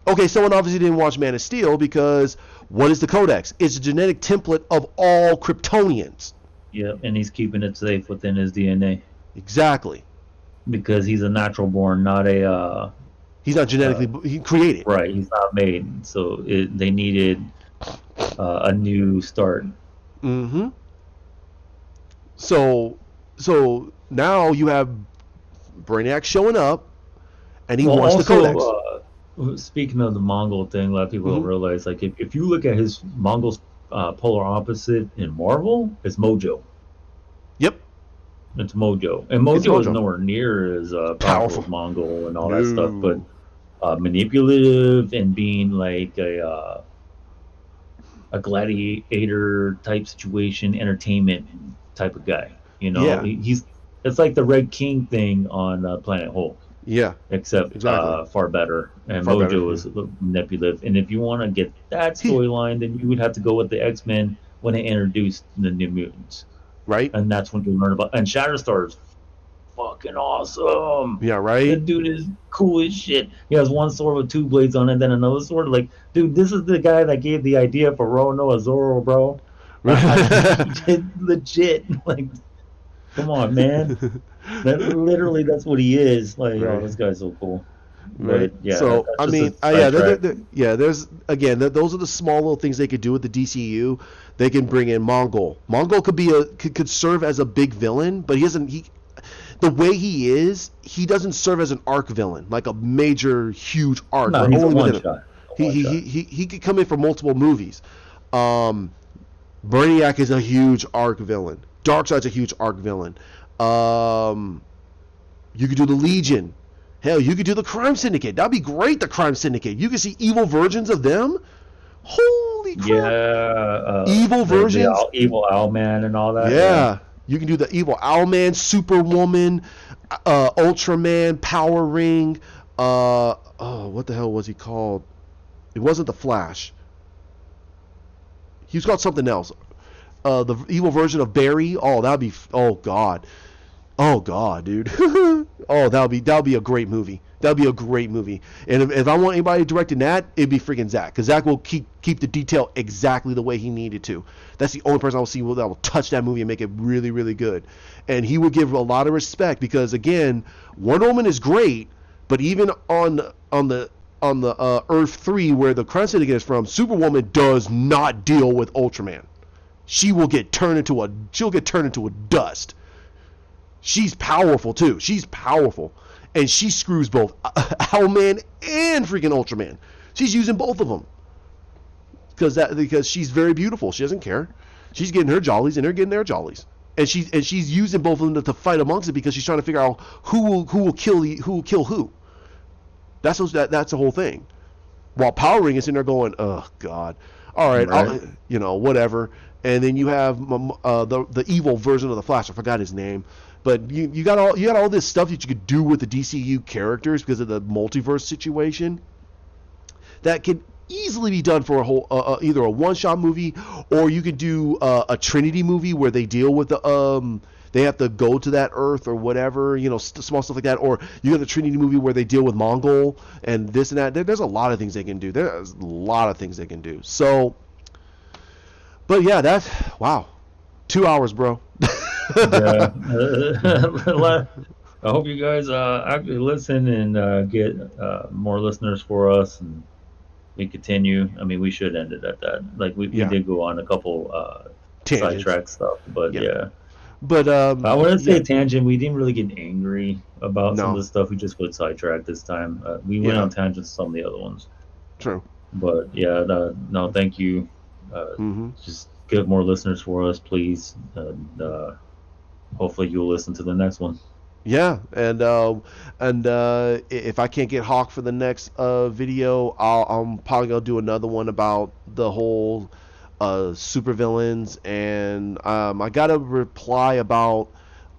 Okay, someone obviously didn't watch Man of Steel because what is the Codex? It's a genetic template of all Kryptonians. Yeah, and he's keeping it safe within his DNA. Exactly. Because he's a natural born, not a... he's not genetically he created. Right, he's not made. So they needed a new start. Mm-hmm. So now you have Brainiac showing up, and he wants the Codex. Speaking of the Mongol thing, a lot of people don't realize, like, if you look at his Mongol's polar opposite in Marvel, it's Mojo. Yep. It's Mojo. And Mojo is nowhere near as powerful as Mongol and all that stuff, but manipulative and being like a gladiator type situation, entertainment type of guy. You know, yeah. It's like the Red King thing on Planet Hulk. Yeah, except far better. And far Mojo is manipulative. And if you want to get that storyline, then you would have to go with the X-Men when they introduced the New Mutants. Right. And that's when you learn about. And Shatterstar is fucking awesome. Yeah, right. The dude is cool as shit. He has one sword with two blades on it, then another sword. Like, dude, this is the guy that gave the idea for Roanoa Zorro, bro. Legit. Like, come on, man. That's what he is. Like, oh, this guy's so cool. Right. But, yeah. So I mean, there's again, those are the small little things they could do with the DCEU. They can bring in Mongol. Mongol could serve as a big villain, but the way he is, he doesn't serve as an arc villain, like a major, huge arc. No, he's a one shot. He could come in for multiple movies. Brainiac is a huge arc villain. Darkseid's a huge arc villain. You could do the Legion. Hell, you could do the Crime Syndicate. That'd be great, the Crime Syndicate. You could see evil versions of them. Holy crap. Yeah. Evil versions. Evil Owlman and all that. Yeah. You can do the evil Owlman, Superwoman, Ultraman, Power Ring. What the hell was he called? It wasn't the Flash. He was called something else. The evil version of Barry. Oh, that'd be. Oh God, dude. Oh, that'll be a great movie. That'll be a great movie. And if I want anybody directing that, it'd be freaking Zach, because Zach will keep the detail exactly the way he needed to. That's the only person I will see that will touch that movie and make it really, really good. And he would give a lot of respect, because again, Wonder Woman is great, but even on the Earth 3 where the Crime Syndicate is from, Superwoman does not deal with Ultraman. She'll get turned into a dust. She's powerful too. She's powerful, and she screws both Owlman and freaking Ultraman. She's using both of them because she's very beautiful. She doesn't care. She's getting her jollies, and they're getting their jollies, and she's using both of them to fight amongst it, because she's trying to figure out who will kill who. That's the whole thing. While Power Ring is in there going, oh God, all right. Whatever. And then you have the evil version of the Flash. I forgot his name, but you got all this stuff that you could do with the DCU characters because of the multiverse situation. That could easily be done for a whole either a one-shot movie, or you could do a Trinity movie where they deal with the they have to go to that Earth or whatever, small stuff like that. Or you got the Trinity movie where they deal with Mongol and this and that. There's a lot of things they can do. There's a lot of things they can do. So. But yeah, wow, 2 hours, bro. Yeah. I hope you guys actually listen and get more listeners for us, and we continue. I mean, we should end it at that. Like we did go on a couple sidetrack stuff, but yeah. But I wouldn't say tangent. We didn't really get angry about some of the stuff. We just put sidetrack this time. We went on tangents some of the other ones. True. But yeah, no, thank you. Mm-hmm. Just get more listeners for us, please. Hopefully, you'll listen to the next one. Yeah, and if I can't get Hawk for the next video, I'm probably gonna do another one about the whole supervillains, and I got a reply about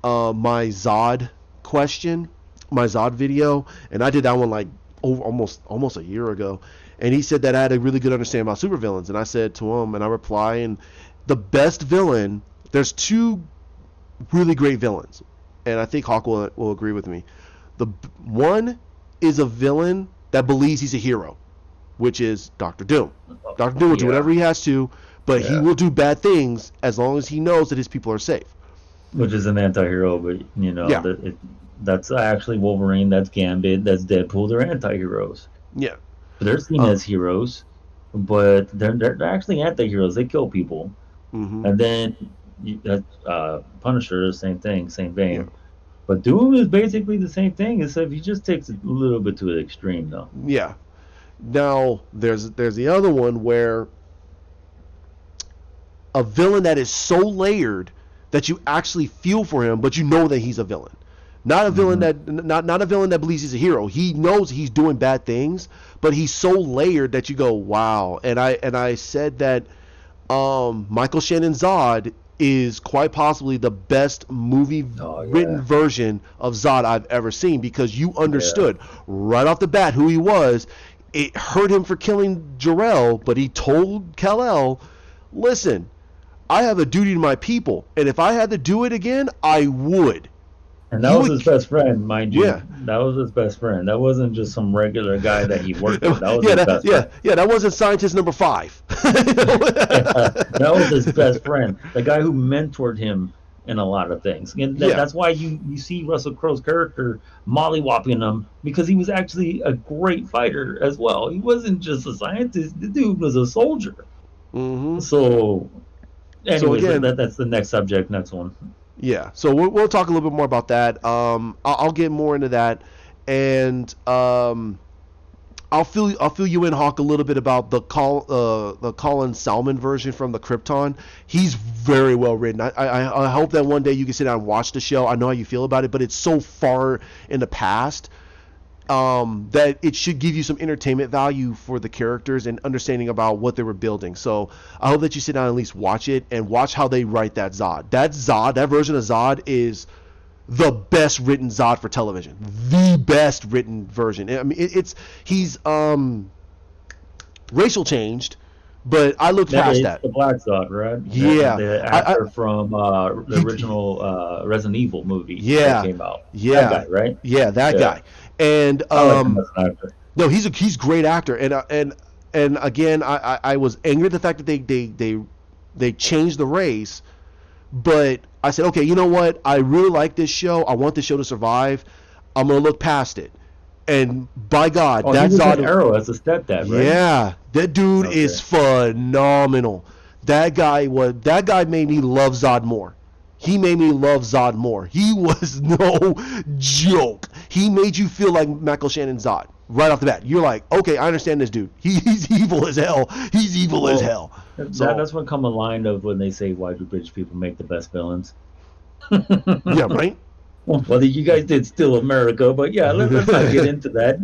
my Zod question, my Zod video, and I did that one like almost a year ago, and he said that I had a really good understanding about supervillains, and I said to him, and I reply, and the best villain, there's two really great villains, and I think Hawk will agree with me. The one is a villain that believes he's a hero, which is Doctor Doom. Doctor Doom will do whatever he has to, but he will do bad things as long as he knows that his people are safe. Which is an anti-hero, but that's actually Wolverine, that's Gambit, that's Deadpool. They're anti-heroes. Yeah, they're seen as heroes, but they're actually anti-heroes. They kill people, and then Punisher, same thing, same vein. Yeah. But Doom is basically the same thing, except he just takes it a little bit to the extreme, though. Yeah. Now there's the other one where a villain that is so layered that you actually feel for him, but you know that he's a villain. Not a villain that not a villain that believes he's a hero. He knows he's doing bad things, but he's so layered that you go, wow. And I said that Michael Shannon Zod is quite possibly the best movie written version of Zod I've ever seen, because you understood right off the bat who he was. It hurt him for killing Jor-El, but he told Kal-El, listen, I have a duty to my people, and if I had to do it again, I would. And that was his best friend, mind you. Yeah. That was his best friend. That wasn't just some regular guy that he worked with. That was his best friend. Yeah, that wasn't scientist number 5. That was his best friend. The guy who mentored him in a lot of things. And that's why you see Russell Crowe's character mollywopping him, because he was actually a great fighter as well. He wasn't just a scientist. The dude was a soldier. Mm-hmm. So, anyways, that's the next subject, next one. Yeah, so we'll talk a little bit more about that. I'll get more into that, and I'll fill you in, Hawk, a little bit about the Colin Salmon version from the Krypton. He's very well written. I hope that one day you can sit down and watch the show. I know how you feel about it, but it's so far in the past that it should give you some entertainment value for the characters and understanding about what they were building. So I hope that you sit down and at least watch it and watch how they write that Zod. That version of Zod is the best written Zod for television. The best written version. I mean, he's racial changed, but I looked past that. The Black Zod, right? Yeah. The actor from the original Resident Evil movie that came out. Yeah. That guy, right? Yeah, that guy. And no, he's a great actor, and again, I was angry at the fact that they changed the race, but I said, okay, you know what? I really like this show. I want this show to survive. I'm gonna look past it, and by God, that's Arrow as a stepdad, right? Yeah, that dude is phenomenal. That guy made me love Zod more. He made me love Zod more. He was no joke. He made you feel like Michael Shannon Zod right off the bat. You're like, okay, I understand this dude. He's evil as hell. He's evil as hell. That's what come a line of when they say, why do British people make the best villains? Yeah, right? Well, you guys did Still America, but yeah, let's not get into that.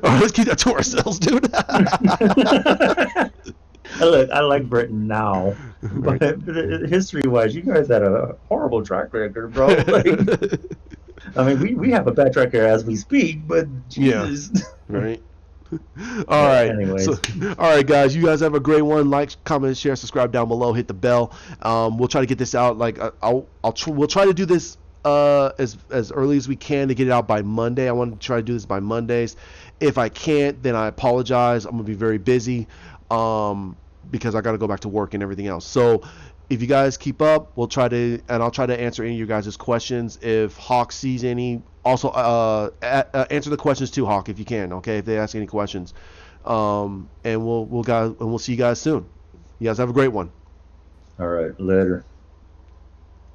All right, let's keep that to ourselves, dude. Look, I like Britain now, but history-wise, you guys had a horrible track record, bro. Like, I mean, we have a bad track record as we speak, but Jesus. Yeah, right. All right. Anyways. All right, guys. You guys have a great one. Like, comment, share, subscribe down below. Hit the bell. We'll try to get this out. Like, we'll try to do this as early as we can to get it out by Monday. I want to try to do this by Mondays. If I can't, then I apologize. I'm gonna be very busy. Because I got to go back to work and everything else. So if you guys keep up, I'll try to answer any of you guys' questions. If Hawk sees any, also answer the questions too, Hawk, if you can. Okay, if they ask any questions, and we'll see you guys soon. You guys have a great one. All right, later.